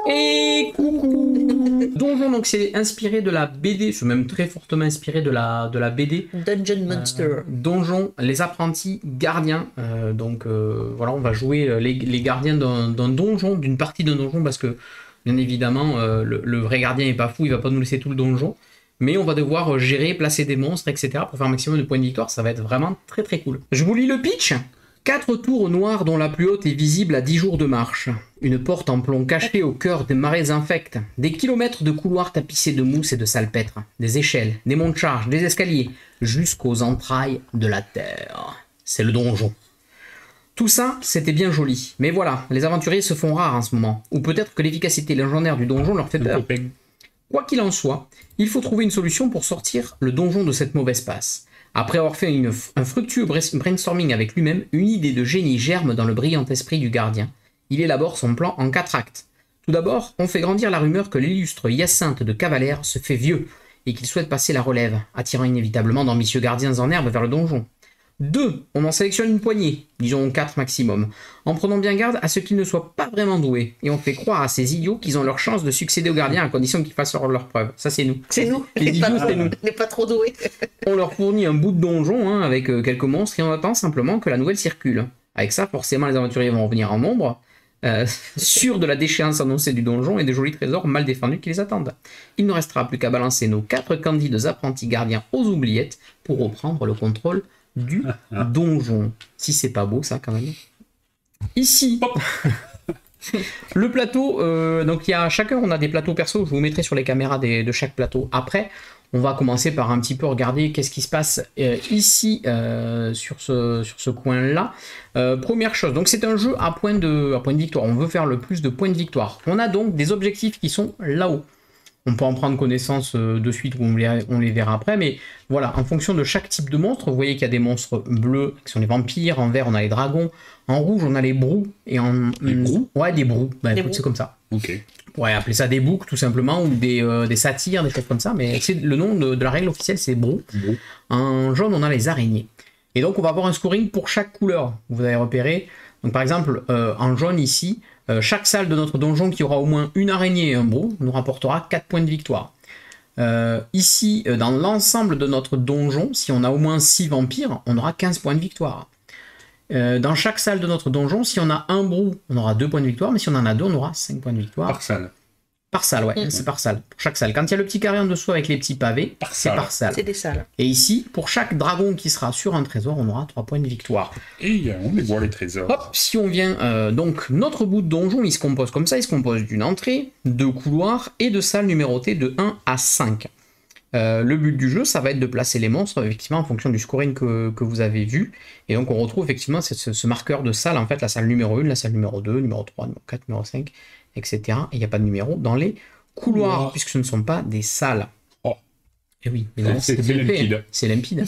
Et coucou. Donjon, donc c'est inspiré de la BD, c'est même très fortement inspiré de la BD. Dungeon Monster. Donjon, les apprentis gardiens. Voilà, on va jouer les gardiens d'un donjon, d'une partie d'un donjon, parce que bien évidemment, le vrai gardien est pas fou, il va pas nous laisser tout le donjon. Mais on va devoir gérer, placer des monstres, etc. pour faire un maximum de points de victoire. Ça va être vraiment très très cool. Je vous lis le pitch. 4 tours noires dont la plus haute est visible à 10 jours de marche. Une porte en plomb cachée au cœur des marais infects. Des kilomètres de couloirs tapissés de mousse et de salpêtre. Des échelles, des monts de charge, des escaliers, jusqu'aux entrailles de la terre. C'est le donjon. Tout ça, c'était bien joli. Mais voilà, les aventuriers se font rares en ce moment. Ou peut-être que l'efficacité légendaire du donjon leur fait peur. Quoi qu'il en soit, il faut trouver une solution pour sortir le donjon de cette mauvaise passe. Après avoir fait un fructueux brainstorming avec lui-même, une idée de génie germe dans le brillant esprit du gardien. Il élabore son plan en 4 actes. Tout d'abord, on fait grandir la rumeur que l'illustre Hyacinthe de Cavalère se fait vieux et qu'il souhaite passer la relève, attirant inévitablement d'ambitieux gardiens en herbe vers le donjon. 2. On en sélectionne une poignée, disons 4 maximum, en prenant bien garde à ce qu'ils ne soient pas vraiment doués, et on fait croire à ces idiots qu'ils ont leur chance de succéder aux gardiens à condition qu'ils fassent leur preuve. Ça c'est nous. C'est nous. Les idiots c'est nous. On n'est pas trop doués. On leur fournit un bout de donjon avec quelques monstres et on attend simplement que la nouvelle circule. Avec ça, forcément les aventuriers vont revenir en nombre, sûrs de la déchéance annoncée du donjon et des jolis trésors mal défendus qui les attendent. Il ne restera plus qu'à balancer nos 4 candides apprentis gardiens aux oubliettes pour reprendre le contrôle du donjon. Si c'est pas beau ça quand même. Ici, le plateau, donc il y a chacun, on a des plateaux perso, je vous mettrai sur les caméras de chaque plateau après. On va commencer par un petit peu regarder qu'est-ce qui se passe ici sur ce coin-là. Première chose, donc c'est un jeu à point de victoire, on veut faire le plus de points de victoire. On a donc des objectifs qui sont là-haut. On peut en prendre connaissance de suite ou on les verra après, mais voilà, en fonction de chaque type de monstre, vous voyez qu'il y a des monstres bleus qui sont les vampires, en vert on a les dragons, en rouge on a les brous, et en... Les brous ? Ouais, des brous, bah, écoute, c'est comme ça. Ok. On pourrait appeler ça des boucs tout simplement, ou des satyres, des choses comme ça, mais le nom de la règle officielle c'est brous. Bon. En jaune on a les araignées. Et donc on va avoir un scoring pour chaque couleur, vous avez repéré. Donc par exemple, en jaune ici, chaque salle de notre donjon qui aura au moins une araignée et un brou nous rapportera 4 points de victoire. Ici, dans l'ensemble de notre donjon, si on a au moins 6 vampires, on aura 15 points de victoire. Dans chaque salle de notre donjon, si on a un brou, on aura 2 points de victoire, mais si on en a 2, on aura 5 points de victoire. Par salle. Par salle, ouais, c'est par salle. Pour chaque salle. Quand il y a le petit carré en dessous avec les petits pavés, c'est par salle. C'est des salles. Et ici, pour chaque dragon qui sera sur un trésor, on aura 3 points de victoire. Et on les voit les trésors. Hop, si on vient, donc notre bout de donjon, il se compose comme ça, il se compose d'une entrée, 2 couloirs et de salles numérotées de 1 à 5. Le but du jeu, ça va être de placer les monstres, effectivement, en fonction du scoring que vous avez vu. Et donc on retrouve effectivement ce marqueur de salle, en fait, la salle numéro 1, la salle numéro 2, numéro 3, numéro 4, numéro 5, etc. Et il n'y a pas de numéro dans les couloirs, puisque ce ne sont pas des salles. Oh. Et oui, c'est limpide. C'est limpide.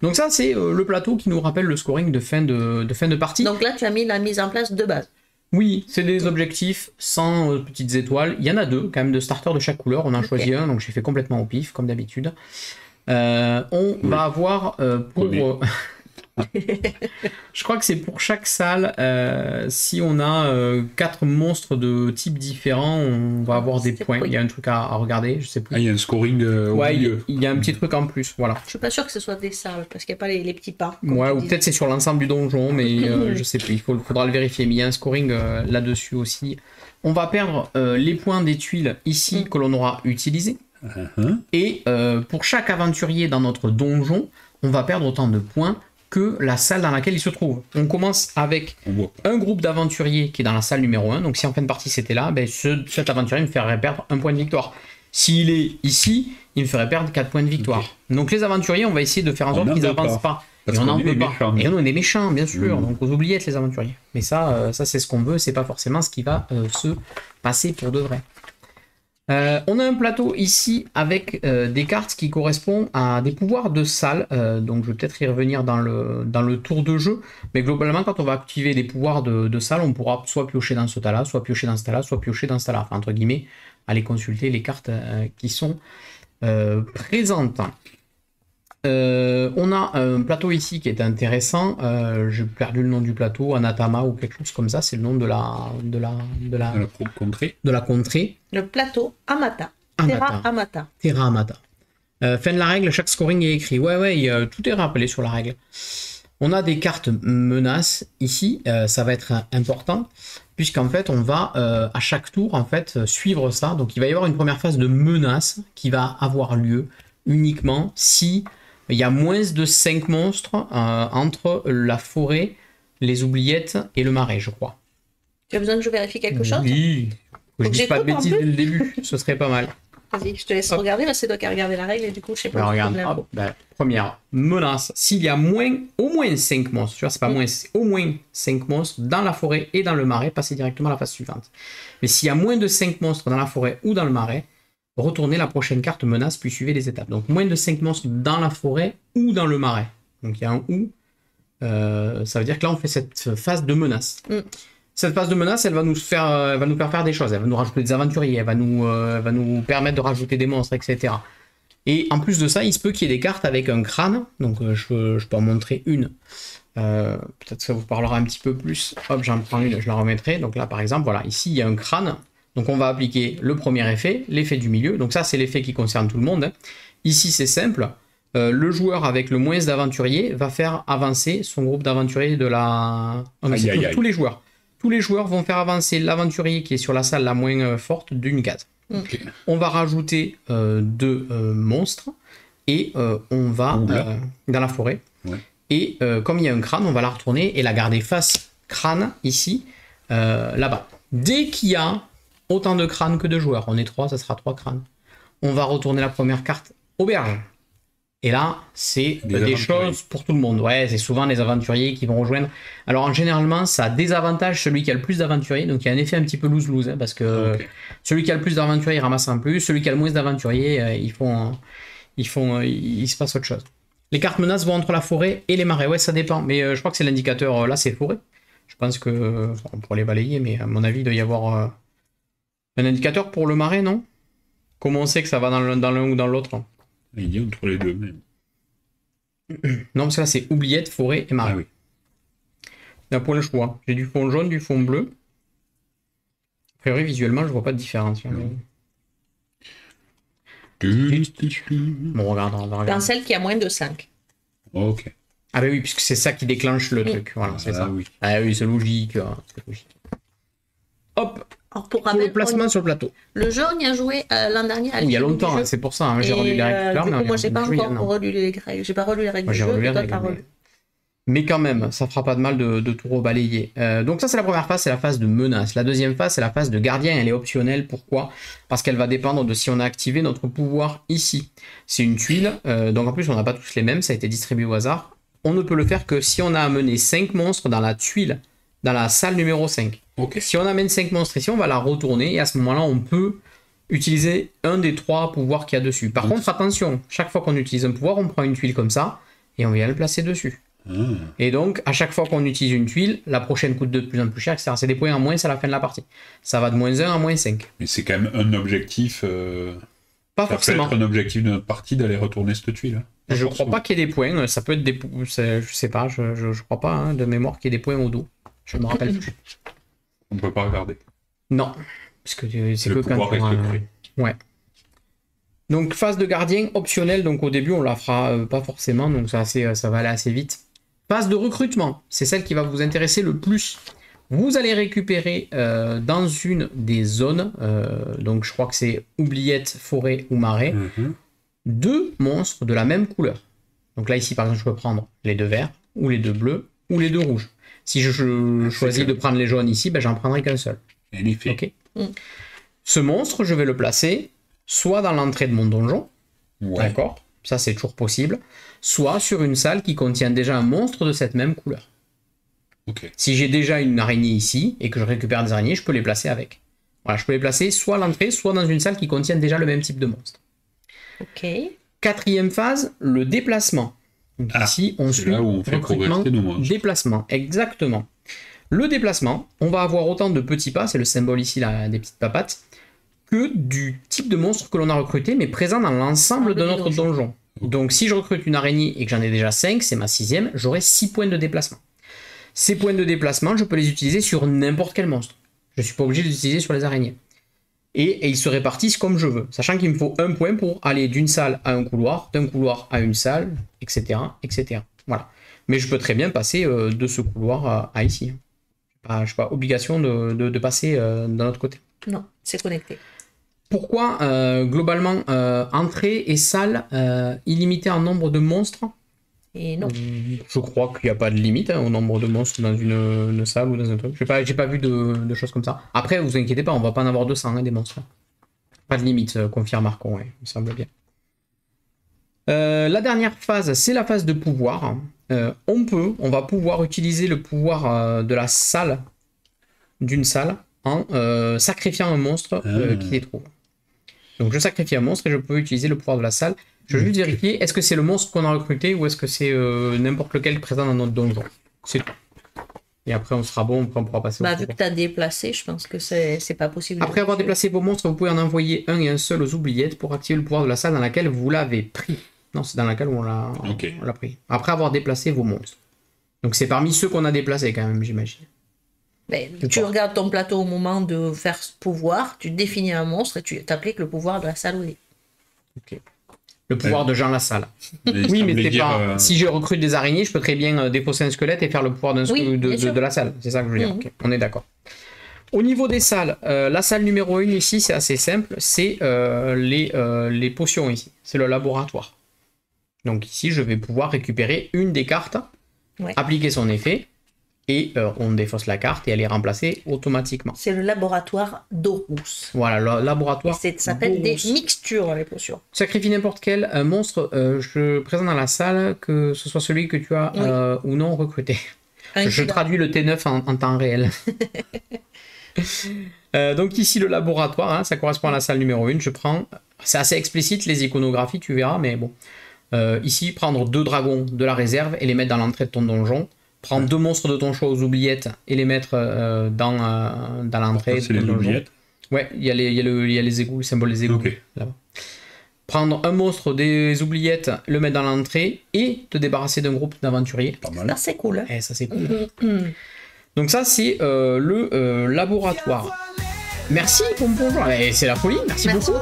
Donc ça, c'est le plateau qui nous rappelle le scoring de fin de partie. Donc là, tu as mis la mise en place de base. Oui, c'est des objectifs sans petites étoiles. Il y en a 2 quand même de starter de chaque couleur. On en a choisi un, donc j'ai fait complètement au pif, comme d'habitude. On va avoir pour... Je crois que c'est pour chaque salle, si on a 4 monstres de types différents, on va avoir des points. Il y a un truc à regarder, je sais plus. Ah, il y a un scoring au milieu. Il y a un petit truc en plus, voilà. Je suis pas sûr que ce soit des salles, parce qu'il n'y a pas les petits pas. Ouais, ou peut-être c'est sur l'ensemble du donjon, mais je sais plus, faudra le vérifier. Mais il y a un scoring là-dessus aussi. On va perdre les points des tuiles ici que l'on aura utilisés. Et pour chaque aventurier dans notre donjon, on va perdre autant de points que la salle dans laquelle il se trouve. On commence avec un groupe d'aventuriers qui est dans la salle numéro 1. Donc si en fin de partie c'était là, ben cet aventurier me ferait perdre 1 point de victoire. S'il est ici, il me ferait perdre 4 points de victoire. Okay. Donc les aventuriers, on va essayer de faire en sorte qu'ils n'avancent pas. Et on n'en peut pas. Et on est des méchants, bien sûr. Donc aux oubliettes les aventuriers. Mais ça c'est ce qu'on veut, c'est pas forcément ce qui va se passer pour de vrai. On a un plateau ici avec des cartes qui correspondent à des pouvoirs de salle, donc je vais peut-être y revenir dans le tour de jeu, mais globalement quand on va activer des pouvoirs de salle, on pourra soit piocher dans ce tas-là, soit piocher dans ce tas-là, soit piocher dans ce tas-là, enfin, entre guillemets, aller consulter les cartes qui sont présentes. On a un plateau ici qui est intéressant. J'ai perdu le nom du plateau, Anatama ou quelque chose comme ça. C'est le nom de la contrée. Le plateau Amata. Amata. Terra Amata. Terra Amata. Fin de la règle, chaque scoring est écrit. Ouais, tout est rappelé sur la règle. On a des cartes menaces ici. Ça va être important puisqu'en fait, on va à chaque tour en fait suivre ça. Donc, il va y avoir une première phase de menace qui va avoir lieu uniquement si il y a moins de 5 monstres entre la forêt, les oubliettes et le marais, je crois. Tu as besoin que je vérifie quelque chose? Oui. Je Donc, dis pas de j'écoute en bêtises plus. dès le début, ce serait pas mal. Vas-y, je te laisse regarder, là c'est toi qui as regardé la règle et du coup je sais pas. Regarde, hop, première menace, s'il y a au moins 5 monstres, tu vois, c'est pas moins, c'est au moins 5 monstres dans la forêt et dans le marais, passez directement à la phase suivante. Mais s'il y a moins de 5 monstres dans la forêt ou dans le marais, retournez la prochaine carte menace puis suivez les étapes. Donc moins de 5 monstres dans la forêt ou dans le marais. Donc il y a un ou. Ça veut dire que là on fait cette phase de menace. Cette phase de menace, elle va nous faire faire des choses. Elle va nous rajouter des aventuriers, elle va nous permettre de rajouter des monstres, etc. Et en plus de ça, il se peut qu'il y ait des cartes avec un crâne. Donc je peux en montrer une. Peut-être que ça vous parlera un petit peu plus. Hop, j'en prends une, je la remettrai. Donc là, par exemple, voilà, ici il y a un crâne. Donc on va appliquer le premier effet, l'effet du milieu. Donc ça, c'est l'effet qui concerne tout le monde. Ici, c'est simple. Le joueur avec le moins d'aventuriers va faire avancer son groupe d'aventuriers de la... Tous les joueurs. Tous les joueurs vont faire avancer l'aventurier qui est sur la salle la moins forte d'une case. Okay. On va rajouter 2 monstres et on va dans la forêt. Ouais. Et comme il y a un crâne, on va la retourner et la garder face crâne ici, là-bas. Dès qu'il y a autant de crânes que de joueurs, on est 3, ça sera 3 crânes. On va retourner la première carte auberge. Et là, c'est des choses pour tout le monde. Ouais, c'est souvent les aventuriers qui vont rejoindre. Alors, généralement, ça désavantage celui qui a le plus d'aventuriers. Donc, il y a un effet un petit peu lose-lose. Hein, parce que celui qui a le plus d'aventuriers, il ramasse un plus. Celui qui a le moins d'aventuriers, il se passe autre chose. Les cartes menaces vont entre la forêt et les marais. Ouais, ça dépend. Mais je crois que c'est l'indicateur. Là, c'est forêt. Je pense que... on pourrait les balayer, mais à mon avis, il doit y avoir un indicateur pour le marais, non? Comment on sait que ça va dans l'un ou dans l'autre? Il dit entre les deux. Mais... Non, parce que là, c'est oubliette, forêt et marais. Ah oui. Là, pour le choix, j'ai du fond jaune, du fond bleu. A priori, visuellement, je vois pas de différence. Hein, mais... Bon, on va regarder. Dans celle qui a moins de 5. Ok. Ah bah oui, puisque c'est ça qui déclenche le truc. Voilà, c'est ça. Oui. Ah oui, c'est logique. Hop. Alors pour rappel, le placement sur le plateau. Le jeu, on y a joué l'an dernier. Il y a longtemps, hein, c'est pour ça. Hein, j'ai relu les règles. Moi, j'ai pas encore relu les règles. J'ai pas relu les règles du jeu. Mais quand même, ça fera pas de mal de tout rebalayer. Donc ça, c'est la première phase, c'est la phase de menace. La deuxième phase, c'est la phase de gardien. Elle est optionnelle. Pourquoi? Parce qu'elle va dépendre de si on a activé notre pouvoir ici. C'est une tuile. Donc en plus, on n'a pas tous les mêmes. Ça a été distribué au hasard. On ne peut le faire que si on a amené 5 monstres dans la tuile, dans la salle numéro 5. Okay. Si on amène 5 monstres ici, on va la retourner. Et à ce moment-là, on peut utiliser un des 3 pouvoirs qu'il y a dessus. Par contre, attention. Chaque fois qu'on utilise un pouvoir, on prend une tuile comme ça. Et on vient le placer dessus. Et donc, à chaque fois qu'on utilise une tuile, la prochaine coûte de plus en plus cher, etc. C'est des points en moins à la fin de la partie. Ça va de moins 1 à moins 5. Mais c'est quand même un objectif... Pas forcément. Ça peut être un objectif de notre partie d'aller retourner cette tuile. Hein. Je crois pas qu'il y ait des points. Ça peut être des... Je sais pas, je crois pas hein, de mémoire qu'il y ait des points au dos. Je me rappelle plus. On ne peut pas regarder. Non. Parce que c'est que quand tu... Ouais. Donc, phase de gardien optionnelle. Donc, au début, on la fera pas forcément. Donc, ça va aller assez vite. Phase de recrutement, c'est celle qui va vous intéresser le plus. Vous allez récupérer dans une des zones, donc je crois que c'est oubliette, forêt ou marais, 2 monstres de la même couleur. Donc là, ici, par exemple, je peux prendre les 2 verts, ou les 2 bleus, ou les 2 rouges. Si je choisis de prendre les jaunes ici, ben, j'en prendrai qu'un seul. Okay. Ce monstre, je vais le placer soit dans l'entrée de mon donjon, d'accord, ça c'est toujours possible, soit sur une salle qui contient déjà un monstre de cette même couleur. Okay. Si j'ai déjà une araignée ici et que je récupère des araignées, je peux les placer avec. Voilà, je peux les placer soit à l'entrée, soit dans une salle qui contient déjà le même type de monstre. Ok. 4e phase, le déplacement. Donc ici, on suit là où on fait recrutement, déplacement. Exactement. Le déplacement, on va avoir autant de petits pas, c'est le symbole ici là, des petites papates, que du type de monstre que l'on a recruté, mais présent dans l'ensemble de notre donjon. Donc si je recrute une araignée et que j'en ai déjà 5, c'est ma 6e, j'aurai 6 points de déplacement. Ces points de déplacement, je peux les utiliser sur n'importe quel monstre. Je ne suis pas obligé de les utiliser sur les araignées. Et ils se répartissent comme je veux, sachant qu'il me faut un point pour aller d'une salle à un couloir, d'un couloir à une salle, etc. etc. Voilà. Mais je peux très bien passer de ce couloir à ici. Je n'ai pas obligation de passer d'un autre côté. Non, c'est connecté. Pourquoi globalement entrée et salle illimitée en nombre de monstres? Et non. Je crois qu'il n'y a pas de limite au nombre de monstres dans une salle ou dans un truc. J'ai pas vu de choses comme ça. Après, vous inquiétez pas, on va pas en avoir 200 des monstres. Pas de limite, confirme Marcon, ouais, il me semble bien. La dernière phase, c'est la phase de pouvoir. On va pouvoir utiliser le pouvoir de la salle, d'une salle, en sacrifiant un monstre qui les trouve. Donc je sacrifie un monstre et je peux utiliser le pouvoir de la salle. Je vais juste vérifier, est-ce que c'est le monstre qu'on a recruté ou est-ce que c'est n'importe lequel présent dans notre donjon. C'est tout. Et après on sera bon, on pourra passer au Vu que tu as déplacé, je pense que c'est pas possible. Après avoir déplacé vos monstres, vous pouvez en envoyer un et un seul aux oubliettes pour activer le pouvoir de la salle dans laquelle vous l'avez pris. Non, c'est dans laquelle on l'a pris. Après avoir déplacé vos monstres. Donc c'est parmi ceux qu'on a déplacés quand même, j'imagine. Tu regardes ton plateau au moment de faire ce pouvoir, tu définis un monstre et tu appliques le pouvoir de la salle. Ok. Le pouvoir de Jean Lassalle. Oui, mais c'est pas. Si je recrute des araignées, je peux très bien défausser un squelette et faire le pouvoir de la salle. C'est ça que je veux dire. Okay. On est d'accord. Au niveau des salles, la salle numéro 1 ici, c'est assez simple. C'est les potions ici. C'est le laboratoire. Donc ici, je vais pouvoir récupérer une des cartes, appliquer son effet, et on défausse la carte et elle est remplacée automatiquement. C'est le laboratoire d'eau rousse. Voilà, le laboratoire. Ça s'appelle des mixtures, les potions. Sacrifie n'importe quel monstre je présente dans la salle, que ce soit celui que tu as ou non recruté. Je traduis le T9 en temps réel. Donc ici, le laboratoire, ça correspond à la salle numéro 1. Je prends, c'est assez explicite les iconographies, tu verras, mais bon. Ici, prendre 2 dragons de la réserve et les mettre dans l'entrée de ton donjon. Prendre 2 monstres de ton choix aux oubliettes et les mettre dans l'entrée. C'est les oubliettes. Ouais, il y a les égouts, le symbole des égouts là-bas. Prendre un monstre des oubliettes, le mettre dans l'entrée et te débarrasser d'un groupe d'aventuriers. Pas mal. Ça c'est cool. Ça c'est cool. Donc ça c'est le laboratoire. Merci pour bonjour. C'est la folie, merci beaucoup.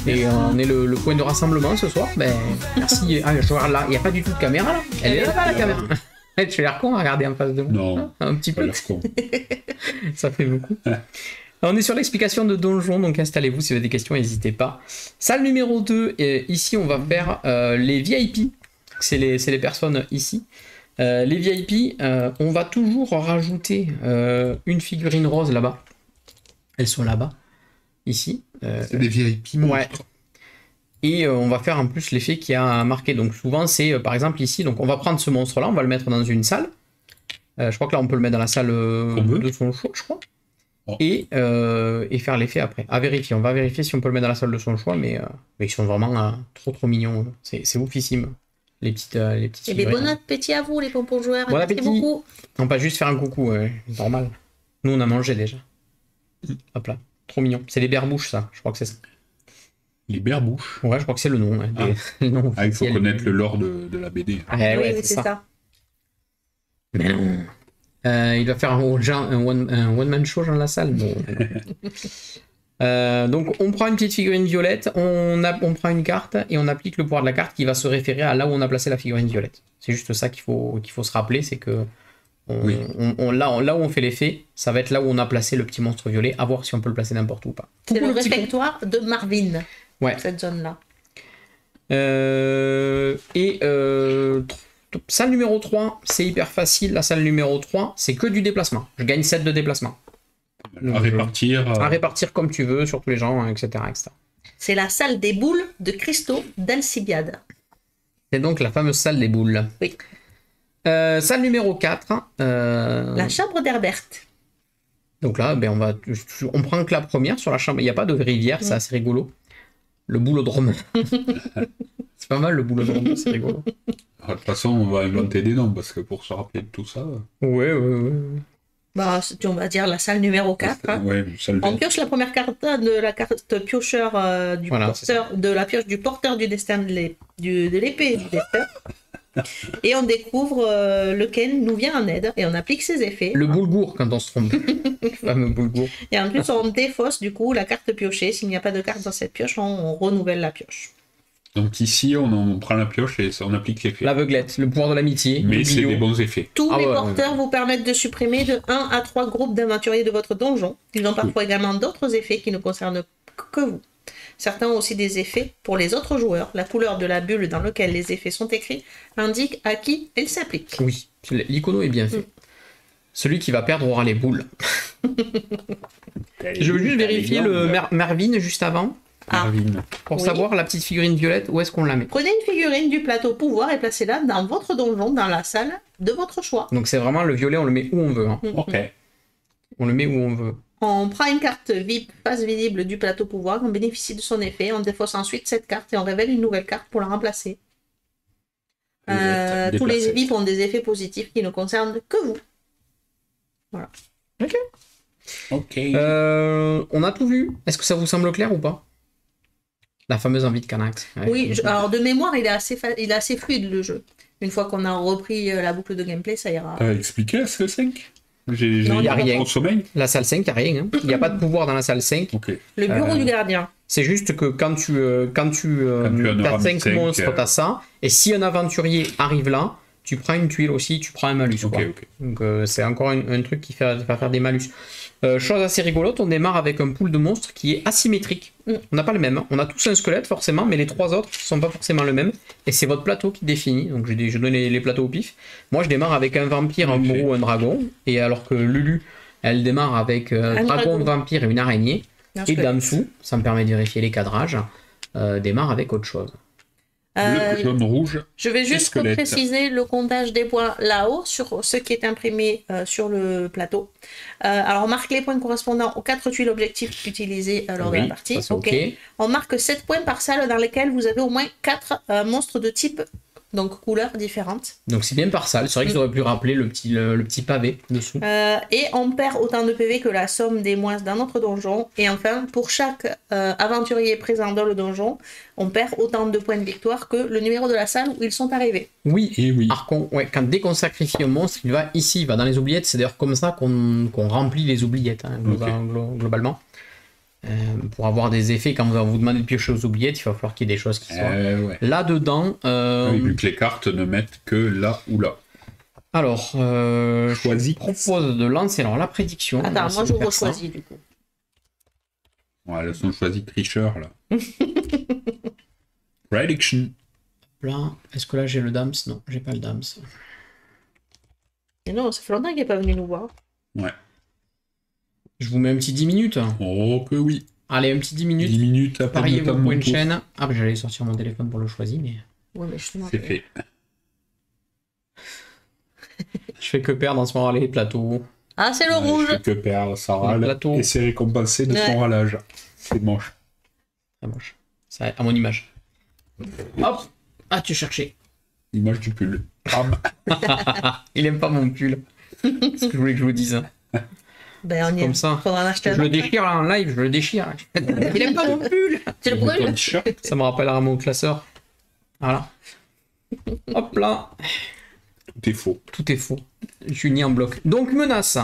Et on est le point de rassemblement ce soir. Merci. Je regarde là, il n'y a pas du tout de caméra là. Elle est là-bas la caméra. Tu as l'air con à regarder en face de moi. Non, un petit peu. Con. Ça fait beaucoup. On est sur l'explication de donjon, donc installez-vous si vous avez des questions, n'hésitez pas. Salle numéro 2, ici on va faire les VIP. C'est les personnes ici. Les VIP, on va toujours rajouter une figurine rose là-bas. Elles sont là-bas, ici. C'est des VIP monstres. Ouais. Et on va faire en plus l'effet qui a marqué. Donc souvent c'est par exemple ici, donc on va prendre ce monstre là, on va le mettre dans une salle. Je crois que là on peut le mettre dans la salle de son choix, je crois. Oh. Et faire l'effet après. À vérifier, on va vérifier si on peut le mettre dans la salle de son choix, mais ils sont vraiment trop mignons. C'est oufissime. Les petites et bien bon appétit à vous les pompons joueurs. Bon appétit. Beaucoup. On va juste faire un coucou, normal. Nous on a mangé déjà. Hop là, trop mignon. C'est les berbouches ça, je crois que c'est ça. Les berbouches. Ouais, je crois que c'est le nom. Il faut connaître le lore de la BD. Oui, c'est ça. Mais non. Il va faire un one-man show dans la salle. Bon. Donc on prend une petite figurine violette, on prend une carte et on applique le pouvoir de la carte qui va se référer à là où on a placé la figurine violette. C'est juste ça qu'il faut se rappeler, c'est que là où on fait l'effet, ça va être là où on a placé le petit monstre violet, à voir si on peut le placer n'importe où ou pas. C'est le réfectoire de Marvin. Ouais. Cette zone-là. Salle numéro 3, c'est hyper facile. La salle numéro 3, c'est que du déplacement. Je gagne 7 de déplacement. À répartir comme tu veux sur tous les gens, etc. C'est la salle des boules de cristaux d'Alcibiade. C'est donc la fameuse salle des boules. Oui. Salle numéro 4. La chambre d'Herbert. Donc là, on prend que la première sur la chambre. Il n'y a pas de rivière, c'est assez rigolo. Le boulodrome. C'est pas mal le boulodrome, c'est rigolo. De toute façon, on va inventer des noms parce que pour se rappeler de tout ça. Ouais. On va dire la salle numéro 4. On pioche la première carte de la carte piocheur de la pioche du porteur du destin de de l'épée du lecteur. Et on découvre lequel nous vient en aide et on applique ses effets. Le boulgour quand on se trompe. Le fameux boulgour. Et en plus, on défausse du coup la carte piochée. S'il n'y a pas de carte dans cette pioche, on renouvelle la pioche. Donc ici, on prend la pioche et on applique l'effet. L'aveuglette, le pouvoir de l'amitié. Mais c'est l'oubli. des bons effets. Tous les ouais, porteurs vous permettent de supprimer de 1 à 3 groupes d'aventuriers de votre donjon. Ils ont parfois également d'autres effets qui ne concernent que vous. Certains ont aussi des effets pour les autres joueurs. La couleur de la bulle dans laquelle les effets sont écrits indique à qui ils s'appliquent. Oui, l'icono est bien fait. Celui qui va perdre aura les boules. Je veux juste vérifier le Mervyn juste avant. Marvin. Pour savoir la petite figurine violette, où est-ce qu'on la met? Prenez une figurine du plateau pouvoir et placez-la dans votre donjon, dans la salle de votre choix. Donc c'est vraiment le violet, on le met où on veut. Hein. Ok. On le met où on veut. On prend une carte VIP face visible du plateau pouvoir, on bénéficie de son effet, on défausse ensuite cette carte et on révèle une nouvelle carte pour la remplacer. Tous les VIP ont des effets positifs qui ne concernent que vous. Voilà. Ok. On a tout vu. Est-ce que ça vous semble clair ou pas? La fameuse envie de Canax. Ouais. Oui, alors de mémoire, il est assez fluide le jeu. Une fois qu'on a repris la boucle de gameplay, ça ira. T'as expliqué la salle 5? Non, il n'y a rien. Au sommeil. La salle 5, il n'y a rien. Hein. Il n'y a pas de pouvoir dans la salle 5. Ok. Le bureau du gardien. C'est juste que quand tu as 5 monstres, tu as ça. Et si un aventurier arrive là, tu prends une tuile aussi, tu prends un malus. Ok, quoi. ok. Donc c'est encore un truc qui va faire des malus. Chose assez rigolote, on démarre avec un pool de monstres qui est asymétrique. On n'a pas le même. On a tous un squelette forcément, mais les 3 autres ne sont pas forcément le même. Et c'est votre plateau qui définit. Donc je donne les plateaux au pif. Moi je démarre avec un vampire, un bourreau, un dragon. Et alors que Lulu, elle démarre avec un dragon, vampire et une araignée. Et Damsou, ça me permet de vérifier les cadrages, démarre avec autre chose. Le jaune rouge. Je vais juste préciser le comptage des points là-haut sur ce qui est imprimé sur le plateau. Alors on marque les points correspondant aux 4 tuiles objectifs utilisées lors de la partie. Okay. On marque 7 points par salle dans lesquelles vous avez au moins 4 monstres de type, donc couleurs différentes. Donc c'est bien par salle, c'est vrai qu'ils auraient pu rappeler le petit pavé dessous. Et on perd autant de PV que la somme des moins dans notre donjon. Et enfin, pour chaque aventurier présent dans le donjon, on perd autant de points de victoire que le numéro de la salle où ils sont arrivés. Oui, et oui. Dès qu'on sacrifie un monstre, il va ici, il va dans les oubliettes. C'est d'ailleurs comme ça qu'on remplit les oubliettes, hein, globalement. Pour avoir des effets, quand vous demandez de piocher aux oubliettes, il va falloir qu'il y ait des choses qui soient là-dedans. Vu que les cartes ne mettent que là ou là. Alors, je propose de lancer la prédiction. Attends, moi je rechoisis du coup. Ouais, elles sont choisies tricheurs là. Prediction. Là, est-ce que là j'ai le Dams? Non, j'ai pas le Dams. Et non, ça fait longtemps qu'il n'est pas venu nous voir. Ouais. Je vous mets un petit 10 minutes. Oh que oui. Allez, un petit 10 minutes. 10 minutes après. Pariez-vous pour une chaîne. Ah, j'allais sortir mon téléphone pour le choisir, mais... Ouais, mais justement. C'est fait. Je fais que perdre en ce moment les plateaux. Ah, c'est le rouge. Je fais que perdre, ça râle. Et c'est récompensé de son râlage. C'est moche. C'est moche. Ça, à mon image. Hop. Ah, tu cherchais. Image du pull. Il aime pas mon pull. C'est ce que je voulais que je vous dise. Ben, on y comme ça. Faudra en acheter je le déchire là en live, je le déchire. Il aime pas mon pull. Tu le brûles. Ça me rappellera mon classeur. Voilà. Hop là. Tout est faux. Tout est faux. Je suis ni en bloc. Donc menace.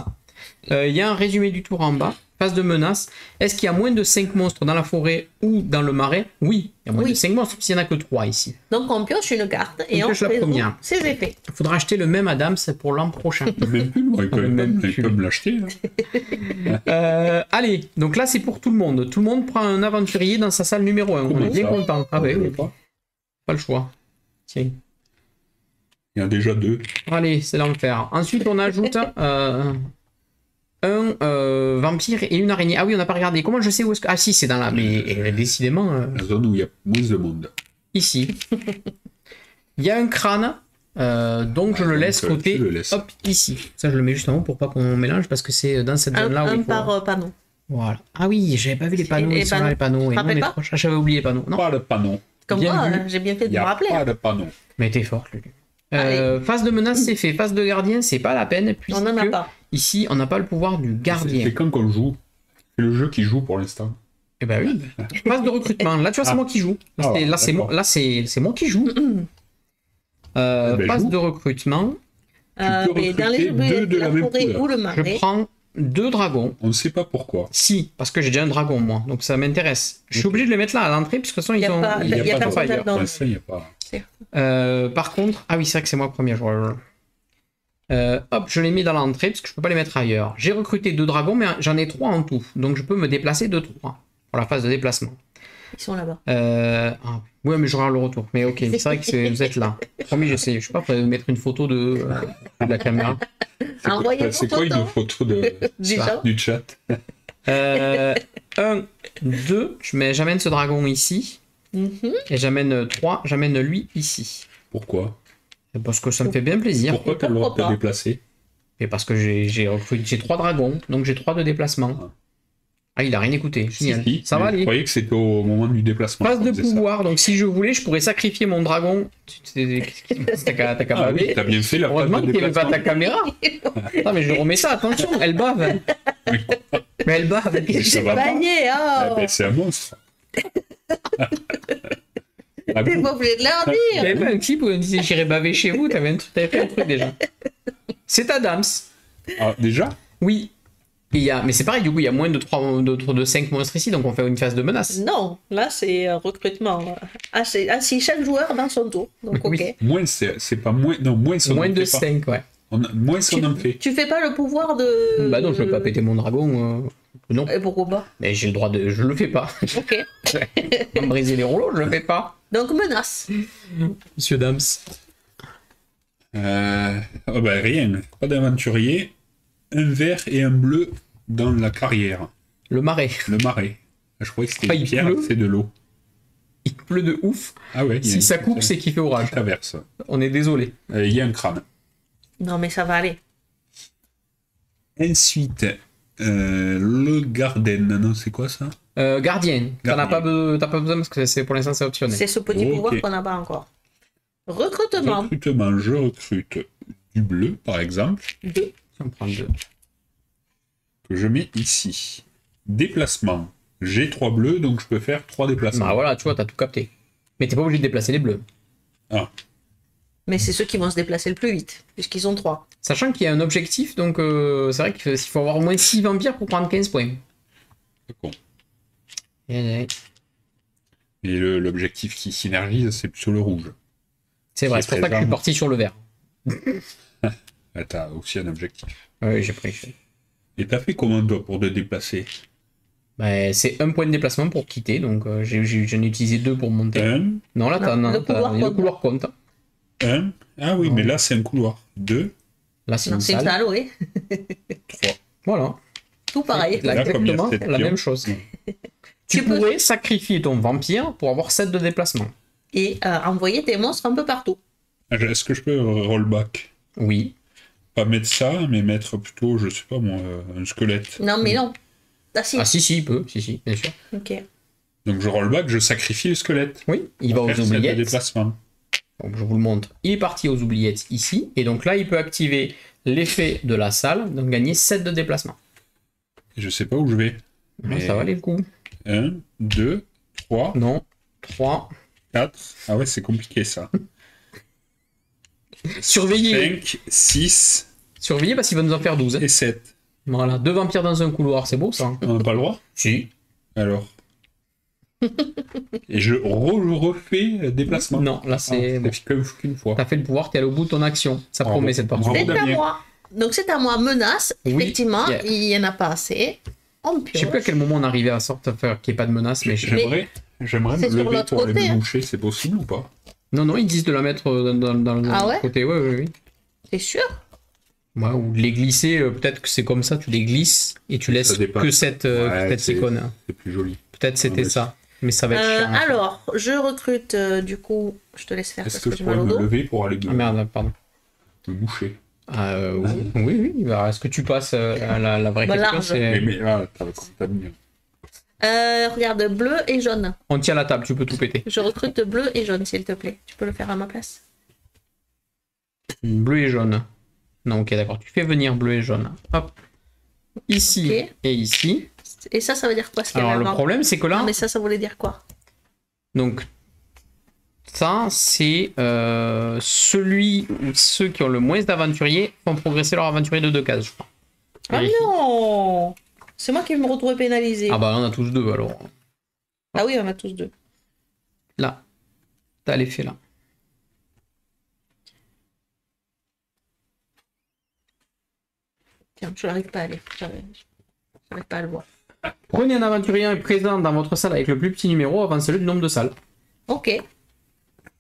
Il y a un résumé du tour en bas. Phase de menace. Est-ce qu'il y a moins de 5 monstres dans la forêt ou dans le marais? Oui, il y a moins de 5 monstres, s'il n'y en a que 3 ici. Donc on pioche une carte et on pioche la première. Ses effets. Il faudra acheter le même Adam, c'est pour l'an prochain. Même plus, ils peuvent me l'acheter. Allez, donc là c'est pour tout le monde. Tout le monde prend un aventurier dans sa salle numéro 1. On est bien content. Ah oui, pas le choix. Tiens. Il y en a déjà 2. Allez, c'est l'enfer. Ensuite on ajoute... un vampire et une araignée. Ah oui, on n'a pas regardé. Comment je sais où est-ce que... Ah si, c'est dans la... Mais décidément... La zone où il y a moins de monde. Ici. Il y a un crâne. Donc je le laisse côté... Hop, ici. Ça, je le mets juste en haut pour pas qu'on mélange parce que c'est dans cette zone-là où il faut... par panneau. Voilà. Ah oui, j'avais pas vu les panneaux. Ils sont là, les panneaux. Et non, pas j'avais oublié les panneaux. Non. Pas de panneau. Comme moi, j'ai bien fait de me rappeler. Pas de panneau. Mais t'es forte, Lulu. Phase de menace, c'est fait. Phase de gardien, c'est pas la peine. On n'en a pas. Ici, on n'a pas le pouvoir du gardien. C'est quand qu'on joue. C'est le jeu qui joue pour l'instant. Eh ben oui. Phase de recrutement. Là, tu vois, c'est moi qui joue. Là, c'est moi qui joue. Phase de recrutement. Tu peux recruter deux de la même couleur. Ou le marais. Je prends 2 dragons. On ne sait pas pourquoi. Si, parce que j'ai déjà un dragon, moi. Donc ça m'intéresse. Je suis obligé de les mettre là, à l'entrée, parce que de toute façon, ils ont... Il n'y a pas de par contre... Ah oui, c'est vrai que c'est moi le premier joueur. Hop, je les mets dans l'entrée, parce que je peux pas les mettre ailleurs. J'ai recruté 2 dragons, mais j'en ai 3 en tout. Donc je peux me déplacer de 3 pour la phase de déplacement. Ils sont là-bas. Ouais, mais je regarde le retour. Mais ok, c'est vrai que vous êtes là. Promis, j'essaie. Je sais pas, mettre une photo de la caméra. C'est quoi une photo du chat 1, 2, j'amène ce dragon ici. Et j'amène 3, j'amène lui ici. Pourquoi? Parce que ça me fait bien plaisir. Pourquoi tu as le droit de te déplacer? Et parce que j'ai 3 dragons, donc j'ai 3 de déplacement. Ah, il a rien écouté. Génial. Ça va aller. Je croyais que c'était au moment du déplacement. Phase de pouvoir, donc si je voulais, je pourrais sacrifier mon dragon. T'as qu'à baver. T'as bien fait la phase Heureusement de qu'il n'y avait pas déplacement. ta caméra. Non, mais je remets ça, attention, elle bave. Mais elle bave. Ça va pas. Oh. C'est un monstre. T'es pas obligé de leur dire. Il y avait pas un type où on disait j'irai baver chez vous, t'avais fait un truc déjà. C'est Adams. Ah, déjà? Oui. Mais c'est pareil, du coup, il y a moins de 5 monstres ici, donc on fait une phase de menace. Non, là c'est recrutement. Si chaque joueur dans son tour. Donc ok. Oui. Moins, c'est pas moins. Non, moins son Moins de 5, ouais. Moins son en fait. Tu fais pas le pouvoir de. Bah non, je veux pas péter mon dragon. Non. Et pourquoi pas? Mais j'ai le droit de. Je le fais pas. Ok. Pas me briser les rouleaux, je le fais pas. Donc menace. Monsieur Dams. Rien. Pas d'aventurier. Un vert et un bleu dans la carrière. Le marais. Le marais. Je croyais que c'était une pierre, c'est de l'eau. Il pleut de ouf. Ah ouais. Si ça coupe, c'est qu'il fait orage. Traverse. On est désolé. Il y a un crâne. Non mais ça va aller. Ensuite, le Garden. Non, c'est quoi ça? Gardien. T'as pas besoin parce que pour l'instant c'est optionnel. C'est ce petit pouvoir qu'on n'a pas encore. Recrutement. Je recrute du bleu, par exemple. 2. On prend 2. Que je mets ici. Déplacement. J'ai 3 bleus, donc je peux faire 3 déplacements. Bah voilà, tu vois, t'as tout capté. Mais t'es pas obligé de déplacer les bleus. Ah. Mais c'est ceux qui vont se déplacer le plus vite, puisqu'ils sont 3. Sachant qu'il y a un objectif, donc c'est vrai qu'il faut avoir au moins 6 vampires pour prendre 15 points. C'est con. Et l'objectif qui synergise, c'est plutôt le rouge. C'est vrai, c'est pour ça que je suis parti sur le vert. T'as aussi un objectif. Oui, j'ai pris. Et t'as fait comment toi pour te déplacer? Bah, c'est un point de déplacement pour quitter, donc j'en ai utilisé 2 pour monter. Non, là, le couloir compte. Ah oui, mais là, c'est un couloir. 2. Là, c'est une salle. Oui. 3. Voilà. Tout pareil. Exactement la même chose. Tu pourrais sacrifier ton vampire pour avoir 7 de déplacement. Et envoyer tes monstres un peu partout. Est-ce que je peux rollback? Oui. Pas mettre ça, mais mettre plutôt, je sais pas moi, un squelette. Non, mais non. Ah si, il peut. Si, bien sûr. Ok. Donc je rollback, je sacrifie le squelette. Oui, il va aux oubliettes. De déplacement. Donc je vous le montre. Il est parti aux oubliettes ici. Et donc là, il peut activer l'effet de la salle, donc gagner 7 de déplacement. Je sais pas où je vais. Mais... Ça valait le coup. 1, 2, 3. Non, 3. 4. Ah ouais, c'est compliqué ça. Surveillez. 5, 6. Surveillez parce qu'il va nous en faire 12. Et 7. Voilà, 2 vampires dans un couloir, c'est beau ça. On n'a pas le droit? Si. Alors. Et je refais déplacement. Non, là c'est. Qu'une fois. T'as fait le pouvoir, t'es allé au bout de ton action. Ça promet cette partie. C'est à moi. Donc c'est à moi. Menace. Oui, effectivement, il n'y en a pas assez. Je sais plus à quel moment on arrivait à sorte faire qu'il n'y ait pas de menace, mais j'aimerais me lever pour aller me moucher, c'est possible ou pas? Non, ils disent de la mettre dans le côté, oui. T'es sûr? Ouais, ou de les glisser, peut-être que c'est comme ça, tu les glisses et tu laisses que cette icône. C'est plus joli. Peut-être c'était ça, mais ça va être chiant. Alors, je recrute, du coup, je te laisse faire. Est-ce que je pourrais me lever pour aller Ah merde, pardon. Me moucher? Oui. Est-ce que tu passes à la vraie question? Mais là, t'as mis. Regarde, bleu et jaune. On tient la table, tu peux tout péter. Je recrute bleu et jaune, s'il te plaît. Tu peux le faire à ma place? Bleu et jaune. Non, ok, d'accord. Tu fais venir bleu et jaune. Hop. Ici et ici. Et ça veut dire quoi ce qu'il y Alors avait le avant? problème c'est que là, Non, mais ça voulait dire quoi? donc ça c'est celui ou ceux qui ont le moins d'aventuriers font progresser leur aventurier de 2 cases, je crois. Ah Vérifie. non! C'est moi qui vais me retrouver pénalisé. Ah bah on a tous 2 alors. Ah oui, on a tous 2. Là, t'as l'effet là. Tiens, je n'arrive pas à aller. J'arrive pas à le voir. Prenez un aventurier présent dans votre salle avec le plus petit numéro, avancez-le du nombre de salles. Ok.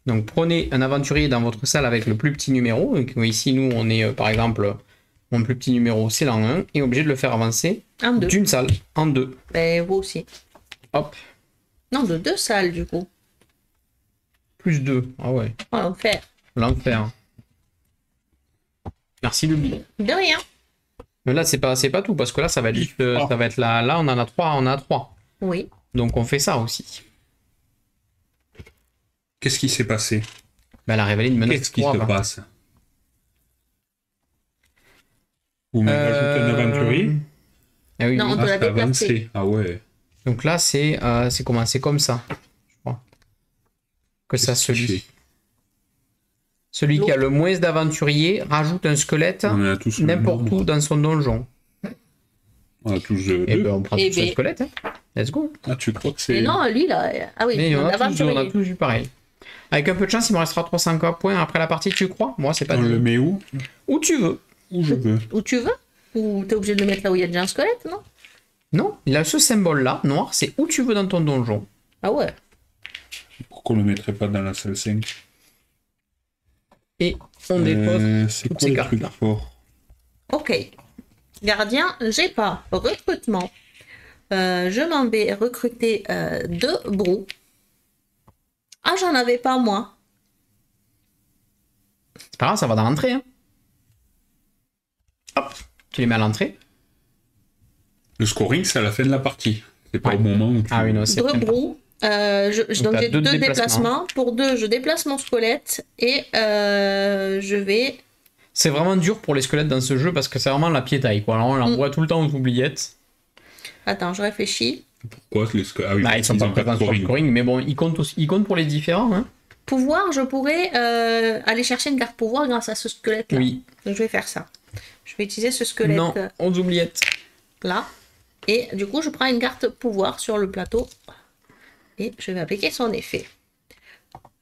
Donc prenez un aventurier dans votre salle avec le plus petit numéro. Donc, ici nous on est par exemple, mon plus petit numéro c'est l'an 1 et obligé de le faire avancer Un, 2. d'une salle en 2. Ben, vous aussi. Hop, Non, de 2 salles, du coup. plus 2. Ah ouais, Oh, l'enfer. l'enfer. Merci Luby. De rien. Mais là c'est pas tout parce que là ça va être juste, ça va être là on en a 3, on a 3. Oui. Donc on fait ça aussi. Qu'est-ce qui s'est passé? Ben, elle a révélé une menace Qu'est-ce qui se 3, passe? Vous me rajoutez un aventurier? Ah oui, Non, oui. on doit la c'est déplacer. avancé. Ah ouais. Donc là c'est comment? C'est comme ça, je crois. Que ça se Qu'est-ce qu'il lit. fait? Celui qui a le moins d'aventuriers rajoute un squelette On a tous le même n'importe nombre. où dans son donjon. On a tous Et deux. ben on prend Eh tous un ben. squelette. Hein. Let's go. Ah, tu crois que Mais c'est... non, lui, là. Ah oui, Mais on a, tous, l'aventurier. on a tous eu pareil. Avec un peu de chance, il me restera 300 points après la partie, tu crois? Moi, c'est pas On du le met où? Où tu veux. Où je veux. Où tu veux? Ou t'es obligé de le mettre là où il y a déjà un squelette, non? Non, il a ce symbole-là, noir, c'est où tu veux dans ton donjon. Ah ouais. Pourquoi on le mettrait pas dans la salle 5? Et on dépose C'est toutes quoi ces le cartes-là. truc fort? Ok. Gardien, j'ai pas. Recrutement. Je m'en vais recruter 2 brous. Ah, j'en avais pas, moi. C'est pas grave, ça va dans l'entrée. Hein. Hop, tu les mets à l'entrée. Le scoring, c'est à la fin de la partie. C'est pas Ouais. au moment où tu... Ah oui, non, c'est 2 très bien. brous. Donc, Donc t'as j'ai 2 2 déplacements. déplacements. Pour 2, je déplace mon squelette et je vais... C'est vraiment dur pour les squelettes dans ce jeu parce que c'est vraiment la piétaille, quoi. Alors on l'envoie tout le temps aux oubliettes. Attends, je réfléchis. Pourquoi ah oui, Bah, ils sont pas présents sur le scoring, mais bon, ils comptent, aussi, ils comptent pour les différents. Hein. Pouvoir, je pourrais aller chercher une carte pouvoir grâce à ce squelette-là. Oui. Donc je vais faire ça. Je vais utiliser ce squelette Non, aux oubliettes. là. Et du coup, je prends une carte pouvoir sur le plateau. Et je vais appliquer son effet.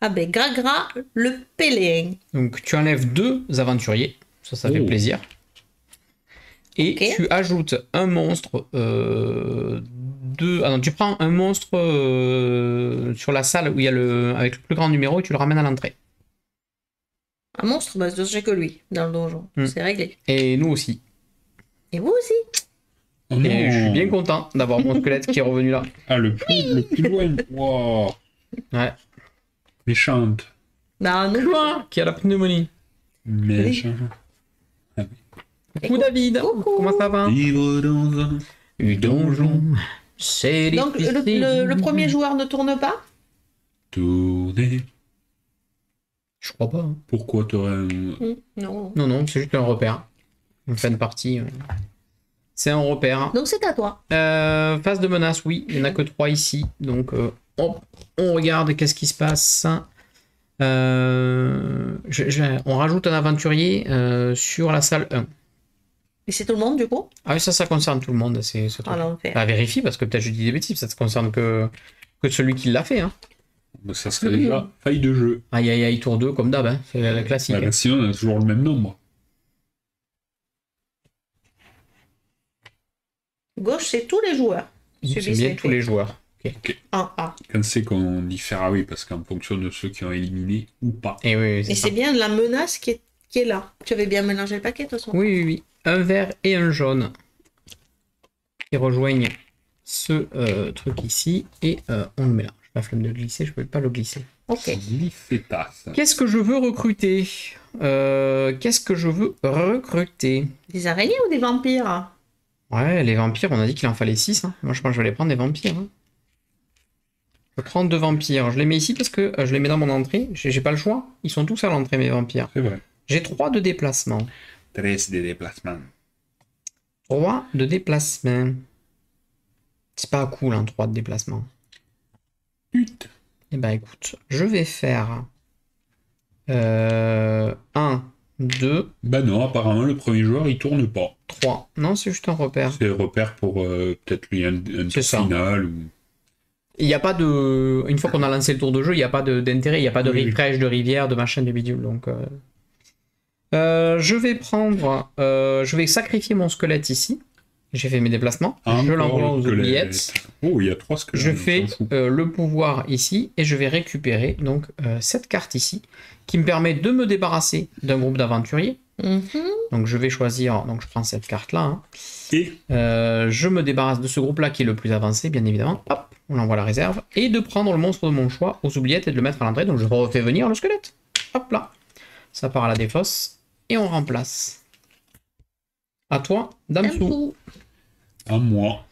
Ah ben, Gragra, le pélin. Donc tu enlèves 2 aventuriers, ça fait Oh. plaisir. Et Ok. tu ajoutes un monstre. Ah non, tu prends un monstre sur la salle où il y a avec le plus grand numéro et tu le ramènes à l'entrée. Un monstre, bah, j'ai que lui dans le donjon. C'est réglé. Et nous aussi. Et vous aussi. Oh Et non. je suis bien content d'avoir mon squelette qui est revenu là. Ah, le plus loin. Wow. Ouais. Méchante. Bah non. Quoi? Qui a la pneumonie. Méchante. Coucou David. Coucou. Comment ça va? Vivre dans un... Donjon. C'est Donc difficile. le premier joueur ne tourne pas. Tourner. Je crois pas. Hein. Pourquoi t'aurais un... Non. Non, non, c'est juste un repère. Une fin de partie. C'est un repère. Donc c'est à toi. Phase de menace, oui. Il n'y en a que 3 ici. Donc, hop, on regarde qu'est-ce qui se passe. On rajoute un aventurier sur la salle 1. Et c'est tout le monde du coup. Ah oui, ça concerne tout le monde. C'est ce truc. Ah l'enfer. Bah, vérifie, parce que peut-être je dis des bêtises. Ça ne concerne que celui qui l'a fait. Hein. Ça serait déjà faille de jeu. Aïe, aïe, aïe, tour 2, comme d'hab. Hein. C'est la classique. Bah, sinon, on a toujours le même nombre. Gauche, c'est tous les joueurs. C'est Subissent bien l'effet. tous les joueurs. Un A. Quand c'est qu'on dit faire ah oui, parce qu'en fonction de ceux qui ont éliminé ou pas. Et oui, Et c'est ça. c'est bien la menace qui est là. Tu avais bien mélangé le paquet de toute façon. Oui, oui, oui. Un vert et un jaune qui rejoignent ce truc ici et on le mélange. La flemme de glisser, je peux pas le glisser. Ok. Glyphétas. Qu'est-ce que je veux recruter Qu'est-ce que je veux recruter Des araignées ou des vampires? Ouais, les vampires, on a dit qu'il en fallait 6. Hein. Moi, je pense que je vais les prendre des vampires. Hein. Je prends 2 vampires. Je les mets ici parce que je les mets dans mon entrée. J'ai pas le choix. Ils sont tous à l'entrée, mes vampires. C'est vrai. J'ai 3 de déplacement. 13 des déplacements. 3 de déplacement. C'est pas cool, hein, 3 de déplacement. Putain. Eh ben écoute, je vais faire 1, 2, Bah non, apparemment, le premier joueur, il tourne pas. 3. Non, c'est juste un repère. C'est le repère pour peut-être lui un tour C'est ça. final. Ou... Il n'y a pas de. Une fois qu'on a lancé le tour de jeu, il n'y a pas d'intérêt, il n'y a pas de Oui. refresh, de rivière, de machin, de bidule. Donc. Je vais prendre. Je vais sacrifier mon squelette ici. J'ai fait mes déplacements. Je Encore l'envoie aux le squelette. oubliettes. Oh, il y a 3 squelettes. Je on fais s'en fout. le pouvoir ici et je vais récupérer donc cette carte ici qui me permet de me débarrasser d'un groupe d'aventuriers. Mhm. Donc je vais choisir, donc je prends cette carte là. Hein. Et Je me débarrasse de ce groupe là qui est le plus avancé, bien évidemment. Hop, on envoie la réserve. Et de prendre le monstre de mon choix aux oubliettes et de le mettre à l'entrée. Donc je refais venir le squelette. Hop là. Ça part à la défausse. Et on remplace. À toi, Damsou. Damsou. à moi.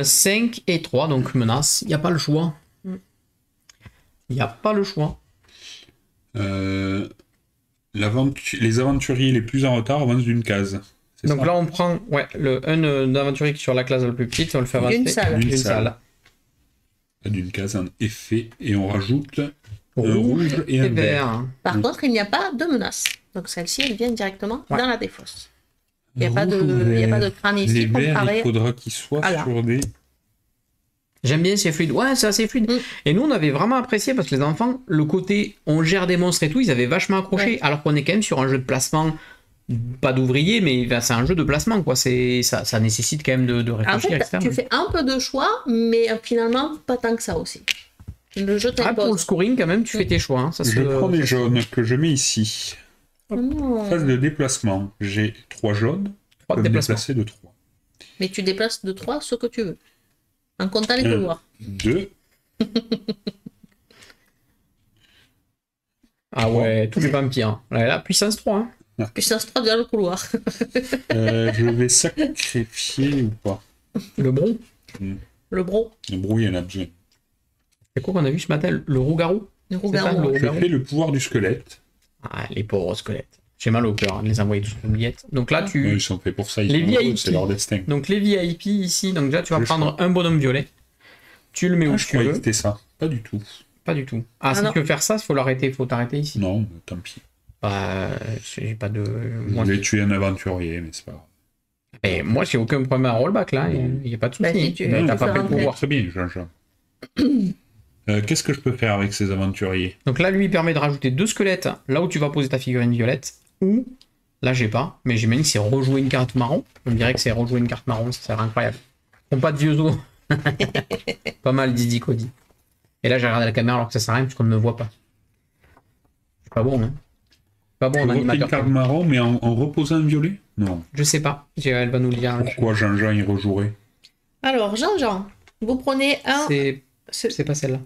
5 et 3, donc menace. Il n'y a pas le choix. Mm. Il n'y a pas le choix. Les aventuriers les plus en retard avancent d'une case. C'est Donc ça là, on prend un aventurier qui est sur la classe la plus petite, on le fait avancer. D'une salle. D'une D'une salle. D'une case en effet, et on rajoute un Rouge rouge et un et vert. vert. Par Mm. contre, il n'y a pas de menace. Donc celle-ci, elle vient directement Ouais. dans la défausse. Il n'y a, Rouge pas de, ou il y a pas de vert. crâne Les ici verts, comparé. il faudra qu'ils soient Voilà. sur des... J'aime bien, c'est fluide. Ouais, c'est assez fluide. Mm. Et nous, on avait vraiment apprécié parce que les enfants, le côté on gère des monstres et tout, ils avaient vachement accroché. Ouais. Alors qu'on est quand même sur un jeu de placement, pas d'ouvrier, mais ben, c'est un jeu de placement, quoi. Ça nécessite quand même de En réfléchir, fait, etc. tu fais un peu de choix, mais finalement, pas tant que ça aussi. Le jeu Ah, pour le t'impose. scoring, quand même, tu fais tes choix. Hein. Ça, Je prends les jaunes que je mets ici. Oh non. Phase de déplacement, j'ai 3 jaunes. Je 3 peux de me déplacement. déplacer de 3. Mais tu déplaces de 3 ce que tu veux. En comptant les Un. couloirs. 2. Ah ouais, tous les vampires. Là, puissance 3. Hein. Puissance 3 dans le couloir. Je vais sacrifier ou pas. Le bron. Le bro. Le brouille, il en a besoin. C'est quoi qu'on a vu ce matin? Le rougarou? Le C'est ça, rougarou. le ouais. Je rougarou. fais le pouvoir du squelette. Ah, les pauvres squelettes. J'ai mal au cœur hein, de les envoyer tous aux oubliettes. Donc là, tu. Ils sont faits pour ça, ils Les sont heureux, VIP. c'est leur destin. Donc les VIP ici, donc là tu vas Le prendre un bonhomme violet. Tu le mets où Je tu croyais que veux. c'était ça. Pas du tout. Pas du tout. Ah, Ah, si non. tu veux faire ça, il faut l'arrêter, il faut t'arrêter ici. Non, tant pis. Bah, j'ai pas de. Je Moi, vais tuer un aventurier, mais c'est pas grave. et moi j'ai aucun problème à rollback là, il n'y a pas de souci. Bah, si, tu- T'as tu pas peux fait le rentrer. pouvoir. Très bien, Jean-Jean. Qu'est-ce que je peux faire avec ces aventuriers? Donc là, lui, il permet de rajouter 2 squelettes là où tu vas poser ta figurine violette. Ou, là, j'ai pas, mais j'imagine que c'est rejouer une carte marron. On dirait que c'est rejouer une carte marron, ça serait incroyable. Ils font pas de vieux os. Pas mal, Didi Cody. Et là, j'ai regardé la caméra alors que ça sert à rien puisqu'on ne me voit pas. C'est pas bon, hein. Pas bon, On en refait une animateur. carte marron, mais en reposant un violet? Non. Je sais pas. Elle va nous le dire. Pourquoi Jean-Jean il rejouerait? Alors, Jean-Jean, vous prenez un. C'est pas celle-là.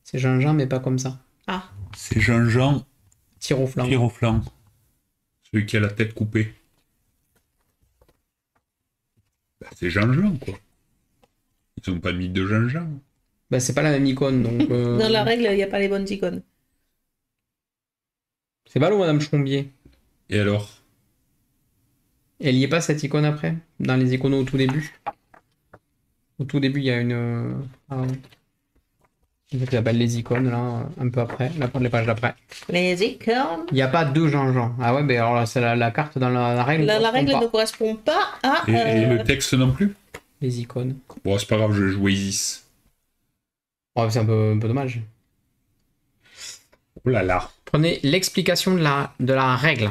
C'est Jean-Jean, mais pas comme ça. Ah, C'est Jean-Jean Tire au flanc. tire au flanc. Celui qui a la tête coupée. Bah, c'est Jean-Jean, quoi. Ils ont pas mis de Jean-Jean. Bah, c'est pas la même icône, donc. dans la règle, il n'y a pas les bonnes icônes. C'est ballot, Madame Chombier. Et alors? Elle y est pas cette icône après? Dans les icônes au tout début? Au tout début, il y a une. Ah, ouais. Ça s'appelle les icônes, là, un peu après, là, pour les pages d'après. Les icônes. Il n'y a pas deux Jean-Jean. Ah ouais, mais alors là, c'est la carte dans la règle. La règle correspond ne pas. correspond pas à. Et le texte non plus? Les icônes. Bon, c'est pas grave, je vais jouer Isis. Oh, c'est un peu dommage. Oh là là. Prenez l'explication de la règle.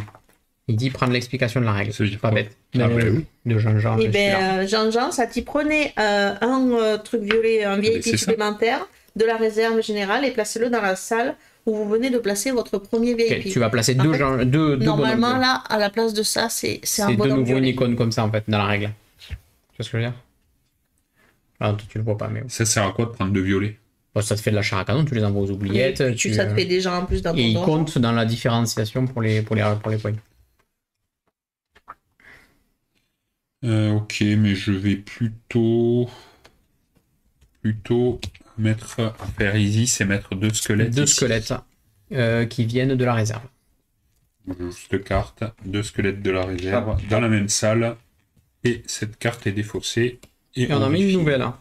Il dit prendre l'explication de la règle. Ça veut dire C'est pas quoi? bête. Ah, bah oui. De Jean-Jean. Eh je suis là. bien, Jean-Jean, ça t'y prenait un truc violet, un Mais VIP c'est ça. supplémentaire de la réserve générale et placez-le dans la salle où vous venez de placer votre premier Ok, VIP. tu vas placer En deux, fait, deux Normalement, bonhommes. là, à la place de ça, c'est un C'est de bonhomme nouveau une violet. icône comme ça en fait dans la règle. Tu vois ce que je veux dire? Ah, toi, tu le vois pas, mais Ça sert à quoi de prendre de violet? bon, ça te fait de la chair à canon, tu les envoies aux oubliettes. Et puis, ça te fait déjà en plus dans ton Et il donjon. compte dans la différenciation pour les points. Ok, mais je vais plutôt faire Isis et mettre deux squelettes. Deux ici. squelettes qui viennent de la réserve. Juste carte, deux squelettes de la réserve dans la même salle. Et cette carte est défaussée. Et on en met une vérifie. nouvelle. Hein.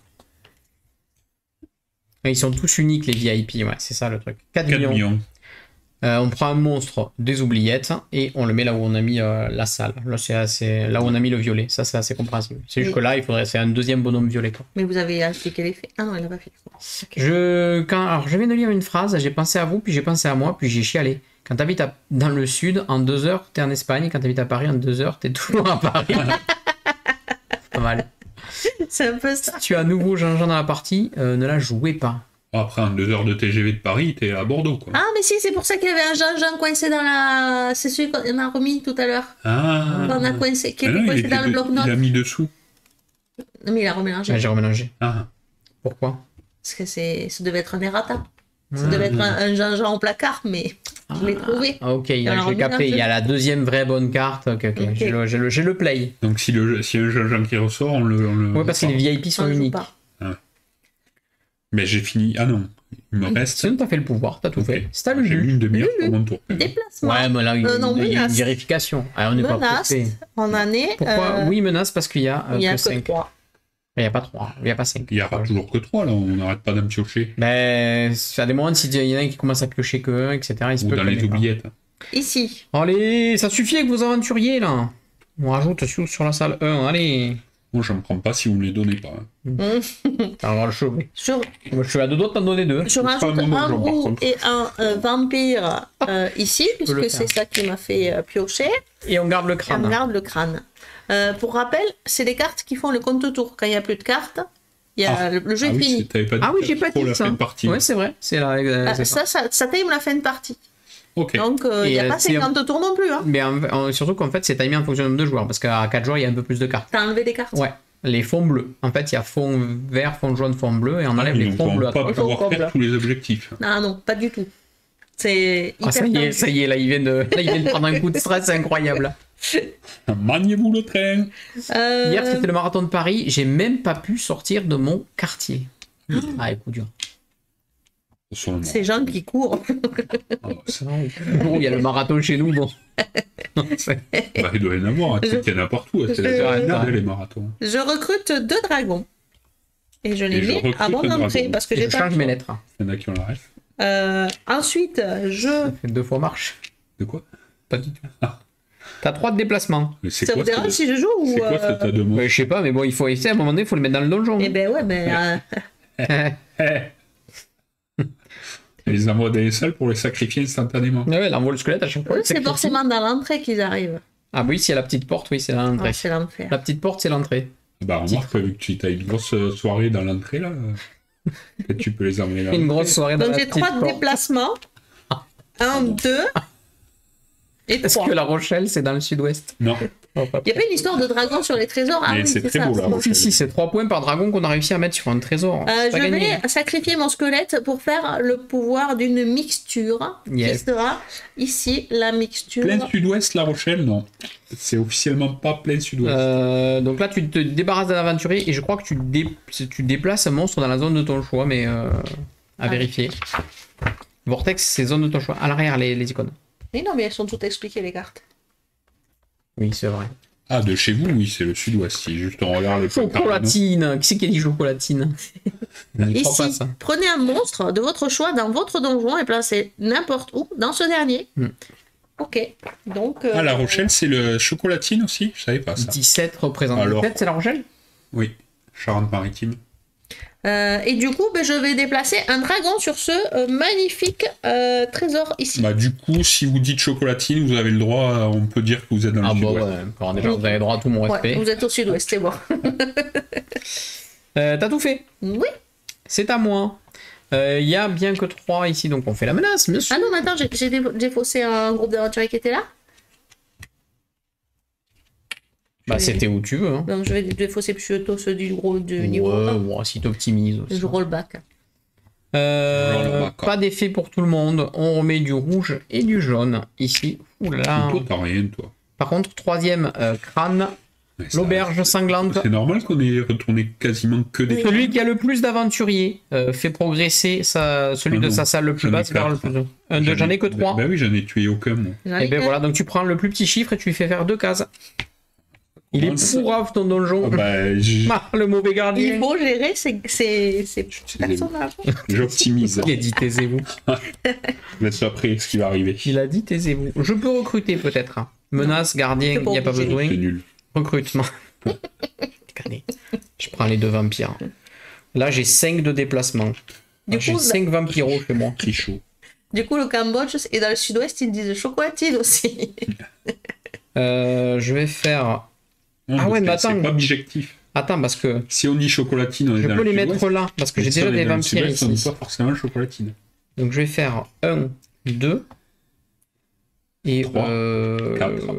Ils sont tous uniques, les VIP, ouais, c'est ça le truc. 4 4 millions. millions. On prend un monstre des oubliettes et on le met là où on a mis la salle. Là, là où on a mis le violet. Ça, c'est assez compréhensible. C'est juste que là, c'est un deuxième bonhomme violet. Quoi. Mais vous avez expliqué les faits. Ah non, elle n'a pas fait. Okay. Alors, je viens de lire une phrase, j'ai pensé à vous, puis j'ai pensé à moi, puis j'ai chialé. Quand tu habites dans le sud, en 2 heures, t'es en Espagne, et quand tu habites à Paris, en 2 heures, t'es toujours à Paris. C'est pas mal. C'est un peu ça. Si tu as un nouveau Jean-Jean dans la partie, ne la jouez pas. Après, en 2 heures de TGV de Paris, t'es à Bordeaux, quoi. Ah, mais si, c'est pour ça qu'il y avait un Jean-Jean coincé dans la... C'est celui qu'on a remis tout à l'heure. Ah. Qu'on a coincé, qui était coincé dans le bloc-notes. Il a mis dessous. Non, mais il a remélangé. Ouais, j'ai remélangé. Ah. Pourquoi? Parce que ça devait être un errata. Ça devait être un Jean-Jean au placard, mais je l'ai trouvé. Ok, là, j'ai capté. Il y a la deuxième vraie bonne carte. Ok. J'ai le play. Donc si un Jean-Jean qui ressort, on le... Ouais, parce que les VIP sont uniques. Mais j'ai fini. Ah non, il me reste. Sinon, t'as fait le pouvoir, t'as tout fait. C'est à J'ai mis une demi-heure pour mon tour. Déplacement. Ouais, mais là, il y a une vérification. Alors, on n'est pas pressé. On en est. Pourquoi Oui, menace, parce qu'il y a que 5. 3. Il n'y a pas 3, il n'y a pas 5. Il n'y a pas toujours que 3, là, on n'arrête pas d'en piocher. Ben, à des moments, s'il y en a un qui commence à piocher que 1, etc., il se Ou peut dans les oubliettes. Ici. Allez, ça suffit avec vos aventuriers, là. On rajoute sur la salle 1, allez. Moi, j'en prends pas si vous me les donnez pas. Alors, je suis à 2 doigts de t'en donner 2. Je rajoute un roux et un vampire ici, puisque c'est ça qui m'a fait piocher. Et on garde le crâne. On garde le crâne. Pour rappel, c'est les cartes qui font le compte-tour. Quand il n'y a plus de cartes, le jeu est fini. Oui, j'ai pas dit ça. Ouais, c'est vrai. Ça time la fin de partie. Okay. Donc, il n'y a pas 50 tours non plus. Hein. Mais surtout qu'en fait, c'est timé en fonction du nombre de joueurs. Parce qu'à 4 joueurs, il y a un peu plus de cartes. T'as enlevé des cartes? Ouais. Les fonds bleus. En fait, il y a fond vert, fond jaune, fond bleu. Et on enlève les fonds bleus. On ne peut pas pouvoir faire tous les objectifs. Non, pas du tout. C'est hyper ça y est, là, il vient de prendre un coup de stress, c'est incroyable. Maniez-vous le train. Hier, c'était le marathon de Paris. J'ai même pas pu sortir de mon quartier. Ah, écoute, dur. Ces gens qui courent. Il y a le marathon chez nous, bon. Il doit y en avoir, il y en a partout. C'est les marathons. Je recrute 2 dragons. Et je les mets à mon entrée parce que j'ai pas. Je change mes lettres. Il y en a qui ont la ref. Ensuite, Ça fait 2 fois marche. De quoi? Pas du tout. T'as 3 de déplacement. Ça vous dérange si je joue ou... C'est quoi ce tas de mots? Je sais pas, mais bon, il faut essayer à un moment donné, il faut le mettre dans le donjon. Eh ben ouais, mais... Elle les envoie dans les salles pour les sacrifier instantanément. Ouais, elle envoie le squelette à chaque fois. C'est forcément dans l'entrée qu'ils arrivent. Ah oui, s'il y a la petite porte, oui, c'est dans l'entrée. C'est l'enfer. La petite porte, c'est l'entrée. Bah remarque, vu que tu as une grosse soirée dans l'entrée, là, peut-être tu peux les emmener là. Une grosse soirée dans donc la j'ai petite 3 porte. déplacements. 1, 2 et 3. Est-ce que La Rochelle, c'est dans le sud-ouest? Non. Il n'y a pas une histoire de dragon sur les trésors? Ah mais oui, c'est très beau, là. Si, c'est 3 points par dragon qu'on a réussi à mettre sur un trésor. Je vais sacrifier mon squelette pour faire le pouvoir d'une mixture. Yes. Qui sera ici la mixture. Plein sud-ouest, La Rochelle, non. C'est officiellement pas plein sud-ouest. Donc là, tu te débarrasses d'un aventurier et je crois que tu déplaces un monstre dans la zone de ton choix, mais à vérifier. Vortex, c'est zone de ton choix. À l'arrière, les icônes. Mais non, mais elles sont toutes expliquées, les cartes. Oui, c'est vrai. Ah, de chez vous, oui, c'est le sud-ouest. Si juste on regarde les chocolatine. Qui c'est qui a dit chocolatine? Ici, prenez un monstre de votre choix dans votre donjon et placez n'importe où dans ce dernier. Ok. Donc. La Rochelle, c'est le chocolatine aussi? Je savais pas ça. 17 représente. Alors... 17, c'est La Rochelle? Oui, Charente-Maritime. Et du coup, je vais déplacer un dragon sur ce magnifique trésor ici. Bah, du coup, si vous dites chocolatine, vous avez le droit, on peut dire que vous êtes dans le sud-ouest. Ouais. Déjà, vous avez droit à tout mon respect. Ouais, vous êtes au sud-ouest, c'est bon. T'as tout fait? Oui. C'est à moi. Il y a bien que 3 ici, donc on fait la menace, monsieur. Ah non, mais attends, j'ai faussé un groupe d'aventuriers qui était là. Bah, c'était où tu veux. Hein. Donc, je vais défausser plutôt ceux du niveau. Ouais, si t'optimises aussi. Je roll back. Pas d'effet pour tout le monde. On remet du rouge et du jaune ici. Oula. Toi, t'as rien, toi. Par contre, 3e crâne. L'auberge sanglante. C'est normal qu'on ait retourné quasiment que des... Celui qui a le plus d'aventuriers fait progresser celui de sa salle le plus basse vers le plus haut. J'en ai que 3. Bah oui, j'en ai tué aucun, moi. Et ben voilà, donc tu prends le plus petit chiffre et tu lui fais faire 2 cases. Il est Comment ça pourrave ton donjon. Ah bah, Le mauvais Il gardien. faut gérer ces personnages. j'optimise. Il a dit taisez-vous. Laisse après ce qui va arriver. Il a dit taisez-vous. Je peux recruter peut-être. Menace, gardien, c'est il pas n'y a pas obligé. besoin. C'est nul. Recrutement. Déconner. Je prends les 2 vampires. Là, j'ai 5 de déplacement. Du J'ai coup, 5 vampiros chez moi. Trichot. Du coup, le Cambodge et dans le sud-ouest, ils disent chocolatine aussi. Je vais faire... Ah ouais, mais attends. C'est pas objectif. Attends, parce que Si on dit chocolatine, on est je dans peux le les sud-ouest. mettre là. Parce que j'ai Si déjà on est des dans le vampires sud-ouest, on dit ici. pas forcément chocolatine. Donc je vais faire 1, 2... Et 3, 4.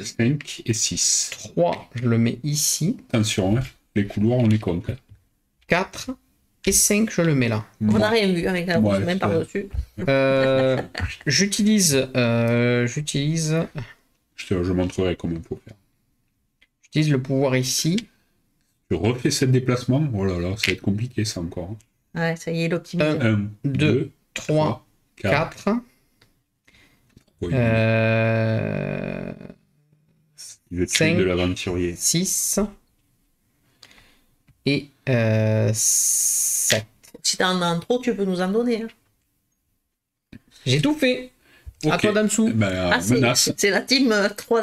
5 et 6. 3, je le mets ici. Attention, hein, les couloirs, on les compte. Hein. 4 et 5, je le mets là. On n'a rien vu avec la rouge, Ouais, même par-dessus. J'utilise Je montrerai comment il faut faire. le pouvoir ici. Je refais 7 déplacements. Oh là là, ça va être compliqué ça encore. Ouais, ça y est, il optimise. 1, 2, 2, 3, 4. Il veut tuer 5, de l'aventurier. 6 et 7. Si t'en as trop, tu peux nous en donner. Hein. J'ai tout fait. À Ok. toi d'en dessous. Ben, menace. c'est la team 3.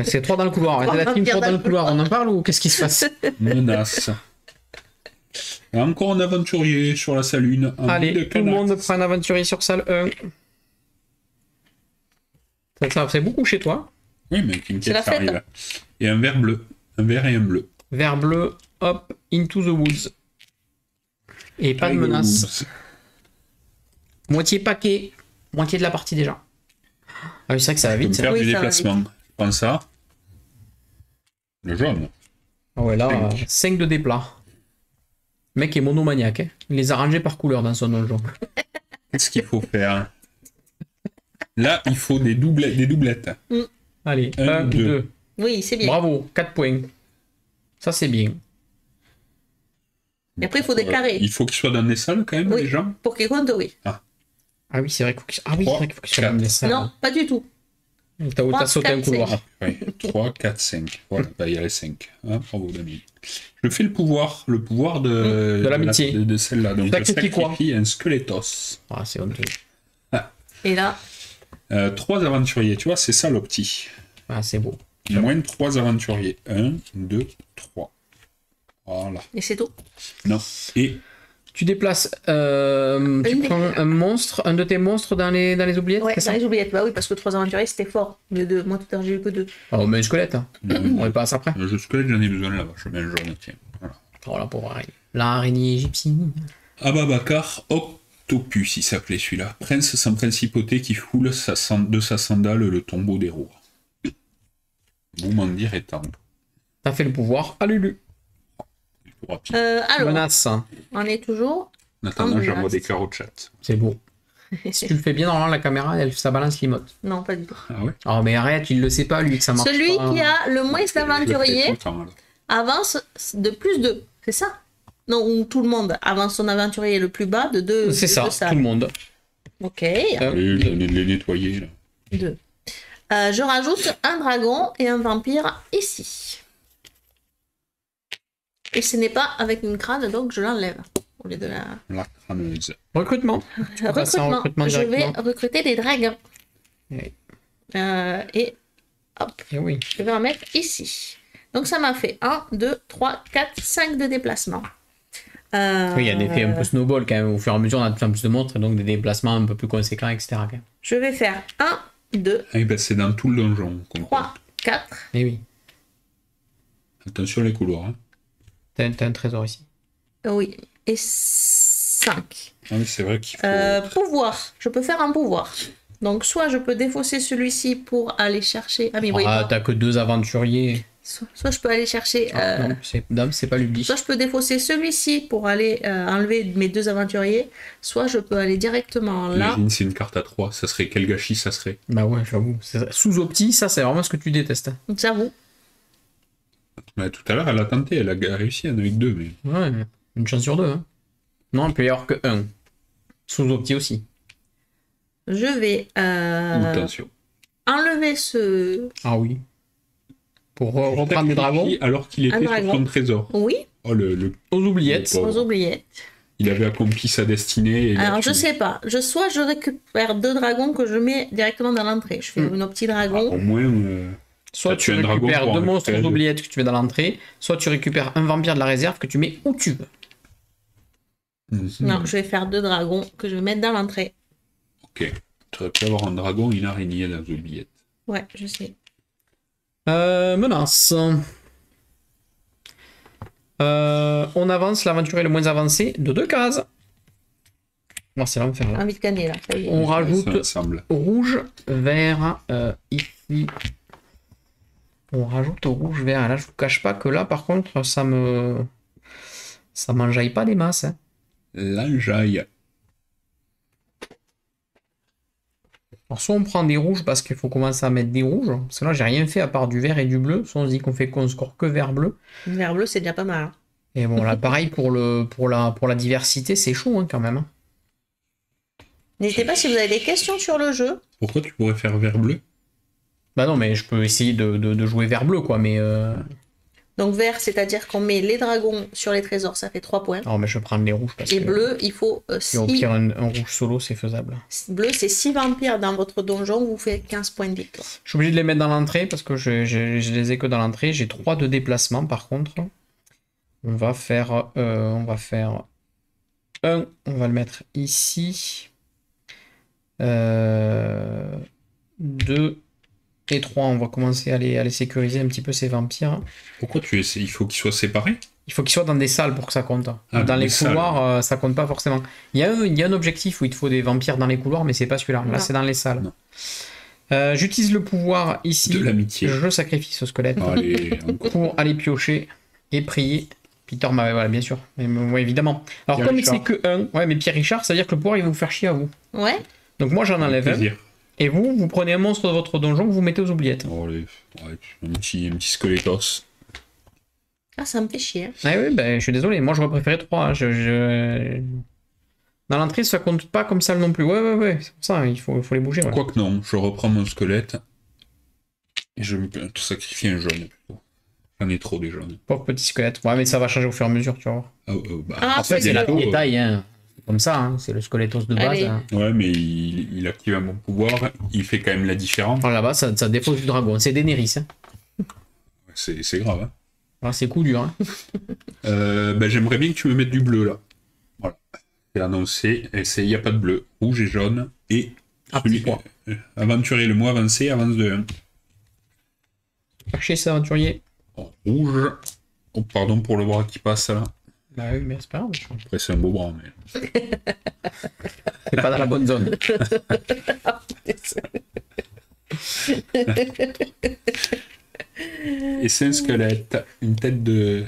C'est 3 dans le couloir. Trois C'est la team vampires 3 dans le couloir. On en parle ou qu'est-ce qui se passe? Menace. Et encore un aventurier sur la salle 1. Allez, tout le monde prend un aventurier sur salle 1. Ça fait beaucoup chez toi. Oui, mais C'est t'inquiète, la ça fête. arrive. Et un vert bleu. Un vert et un bleu. Vert bleu, hop, into the woods. Et pas de menace. Moitié paquet. Moitié de la partie déjà. Ah oui, c'est vrai que ça va Je peux me vite. faire Oui, du ça va déplacement. Je prends ça. Le jaune. Ah ouais, là, Cinq. 5 de déplat. Le mec est monomaniaque. Hein. Il les a rangés par couleur dans son donjon. Qu'est-ce qu'il faut faire? Là, il faut des doublettes. Allez, Un, 1, deux. 2. Oui, c'est bien. Bravo, 4 points. Ça, c'est bien. Et après, il faut des carrés. Il faut qu'ils soient dans des salles quand même, Oui. les gens. Pour qu'ils comptent, oui. Ah oui, c'est vrai qu'il faut qu'il c'est vrai qu'il faut qu'il soit Trois, dans des salles. Non, pas du tout. T'as Trois, sauté un quatre, couloir. cinq. Oui. 3, 4, 5. Voilà, bah, il y a les 5. Hein, bravo, Damien. Je fais le pouvoir de l'amitié. de celle-là. Donc, je Sacrifie quoi? sacrifie un squelettos. Ah, c'est honteux. Et là, 3 aventuriers, tu vois, c'est ça l'opti. Ah, c'est beau. Moins 3 aventuriers. 1, 2, 3. Voilà. et c'est tout. Non. Et Tu déplaces, tu des- prends un monstre, un de tes monstres dans les oubliettes, Ouais, c'est ça? dans les oubliettes. Bah oui, parce que 3 aventuriers, c'était fort. Mais deux. Moi, tout à l'heure, j'ai eu que 2. Ah, on met un squelette, hein. On les passe après. le squelette, j'en ai besoin là-bas. Je mets un jaune, tiens. Voilà. Oh la pauvre araignée. L'araignée égyptienne. Ababakar Octopus, il s'appelait celui-là. Prince sans principauté qui foule de sa sandale le tombeau des rois. Vous m'en direz tant. T'as fait le pouvoir à Lulu. Plus rapide. Alors, Menace. on est toujours. En attendant, menace. j'envoie des cœurs au chat. C'est beau. Si tu le fais bien, normalement, la caméra, ça balance l'emote. Non, pas du tout. Ah ouais? Oh, mais arrête, il le sait pas, lui, que ça marche Celui pas. qui a le moins Je le fais tout d'aventuriers le temps, alors. avance de plus 2. C'est ça? Non, où tout le monde avance son aventurier le plus bas de 2. C'est ça, tout le monde. Ok, Allez, je vais les nettoyer là. 2. Je rajoute un dragon et un vampire ici. Et ce n'est pas avec une crâne, donc je l'enlève. Au lieu de la... La crâneuse. Recrutement. Tu peux passer en recrutement Je vais directement. recruter des dragons. Oui. Et hop, Eh oui. je vais en mettre ici. Donc ça m'a fait 1, 2, 3, 4, 5 de déplacement. Oui, il y a des effets un peu snowball quand même. Au fur et à mesure, on a de plus en plus de monstres, et donc des déplacements un peu plus conséquents, etc. quand même. Je vais faire 1, 2, Ah, ben, c'est dans tout le donjon qu'on 3, 4. Eh oui. Attention les couloirs. Hein. T'as un trésor ici. Oui, et 5. Ah oui, c'est vrai qu'il faut. Pouvoir. Je peux faire un pouvoir. Donc soit je peux défausser celui-ci pour aller chercher... Ah mais oui, Ah, t'as que 2 aventuriers. soit je peux aller chercher... Ah, non, dame, c'est pas l'ubli. Soit je peux défausser celui-ci pour aller enlever mes 2 aventuriers, soit je peux aller directement là. Imagine, c'est une carte à 3. Ça serait quel gâchis ça serait? Bah ouais, j'avoue. Sous opti, ça, c'est vraiment ce que tu détestes. J'avoue. Bah, tout à l'heure, elle a tenté. Elle a réussi à en avec 2. Mais... Ouais, une chance sur 2. Hein. Non, il peut y avoir que 1. Sous opti aussi. Je vais Attention. enlever ce... Ah oui. pour reprendre des dragons. Alors qu'il était sur dragon. son trésor. Oui, Oh, le Aux oubliettes. pauvre. aux oubliettes. Il avait accompli sa destinée. Et Alors, là, je sais pas. Soit je récupère 2 dragons que je mets directement dans l'entrée. Je fais nos petits dragons. Au moins, Soit Ah, tu tu as un dragon récupères pour 2 en monstres aux récupérer deux. oubliettes que tu mets dans l'entrée, soit tu récupères un vampire de la réserve que tu mets où tu veux. Non, je vais faire 2 dragons que je vais mettre dans l'entrée. ok. Tu aurais pu avoir un dragon et une araignée dans les oubliettes. Ouais, je sais. Menace. On avance, l'aventurier le moins avancé de 2 cases. Bon, c'est l'enfer là. Envie de gagner là. Ça y est. On rajoute Ça me semble. rouge, vert, ici. On rajoute rouge, vert. Et là, je vous cache pas que là, par contre, ça m'enjaille pas des masses. Hein. L'enjaille. Alors, soit on prend des rouges parce qu'il faut commencer à mettre des rouges. Parce que là, j'ai rien fait à part du vert et du bleu. Soit on se dit qu'on score que vert bleu. Le vert bleu, c'est déjà pas mal. Hein. Et bon, là, pareil pour la diversité, c'est chaud hein, quand même. Hein. N'hésitez pas si vous avez des questions sur le jeu. Pourquoi tu pourrais faire vert bleu? Bah non, mais je peux essayer de jouer vert bleu, quoi. Mais Donc vert, c'est-à-dire qu'on met les dragons sur les trésors, ça fait 3 points. non, mais je vais prendre les rouges parce Et que bleu, il faut puis au 6. pire un rouge solo, c'est faisable. Bleu, c'est 6 vampires dans votre donjon, vous faites 15 points de victoire. Je suis obligé de les mettre dans l'entrée parce que je les ai que dans l'entrée. J'ai 3 de déplacement par contre. On va faire un. On va le mettre ici. 2 et 3. On va commencer à les sécuriser un petit peu ces vampires. Pourquoi tu essaies? Il faut qu'ils soient séparés? Il faut qu'ils soient dans des salles pour que ça compte. Ah, dans les des couloirs, ça compte pas forcément. Il y a un objectif où il te faut des vampires dans les couloirs, mais c'est pas celui-là. Là, Non. c'est dans les salles. Non. J'utilise le pouvoir ici. De l'amitié. Je sacrifie ce squelette Allez, encore. pour aller piocher et prier. Peter m'a... Voilà, bien sûr. Mais, ouais, évidemment. Alors, Pierre comme Richard. c'est que 1, ouais, mais Pierre Richard, ça veut dire que le pouvoir, il va vous faire chier à vous. Ouais. Donc, moi, j'en enlève un. Plaisir. Et vous prenez un monstre de votre donjon que vous mettez aux oubliettes. Oh, allez, ouais, un petit squelettos. Ah, ça me fait chier. Hein. Ah oui, ben, je suis désolé. Moi, j'aurais préféré 3. Dans l'entrée, ça compte pas comme ça non plus. Ouais. C'est pour ça, il faut les bouger. Ouais. Quoique non, je reprends mon squelette et je vais te sacrifier un jaune plutôt. J'en ai trop des jaunes. Pauvre petit squelette. Ouais, mais ça va changer au fur et à mesure, tu vois. Bah, Ah, Après, c'est la bientôt, taille, hein. C'est comme ça, hein. C'est le squelettos de base. Allez. Hein. Ouais, mais il active un bon pouvoir, il fait quand même la différence. Alors là-bas, ça défausse du dragon. C'est Daenerys. Hein. C'est grave. Hein. Alors, c'est coup dur. Hein. Bah, j'aimerais bien que tu me mettes du bleu là. Voilà. C'est annoncé. Il n'y a pas de bleu. Rouge et jaune. Et Petit pois. aventurier le mois avancé avance de 1. Cherchez cet aventurier. Rouge. Oh, pardon pour le bras qui passe là. Bah oui, mais c'est pas grave. Après, c'est un beau bras, mais. C'est pas dans la bonne zone. Et c'est un squelette. Une tête de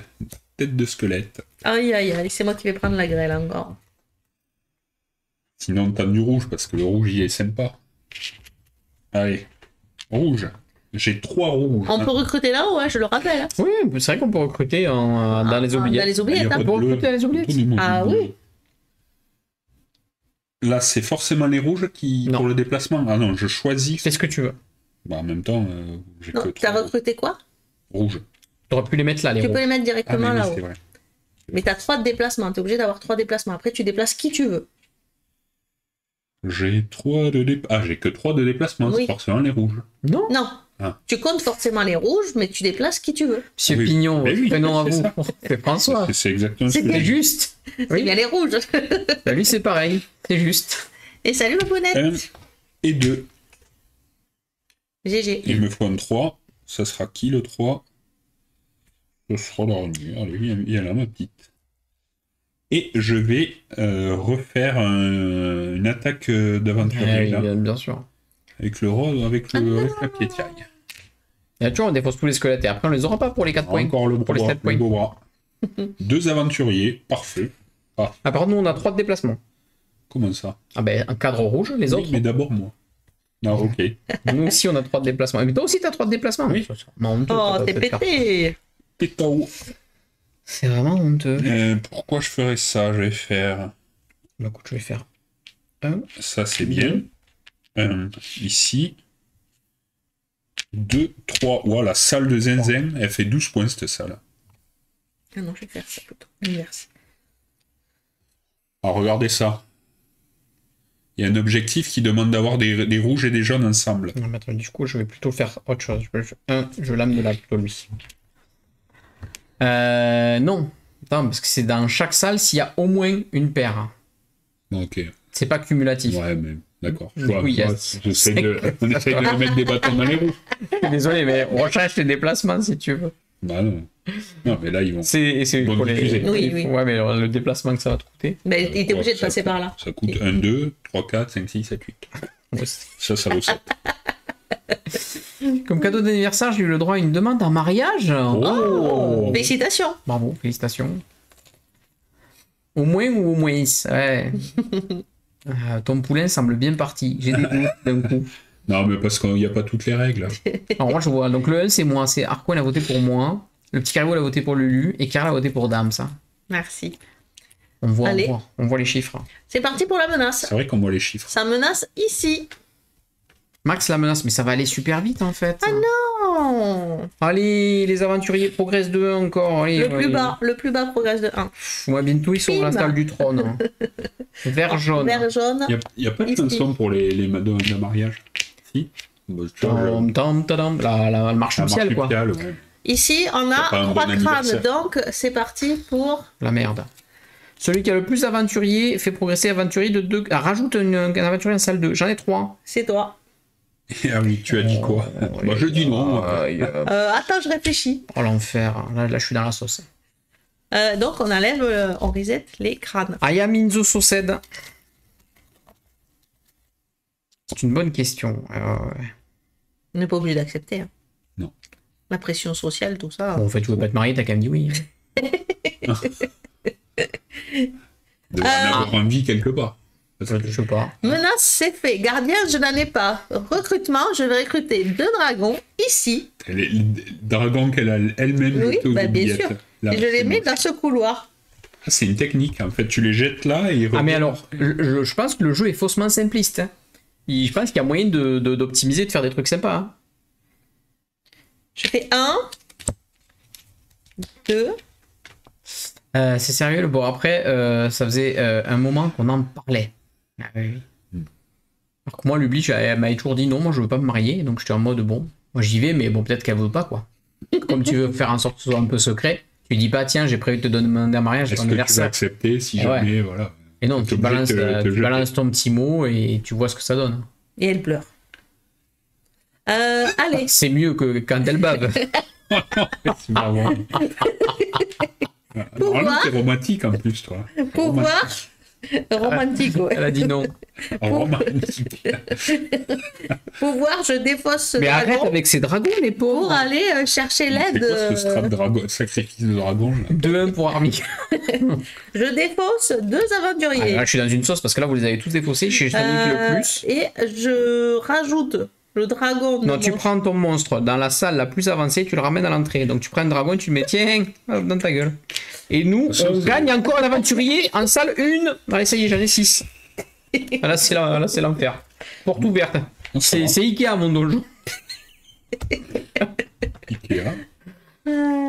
squelette. Aïe, aïe, aïe, c'est moi qui vais prendre la grêle encore. Sinon, t'as du rouge, parce que le rouge, il est sympa. Allez. Rouge. J'ai 3 rouges. On peut recruter là-haut, ouais, je le rappelle. Hein. Oui, c'est vrai qu'on peut recruter dans les oubliettes. Dans les Il y oubliettes, a hein. pas de On peut bleu. recruter dans les oubliettes. Donnez-moi du Ah bleu. oui. Là, c'est forcément les rouges qui Non. pour le déplacement. Ah non, je choisis. Fais ce que tu veux. Bah, en même temps, j'ai que Non, 3 t'as recruté quoi? rouges. T'aurais pu les mettre là, les Tu peux rouges. les mettre Ah, directement mais oui, là-haut. c'est vrai. Mais t'as 3 de déplacement, t'es obligé d'avoir 3 déplacements. Après, tu déplaces qui tu veux. J'ai 3 de déplacement. Ah, j'ai que 3 de déplacement, Oui. c'est forcément les rouges. Non, Non. Ah. Tu comptes forcément les rouges, mais tu déplaces qui tu veux. Monsieur Oui. Pignon, Mais votre oui, prénom à c'est vous. ça. C'est François. C'est exactement ce C'est que C'est j'ai. juste. C'est Oui. bien les rouges. Bah, lui, c'est pareil. C'est juste. Et salut ma pounette. 1 et 2. GG. Il me faut un 3. Ça sera qui le 3? Ce sera l'araignée. Allez, viens là, ma petite. Et je vais refaire une attaque d'aventurier là, Bien sûr. avec le avec la piétiaille. Et là, tu vois, on défausse tous les squelettes et après, on les aura pas pour les 4 points. Encore le Pour les beau 7 bras. Le points. beau bras. 2 aventuriers, parfait. Ah, par contre, nous, on a 3 de déplacement. Comment ça? Ah ben, un cadre rouge, les Oui, autres. mais d'abord moi. Non, ok. Nous aussi, on a 3 de déplacement. Mais toi aussi, t'as 3 de déplacement. Oui. C'est vraiment honteux, Oh, ça, t'es cette carte. pété. Pétao. C'est vraiment honteux. Pourquoi je ferais ça? Je vais faire. Bah, écoute, je vais faire Ça, c'est bien. Ici. 2, 3. Ouah, la salle de zinzin, elle fait 12 points cette salle. Ah non, je vais faire ça plutôt. Merci. Alors regardez ça. Il y a un objectif qui demande d'avoir des rouges et des jaunes ensemble. Non, mais attends, du coup, je vais plutôt faire autre chose. Je lame de là plutôt lui. Non. Attends, parce que c'est dans chaque salle s'il y a au moins une paire. Ok. C'est pas cumulatif. Ouais, mais d'accord. Oui, On essaye de mettre des bâtons dans les roues. Désolé, mais on recherche les déplacements si tu veux. Bah non. Non, mais là, ils vont. C'est Bon, pour diffuser. Oui, oui. Ouais, mais le déplacement que ça va te coûter. Mais il était obligé de ça passer coûte- par là. Ça coûte 1, 2, 3, 4, 5, 6, 7, 8. Ça vaut 7. Comme cadeau d'anniversaire, j'ai eu le droit à une demande en mariage. Oh. Félicitations. Bravo, félicitations. Au moins ou au moins, ouais. Ton poulain semble bien parti. J'ai des doutes d'un coup. Non, mais parce qu'il n'y a pas toutes les règles. Alors moi je vois, donc le 1 c'est moi, c'est Arco il a voté pour moi, le petit Caribou il a voté pour Lulu et Carla a voté pour Dame, ça. Merci. On Allez. voit les chiffres. C'est parti pour la menace. C'est vrai qu'on voit les chiffres. Ça menace ici. Max la menace, mais ça va aller super vite en fait. Ah non. Allez, les aventuriers progressent de 1 encore. Allez, Le plus bas progresse de 1. Moi bientôt ils sont à la Bim. salle du trône. Hein. Vert jaune. Vert jaune. Il n'y a pas de chanson pour les de mariage. Si. Bah, tu vois, Tam, tam, tadam. La marche la nuptiale marque quoi. nuptiale, ouais. Ici, on C'est a pas un 3 bon anniversaire. crânes. Donc, c'est parti pour... La merde. Celui qui a le plus d'aventuriers fait progresser aventurier de 2. Rajoute un aventurier en salle 2. J'en ai 3. C'est toi. Ah oui, tu as dit quoi? Bah, je dis non. moi. Attends, je réfléchis. Oh l'enfer. Là je suis dans la sauce. Donc, on enlève, on reset les crânes. Ayaminzo Sosed. C'est une bonne question. On n'est pas obligé d'accepter. Hein. Non. La pression sociale, tout ça. Bon, en fait, tu veux pas te marier, t'as quand même dit oui. Devrait en avoir envie quelque part. Parce que- Je sais pas. Menace, c'est fait. Gardien, je n'en ai pas. Recrutement, je vais recruter 2 dragons ici. Les dragons qu'elle a elle-même Oui, jetés aux bah, bien oubliettes. sûr. Là, Et je les c'est mets moche. dans ce couloir. Ah, c'est une technique, en fait. Tu les jettes là et ils Ah, mais reviennent. alors, je pense que le jeu est faussement simpliste. Hein. Je pense qu'il y a moyen d'optimiser, de faire des trucs sympas. Hein. Je fais 1, 2. C'est sérieux. Bon, après, ça faisait un moment qu'on en parlait. Ah, oui. Alors que moi, l'Ubli, elle m'avait toujours dit non, moi je veux pas me marier. Donc j'étais en mode bon, moi j'y vais, mais bon, peut-être qu'elle veut pas quoi. Comme tu veux faire en sorte que ce soit un peu secret, tu dis pas tiens, j'ai prévu de te demander un mariage à Est-ce ton que tu vas anniversaire. accepter si Et jamais, voilà. Et non, T'es tu obligé balances, de te tu jeter. balances ton petit mot et tu vois ce que ça donne. Et elle pleure. Allez. C'est mieux que quand elle bave. C'est marrant. Normalement, t'es romantique en plus, toi. Pouvoir. Romantique, ouais. Elle a dit non. Romantique. Pouvoir, je défausse ce Mais arrête dragon avec ces dragons, les pour pauvres. aller chercher C'est l'aide. quoi ce strat dragon, sacrifice de dragon là 2-1 pour Army. Je défausse 2 Ah, aventuriers. là, je suis dans une sauce parce que là, vous les avez tous défaussés. Je suis celui qui le plus. Et je rajoute le dragon. de Non, tu mon- prends ton monstre dans la salle la plus avancée, tu le ramènes à l'entrée. Donc tu prends un dragon, tu le mets, tiens, hop, dans ta gueule. Et nous, Ça, on c'est- gagne encore un aventurier en salle 1. Allez, ça y est, j'en ai 6. Là, c'est l'enfer. Porte ouverte. C'est Ikea, mon donjon. Ikea.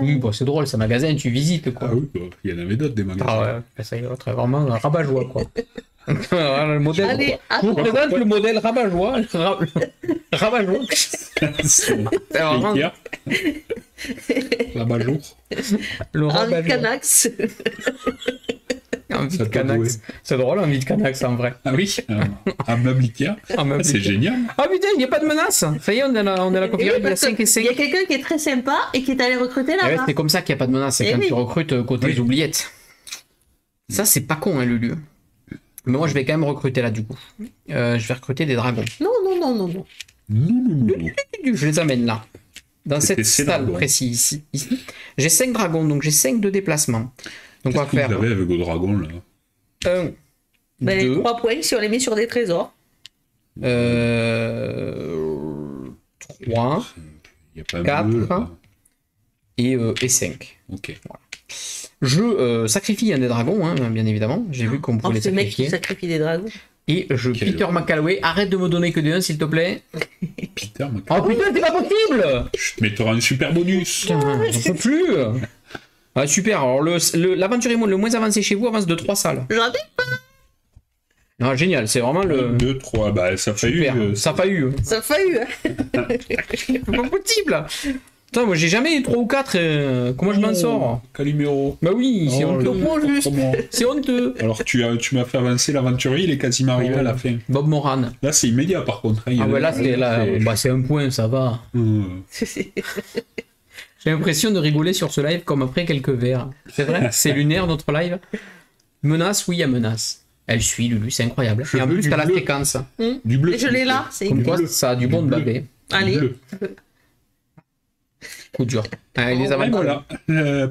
Oui, bon, c'est drôle, c'est un magasin, tu visites, quoi. Ah oui, bah, il y en avait d'autres des magasins. Ah ouais, ça y est, l'autre est vraiment un rabat-joie, quoi. Voilà, le modèle. Allez, Je vous présente le modèle rabat-joie. Rabat-joie. C'est vraiment- Ikea. Là-bas, jour. Le Henri rabat-joie. Canax. Envie Ça de t'a Canax. doué. C'est drôle, envie de Canax, en vrai. Ah oui, un meuble Ikea. Ah, même Ah, c'est génial. Ah putain, il n'y a pas de menace. Ça y est, on est à la Et oui, configuration, il y a parce 5 et qu'il 5. y a quelqu'un qui est très sympa et qui est allé recruter Eh ouais, là-bas. c'est comme ça qu'il n'y a pas de menace, c'est Eh quand oui. tu recrutes côté Oui. oubliettes. Ça, c'est pas con, hein, Lulu. Mais moi, je vais quand même recruter là, du coup. Je vais recruter des dragons. Non, non, non, non, non. Non. Je les amène là. Dans C'était cette ces salle dragons. précise ici. J'ai 5 dragons, donc j'ai 5 de déplacement. Donc on va Qu'est-ce que faire vous avez avec vos dragons là 1, Ben, 2, 3 points si on les met sur des trésors. 3, Il n'y a pas un 4, bleu là. et 5. Ok. Je sacrifie un des dragons, hein, bien évidemment. J'ai vu qu'on Oh, pouvait les ce mec qui sacrifier. sacrifie des dragons. Et Peter McCalloway, arrête de me donner que des 1 s'il te plaît. Peter, Oh putain, c'est pas possible. je te mettrai un super bonus. Putain, j'en peux plus. Ah, super, alors l'aventurier le moins avancé chez vous avance de 3 salles. J'en ai Ah, génial, c'est vraiment le... 2, 3, bah ça fait Super, eu. ça a pas eu. Ça fait eu. Hein. C'est pas possible. Putain, moi j'ai jamais eu 3 ou 4. Comment je m'en sors? Calimero. Bah oui, c'est honteux. juste. C'est honteux. Alors tu m'as fait avancer l'aventurier, il est quasiment arrivé à la fin. Bob Moran. Là c'est immédiat par contre. Hein, Ah ouais, là c'est un point, ça va. J'ai l'impression de rigoler sur ce live comme après quelques verres. C'est vrai, c'est lunaire notre live. Menace, oui, il y a menace. Elle suit Lulu, c'est incroyable. Et en plus, t'as la séquence. Du bleu. Et je l'ai là, c'est Comme quoi, bleu. ça a du bon de babé. Allez. Bleu. Coup dur. Les Et aventuriers. voilà.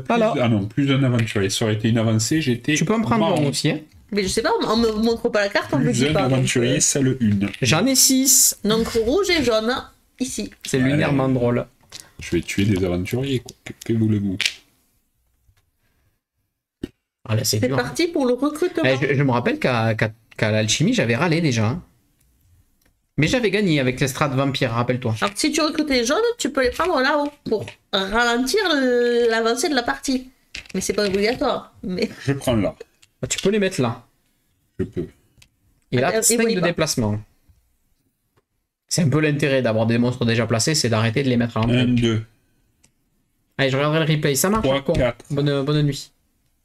Voilà. Ah non, plus d'un aventurier. Ça aurait été une avancée, j'étais. Tu peux en prendre marrant. un aussi. Hein. Mais je sais pas, on me montre pas la carte, on me Plus dit un pas. aventurier, ça le une. J'en ai 6. Donc rouge et jaune, ici. C'est lunairement drôle. Je vais tuer des aventuriers, quoi. Que voulez-vous? Ah là, c'est C'est dur. parti pour le recrutement. Je me rappelle qu'à l'alchimie, j'avais râlé déjà. Hein. Mais j'avais gagné avec l'estrade vampire, rappelle-toi. Alors si tu recrutes les jaunes, tu peux les prendre là-haut pour ralentir l'avancée de la partie. Mais c'est pas obligatoire. Mais Je prends là. Ah, tu peux les mettre là. Je peux. Et là, Ah, 5 oui, de bah. déplacement. C'est un peu l'intérêt d'avoir des monstres déjà placés, c'est d'arrêter de les mettre à 1, l'entrée. 2, Allez, je regarderai le replay. Ça marche, 3, con. 4, Bonne nuit.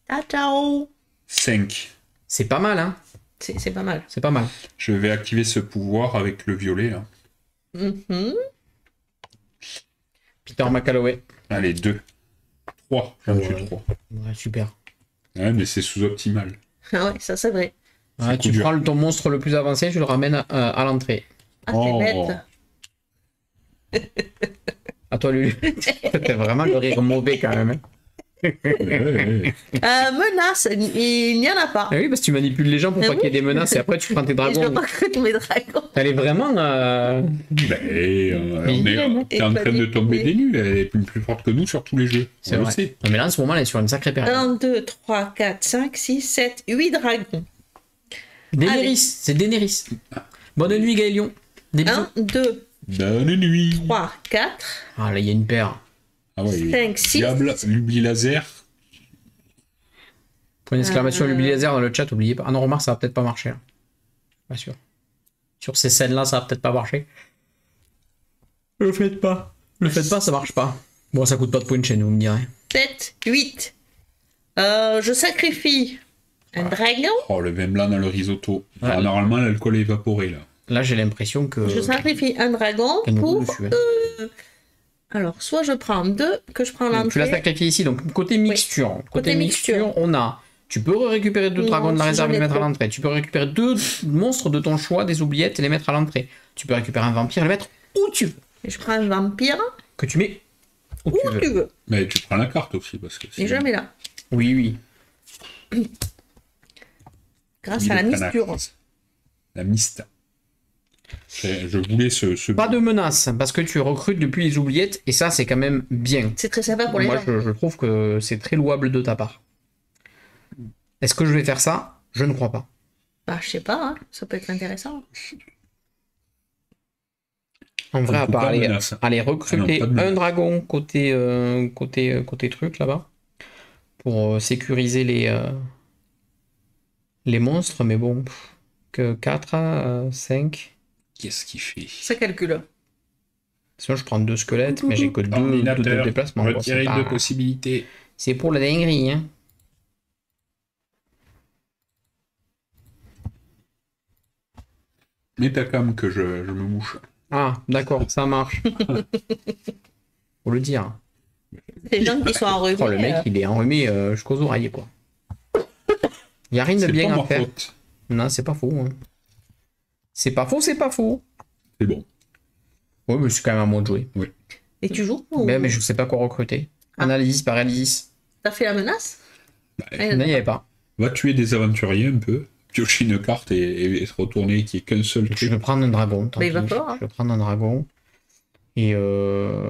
ciao ciao. 5. C'est pas mal, hein. C'est pas mal. C'est pas mal. Je vais activer ce pouvoir avec le violet. Là. Mhm. Peter McCalloway. Allez, 2. 3. J'en tue 3. Ouais, super. Ouais, mais c'est sous-optimal. Ah ouais, ça c'est vrai. Ouais, coup tu dur. prends ton monstre le plus avancé, tu le ramènes à l'entrée. Ah, c'est Oh. bête. À toi, Lulu. C'était vraiment le rire mauvais quand même. Hein. Menace, il n'y en a pas. Ah oui, parce que tu manipules les gens pour pas oui. qu'il y ait des menaces et après tu prends tes Et je dragons. recrute mes dragons. Elle est vraiment. Ben, t'es en train de tomber des nues. Elle est plus forte que nous sur tous les jeux. C'est On le vrai. sait. Non, mais là, en ce moment, elle est sur une sacrée période. 1, 2, 3, 4, 5, 6, 7, 8 dragons. Daenerys, c'est Daenerys. Bonne nuit, Gaëlion. Des bisous. 1, 2, Bonne nuit. 3, 4. Ah, là, il y a une paire. Ah ouais, 5, 6. Diable, l'oubli laser. Point d'exclamation, l'oubli laser dans le chat, oubliez pas. Ah non, remarque, ça va peut-être pas marcher. Là. Pas sûr. Sur ces scènes-là, ça va peut-être pas marcher. Le faites pas. Le faites pas, ça marche pas. Bon, ça coûte pas de points de chaîne, vous me direz. 7, 8. Je sacrifie un dragon. Oh, le vin blanc dans le risotto. Ouais. Alors, normalement, l'alcool est évaporé, là. Là, j'ai l'impression que. Je sacrifie un dragon qu'elle nous roule pour... dessus, hein. Alors, soit je prends 2, que je prends Donc, tu l'as l'entrée. sacrifié ici. Donc, côté mixture. Côté mixture, on a. Tu peux récupérer 2 Non, dragons de la si réserve et les j'en ai mettre à trop. l'entrée. Tu peux récupérer 2 monstres de ton choix, des oubliettes, et les mettre à l'entrée. Tu peux récupérer un vampire et le mettre où tu veux. Et je prends un vampire. Que tu mets où Où tu veux. tu veux. Mais tu prends la carte aussi, parce que Et je la mets là. Oui, oui. Grâce à la misture. La mista. Je voulais ce... Pas de menace, parce que tu recrutes depuis les oubliettes, et ça, c'est quand même bien. C'est très sympa pour les Moi, gens. je trouve que c'est très louable de ta part. Est-ce que je vais faire ça? Je ne crois pas. Bah, je sais pas, hein. Ça peut être intéressant. En vrai, En à tout part cas, aller menace. recruter Ah non, pas de menace. un dragon côté truc là-bas, pour sécuriser les monstres, mais bon, que 4, 5. Qu'est-ce qu'il fait? Ça calcule. Sinon, je prends 2 squelettes, mais j'ai que 2 Ordinateur, déplacements. quoi. retirer C'est 2 pas- possibilités. C'est pour la dinguerie, hein. Mets ta cam que je me mouche. Ah, d'accord, ça marche. Faut le dire. Les gens qui sont enrhumés. Oh, le mec, il est enrhumé jusqu'aux oreilles, quoi. Il n'y a rien de C'est bien pas à ma faire. faute. Non, c'est pas faux. Hein. C'est pas faux, c'est pas faux. C'est bon. Oui, mais c'est quand même un mot de jouer. Et tu joues ou... Mais je sais pas quoi recruter. Ah. Analyse, paralysis. T'as fait la menace? Bah, Ah, Non, il n'y avait pas. Va tuer des aventuriers un peu, piocher une carte et se retourner qu'il n'y ait qu'un seul Je truc. vais prendre un dragon. tant Mais il va pis. falloir, hein. Je vais prendre un dragon. Et je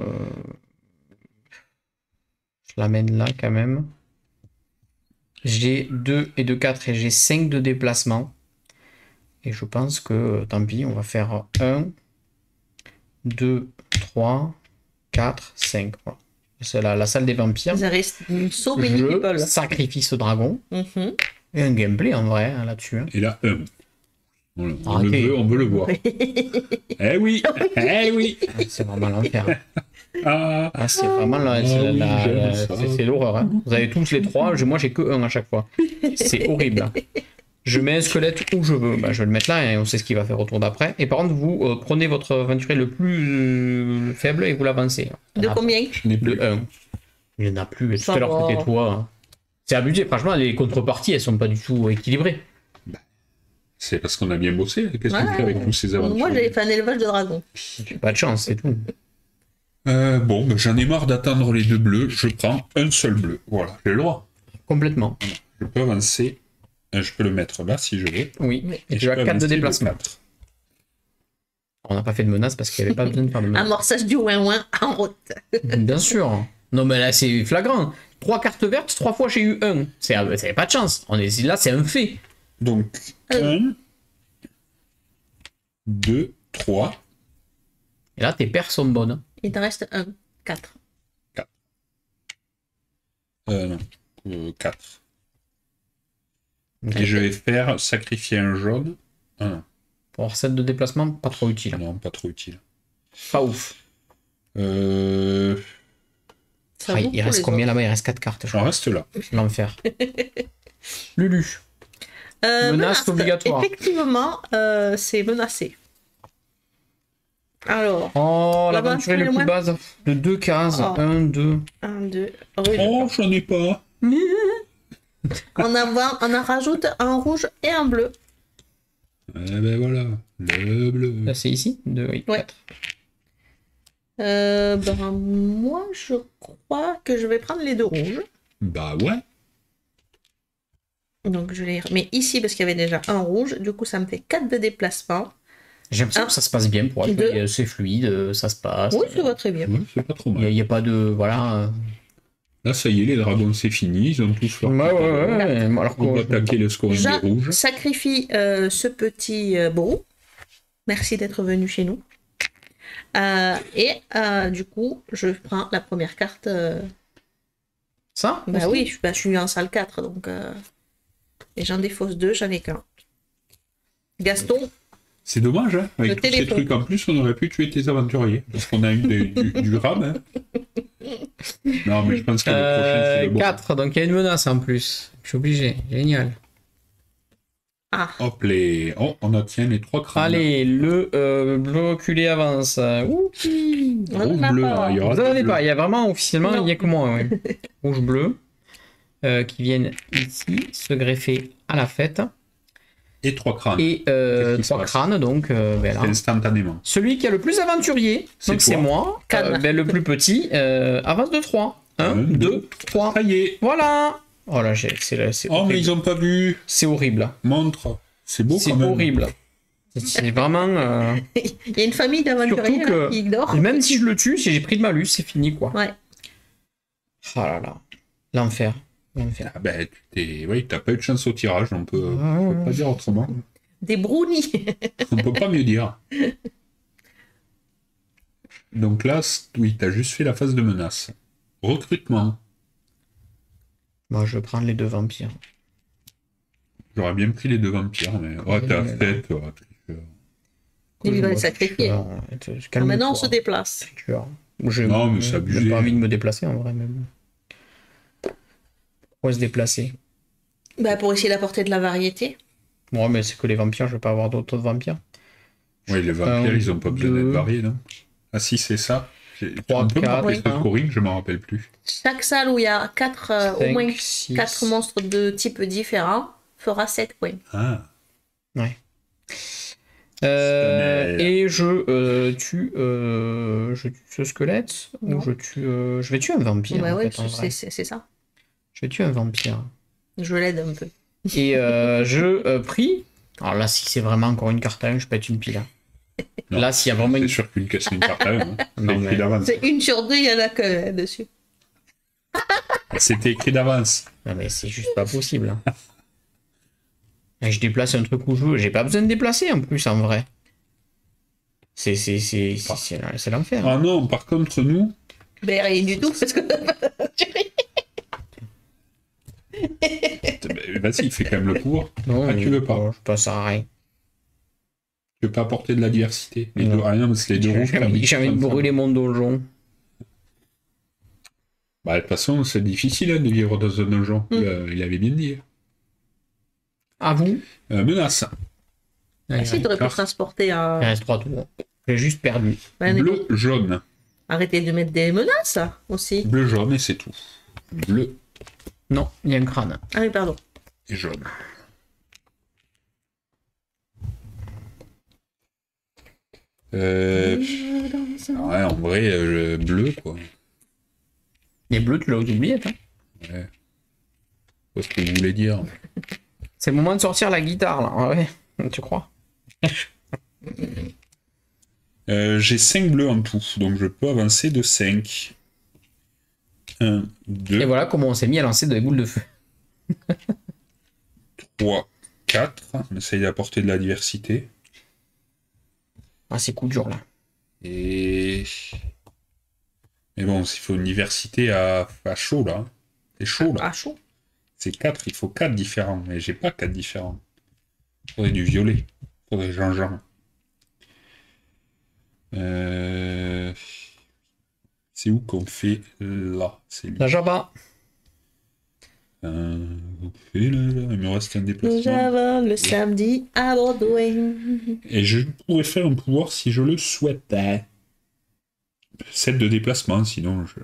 l'amène là quand même. J'ai 2 et 2, 4 et j'ai 5 de déplacement. Et je pense que, tant pis, on va faire 1, 2, 3, 4, 5. Voilà. C'est la salle des vampires. Ça reste so many Je people. sacrifie ce dragon. Mhm. Et un gameplay en vrai hein, là-dessus. hein. Et là, voilà, on Arrêtez. on veut le voir. Eh oui, eh oui. Ah, c'est vraiment l'enfer. Ah, Ah, c'est vraiment oui, j'aime ça. c'est l'horreur. hein. Vous avez tous les trois, moi j'ai que un à chaque fois. C'est horrible. Je mets un squelette où je veux. Bah, je vais le mettre là et on sait ce qu'il va faire au tour d'après. Et par contre, vous prenez votre aventurier le plus faible et vous l'avancez. De combien? je n'ai plus. De 1. Il n'y en a plus. Tout Ça à l'heure, va. c'était toi. hein. C'est abusé. Franchement, les contreparties, elles sont pas du tout équilibrées. C'est parce qu'on a bien bossé. Qu'est-ce qu'on Ouais. fait avec tous ces aventures? Moi, j'avais fait un élevage de dragons. J'ai pas de chance, c'est tout. Bon, ben, j'en ai marre d'attendre les deux bleus. Je prends un seul bleu. Voilà, j'ai le droit. Complètement. Je peux avancer. Je peux le mettre là si je veux. Oui. Oui. Et je tu as peux 4 de avancer déplacement. 4. On n'a pas fait de menace parce qu'il n'y avait pas besoin de faire de menace. Amorçage du ouin-ouin en route. Bien sûr. Non, mais là, c'est flagrant. 3 cartes vertes, 3 fois j'ai eu 1. C'est pas de chance. Là, c'est un fait. Donc, 1, 2, 3. Et là, tes paires sont bonnes. Il te reste un. 4. Non. 4. Ok. Et je vais faire sacrifier un jaune. Ah non, Pour avoir 7 de déplacement, pas trop utile. non, pas trop utile. Pas ouf. Ça Ah, vaut il pour reste les combien autres. là-bas? Il reste 4 cartes, je J'en crois. reste là. L'enfer. Lulu. Menace obligatoire. Effectivement, c'est menacé. Alors, Oh, Là-bas, l'aventurier le plus loin. base de 2 cases. Oh. 1, 2. 1, 2. Oh, j'en ai pas. On en rajoute un rouge et un bleu. Eh ben voilà, le bleu. Là, c'est ici 2, oui. Ouais. Moi, je crois que je vais prendre les deux rouges. Bah ouais. Donc, je les mets ici parce qu'il y avait déjà un rouge. Du coup, ça me fait 4 de déplacement. J'ai l'impression que ça se passe bien pour Deux. elle. C'est fluide, ça se passe. Oui, ça va très bien. Ouais, c'est pas trop Il mal. n'y a, pas de. Voilà. Là, ça y est, les dragons, c'est fini. Ils ont tous leur. Ouais. Alors On va que. attaquer le scoring des Je rouges. sacrifie ce petit brou. Merci d'être venu chez nous. Du coup, je prends la première carte. Ça Bah aussi oui, je suis en salle 4, donc... Et j'en défausse 2, j'en ai qu'un. Gaston, C'est dommage, hein. Le Avec tous ces téléphone. trucs en plus, on aurait pu tuer tes aventuriers. Parce qu'on a eu du rame, hein. Non, mais je pense que le prochain, c'est le bon. 4, donc il y a une menace en plus. Je suis obligé. Génial. Hop, les. Oh, on obtient les 3 crânes. Allez, le bleu reculé avance. Oupi. on en Rouge, a bleu, pas. hein, il y aura Vous n'en avez bleu. pas. Il y a vraiment officiellement, Non. il n'y a que moi. Ouais. Rouge, bleu. Qui viennent ici se greffer à la fête. Et 3 crânes. Et Qu'est-ce qui se 3 passe crânes, donc voilà. Instantanément. Celui qui a le plus aventurier, C'est donc c'est toi. moi. Canne. Le plus petit avance de 3. 1, Un, 2, deux, 3. Ça y est. Voilà. Oh là, c'est Oh, mais horrible. ils ont pas vu. C'est horrible. Montre. C'est beau C'est quand même. horrible. C'est vraiment. Il y a une famille d'aventuriers Surtout que- là, qui dort. Même si je le tue, si j'ai pris de malus, c'est fini quoi. Ouais. Oh là là. L'enfer. L'enfer. Ah ben, oui, t'as pas eu de chance au tirage, on peut pas dire autrement. Des brownies. On peut pas mieux dire. Donc là, oui, t'as juste fait la phase de menace. Recrutement. Moi, je vais prendre les 2 vampires. J'aurais bien pris les 2 vampires, mais ouais, t'as fait, toi. Il va les sacrifier. Maintenant, on se déplace. Non, mais c'est abusé. J'ai pas envie de me déplacer en vrai. Même. Pourquoi se déplacer? Bah, pour essayer d'apporter de la variété. Ouais, mais c'est que les vampires, je vais pas avoir d'autres vampires. Oui, les vampires, Un, ils ont pas besoin deux. d'être variés, non? Ah si, c'est ça. Trois, On peut me quatre, rappeler ce hein. scoring, je m'en rappelle plus. Chaque salle où il y a au 5, moins 6. 4 monstres de types différents fera 7 points. Ah, Et je tue ce squelette Non. ou je tue. Je vais tuer un vampire. Bah en ouais, fait, en vrai. c'est ça. Je vais tuer un vampire. Je l'aide un peu. Et je prie. Alors là, si c'est vraiment encore une carte à 1, je pète une pile. hein. non. Là, s'il y a vraiment C'est une. sûr qu'une casse une carte à eux, hein. Non, C'est mais- écrit d'avance. C'est 1 sur 2, il y en a que dessus. C'était écrit d'avance. Non, mais c'est juste pas possible. hein. Et je déplace un truc où je veux. J'ai pas besoin de déplacer en plus, en vrai. C'est l'enfer. Ah non, par contre, nous... Ben rien du tout, parce que... Vas-y, fais quand même le pouvoir. Non, Ah, tu veux pas. Ça sert à rien. Tu veux pas apporter de la diversité. Les Non. deux, rien, parce que les deux rouges... J'ai envie de brûler mon donjon. Bah, de toute façon, c'est difficile hein, de vivre dans un donjon. Il avait bien dit. À vous. Menace. Si tu aurais pu transporter Il un... reste 3 tours. J'ai juste perdu. Bleu, jaune. Arrêtez de mettre des menaces, aussi. Bleu, jaune, et c'est tout. Bleu Non, il y a un crâne. Ah oui, pardon. et jaune. Ouais, en vrai, bleu, quoi. Les bleus, tu l'as oublié, toi. Ouais. C'est ce que vous voulez dire. C'est le moment de sortir la guitare, là. Ah ouais, tu crois? J'ai 5 bleus en tout, donc je peux avancer de 5. 1, 2, Et voilà comment on s'est mis à lancer des boules de feu. 3, 4. On essaye d'apporter de la diversité. Ah, c'est coup dur, là. Et... Mais bon, s'il faut une diversité à chaud, là. C'est chaud, là. Ah, chaud. C'est 4, il faut 4 différents. Mais j'ai pas 4 différents. Faudrait du violet. Faudrait Jean-Jean. C'est où qu'on fait là? C'est La Java. on fait là. Il me reste un déplacement. Java, le samedi à Bordeaux. Et je pourrais faire un pouvoir si je le souhaitais. 7 de déplacement, sinon je...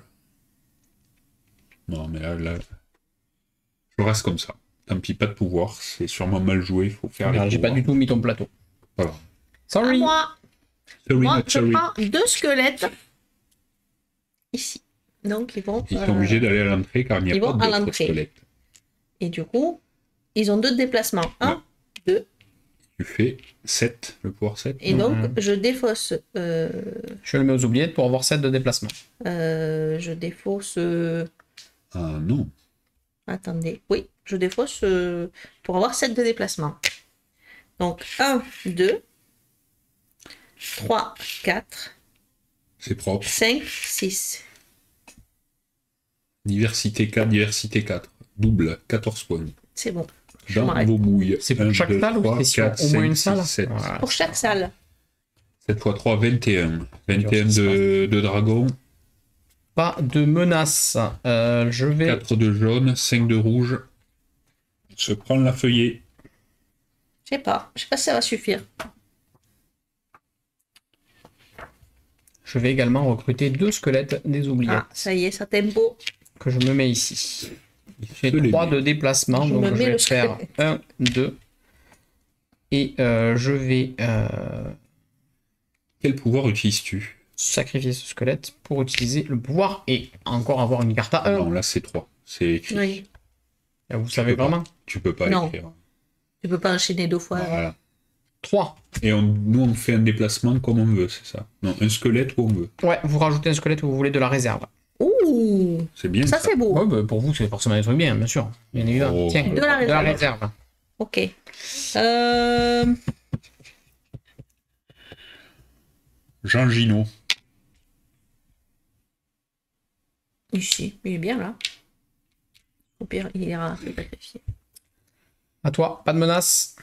Non, mais là... Je reste comme ça. Tant pis, pas de pouvoir. C'est sûrement mal joué, il faut faire les J'ai pas pouvoirs. du tout mis ton plateau. Voilà. À Sorry. moi. Sorry, Moi, not je sorry. prends 2 squelettes. Ici. Donc, ils vont... Ils sont obligés d'aller à l'entrée car il n'y a Ils pas vont à d'autres l'entrée. squelettes. Et du coup, ils ont 2 déplacements. 1, 2. Tu fais 7, le pouvoir 7. Et donc, je défausse... Je le mets aux oubliettes pour avoir 7 de déplacement. je défausse... Ah non. Attendez. Oui, je défausse pour avoir 7 de déplacement. Donc, 1, 2, 3, 4, C'est propre. 5, 6. Diversité 4, diversité 4. Double, 14 points. C'est bon. Je Dans m'arrête. vos mouilles. C'est pour chaque salle ou c'est sur au moins une salle? 7. Voilà. Pour chaque salle. 7 x 3, 21. 21 de dragon, Pas de menace. Je vais... 4 de jaune, 5 de rouge. Se prendre la feuillée. Je sais pas si ça va suffire. Je vais également recruter 2 squelettes des oubliettes Ah, ça y est, ça tempo. que je me mets ici. J'ai Je les 3 mets. de déplacement, Je donc me je mets vais le faire squelette. 1, 2. Et je vais Quel pouvoir utilises-tu? sacrifier ce squelette pour utiliser le pouvoir et encore avoir une carte à 1. Non, là c'est 3. C'est écrit. Oui. Vous savez peux pas. vraiment? Tu peux pas Non. écrire. Tu peux pas enchaîner 2 fois. Voilà. 3. Et nous, on fait un déplacement comme on veut, c'est ça? Non, un squelette où on veut. Ouais, vous rajoutez un squelette où vous voulez de la réserve. Ouh, C'est bien ça ça. c'est beau. Ouais, bah, pour vous, c'est forcément des trucs bien, bien sûr. Bien évidemment. Oh, Tiens, de la réserve. Ok. Jean Gino. Ici, il est bien là. Au pire, il ira se sacrifier. À toi, pas de menace.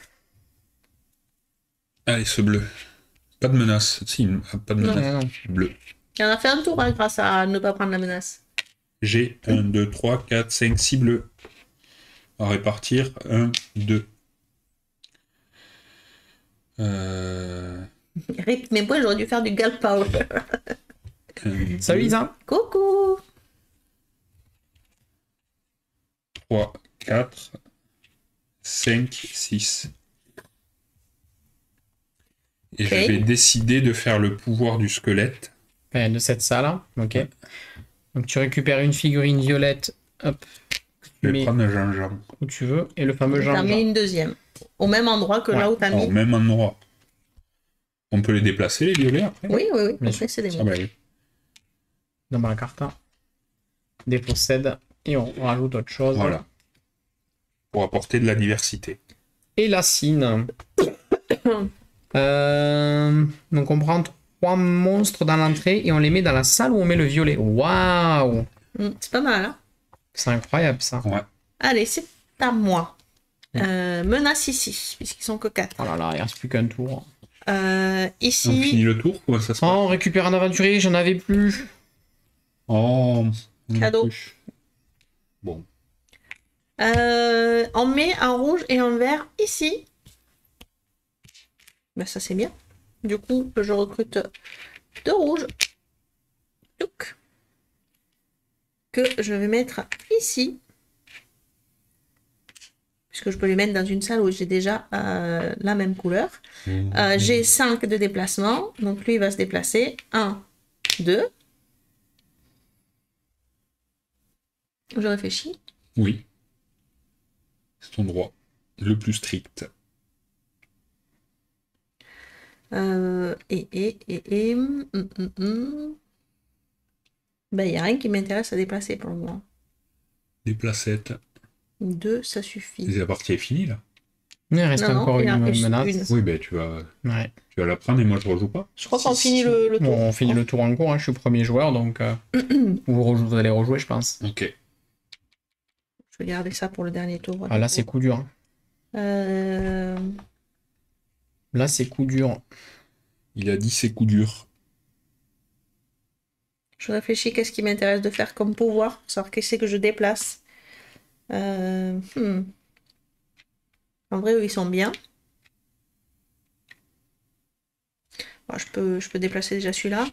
Allez, ce bleu. Pas de menace. Si, pas de Non, menace. non. Bleu. Il en a fait un tour hein, grâce à ne pas prendre la menace. J'ai 1, 2, 3, 4, 5, 6 bleus. À répartir. 1, 2. Rip mes points, j'aurais dû faire du gal power. Salut Isa. Coucou. 3, 4, 5, 6. Et Ok. je vais décider de faire le pouvoir du squelette. Enfin, de cette salle, ok. Donc tu récupères une figurine violette, hop, Je vais mais prendre un Jean-Jean. où tu veux, et le fameux J'en mets Jean-Jean. une deuxième. Au même endroit que là où t'as Au mis. même endroit. On peut les déplacer, les violets, après? Oui, oui, oui. Bien Après, c'est des Ah mots. bah oui. Dans ma carte, dépossède, et on rajoute autre chose. Voilà. Pour apporter de la diversité. et la Cine. Donc on prend 3 monstres dans l'entrée et on les met dans la salle où on met le violet. Waouh! C'est pas mal, hein? C'est incroyable ça. Ouais. Allez, c'est à moi. Menace ici, puisqu'ils sont que 4. Oh là là, il reste plus qu'un tour. On Ici, finit le tour, comment ça se Oh, passe? on récupère un aventurier, j'en avais plus. Oh, Cadeau. Bon. on met un rouge et un vert ici. Ben, ça c'est bien. Du coup, je recrute 2 rouges. Touc. Que je vais mettre ici. Puisque je peux les mettre dans une salle où j'ai déjà la même couleur. J'ai 5 de déplacement. Donc lui, il va se déplacer. 1, 2. Je réfléchis. Oui. C'est ton droit. Le plus strict. Ben, il n'y a rien qui m'intéresse à déplacer pour le moment. Des placettes. 2, ça suffit. La partie est finie, là. Il reste Non, encore il en une reste menace. une. Oui, ben tu vas Ouais. la prendre et moi je rejoue pas. Je crois qu'on finit le tour. Bon, on finit le tour en cours, hein. Je suis premier joueur, donc vous allez rejouer, je pense. Ok. Je vais garder ça pour le dernier tour. Ah, là, c'est coup dur. Euh, Là, c'est coup dur. Il a dit c'est coup dur. Je réfléchis qu'est-ce qui m'intéresse de faire comme pouvoir, pour savoir qu'est-ce que je déplace. En vrai, eux, ils sont bien. Bon, je peux déplacer déjà celui-là.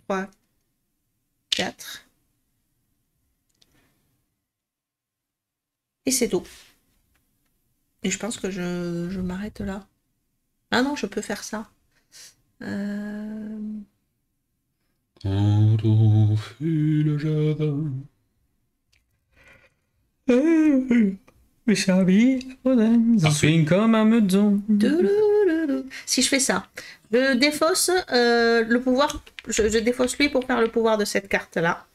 3, 4. Et c'est tout. Et je pense que je m'arrête là. Ah non, je peux faire ça. Quand on fait le jardin. Parfait. Comme un meudon. Si je fais ça, je défausse le pouvoir. Je défausse lui pour faire le pouvoir de cette carte-là.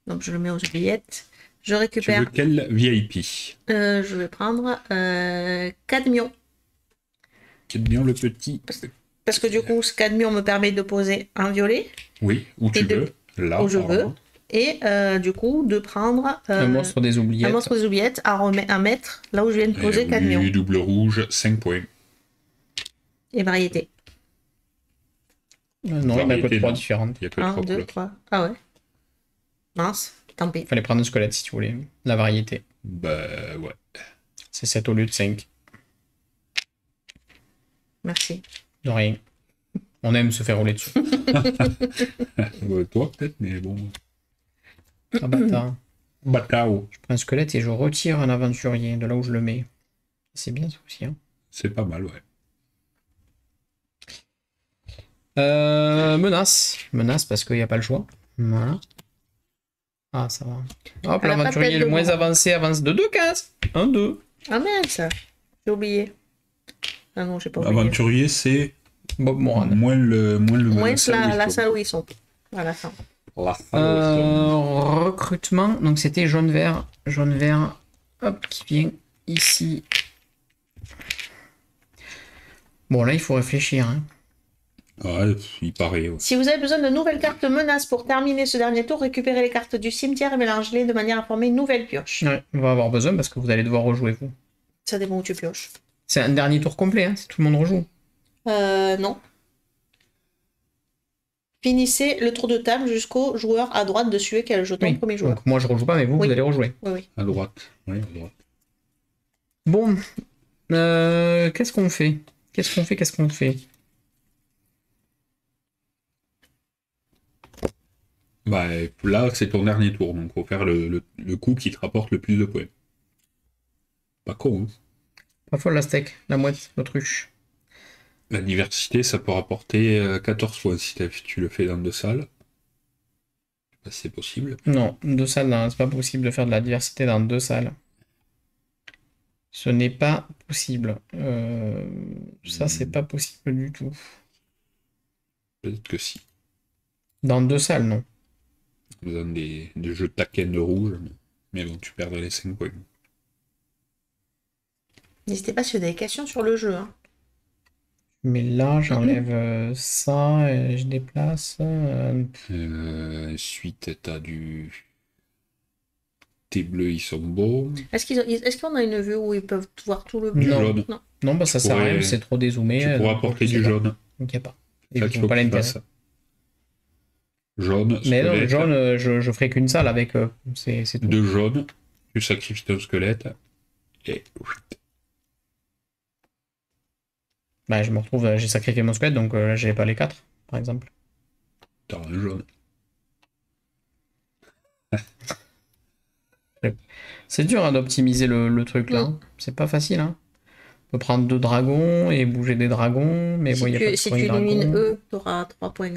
Donc je le mets aux oubliettes. Je Tu récupère. veux quel VIP? Je vais prendre Cadmion. Cadmion le petit. Parce que du coup, ce Cadmion me permet de poser un violet. Oui, où tu veux. Là, Où je veux. apparemment. Et du coup, de prendre Un monstre des oubliettes. un monstre des oubliettes à mettre là où je viens de poser Eh Cadmion. oui, double rouge, 5 points. Et variété. Non, il n'y en a que Variété, 3 non. différentes. Il y a que 1, 3 2, couleurs. 3. Ah ouais. Mince, tant pis. Il fallait prendre un squelette si tu voulais. La variété. Bah ouais. C'est 7 au lieu de 5. Merci. De rien. On aime se faire rouler dessus. Toi peut-être, mais bon. Ah bâtard. Batao. Je prends un squelette et je retire un aventurier de là où je le mets. C'est bien ça aussi. Hein. C'est pas mal, ouais. Menace. Menace parce qu'il n'y a pas le choix. Voilà. Ah, ça va. Hop, Elle a pas l'aventurier tête le de moins mort. avancé avance de 2 cases. 1, 2. Ah merde, ça. J'ai oublié. Ah non, j'ai pas oublié. Aventurier, c'est Bob Moran. moins le Moins salle où ils la sont. salle où ils sont. À la fin. La salle où ils sont. Recrutement. Donc c'était jaune-vert. Jaune-vert. Hop, qui vient ici. Bon, là, il faut réfléchir. Hein. Ouais, il paraît. Ouais. Si vous avez besoin de nouvelles cartes menaces pour terminer ce dernier tour, récupérez les cartes du cimetière et mélangez-les de manière à former une nouvelle pioche. Ouais, on va avoir besoin parce que vous allez devoir rejouer vous. Ça dépend où tu pioches. C'est un dernier tour complet, hein, si tout le monde rejoue. Non. Finissez le tour de table jusqu'au joueur à droite de celui qui a le jeton Oui. premier joueur. Donc moi je rejoue pas, mais vous, Oui. vous allez rejouer. Oui, oui. À droite. Oui, à droite. Bon. Qu'est-ce qu'on fait? Qu'est-ce qu'on fait? Bah, là, c'est ton dernier tour, donc faut faire le coup qui te rapporte le plus de points. Pas con, hein. Pas folle la steak, la mouette, l'autruche. La diversité, ça peut rapporter 14 fois si tu le fais dans 2 salles. Je sais pas si c'est possible. Non, 2 salles, non, c'est pas possible de faire de la diversité dans 2 salles. Ce n'est pas possible. Ça, c'est pas possible du tout. Peut-être que si. Dans 2 salles, non. Dans des jeux taquins de rouge, mais bon, tu perdrais les 5 points. N'hésitez pas si vous avez des questions sur le jeu. Hein. Mais là, j'enlève ça et je déplace. Ensuite, t'as du... Tes bleus, ils sont beaux. Est-ce qu'on a une vue où ils peuvent voir tout le bleu? Non. Jaune. Non. Non, bah ça sert à rien, c'est trop dézoomé. Tu pourras donc, apporter je sais du pas. jaune. Donc, y a pas. Et Ça, ils qu'il ont faut pas que tu l'intérêt. fasses. Jaune, Mais non, squelette. jaune, je ferai qu'une salle avec. C'est tout. Deux jaunes. Tu sacrifies ton squelette. Et... Bah, je me retrouve, j'ai sacrifié mon squelette, donc là, j'ai pas les 4, par exemple. T'as un jaune. C'est dur hein, d'optimiser le truc là. Hein. C'est pas facile. Hein. On peut prendre 2 dragons et bouger des dragons, mais bon, il y a pas de Si point tu de dragon. élimines eux, tu auras 3 points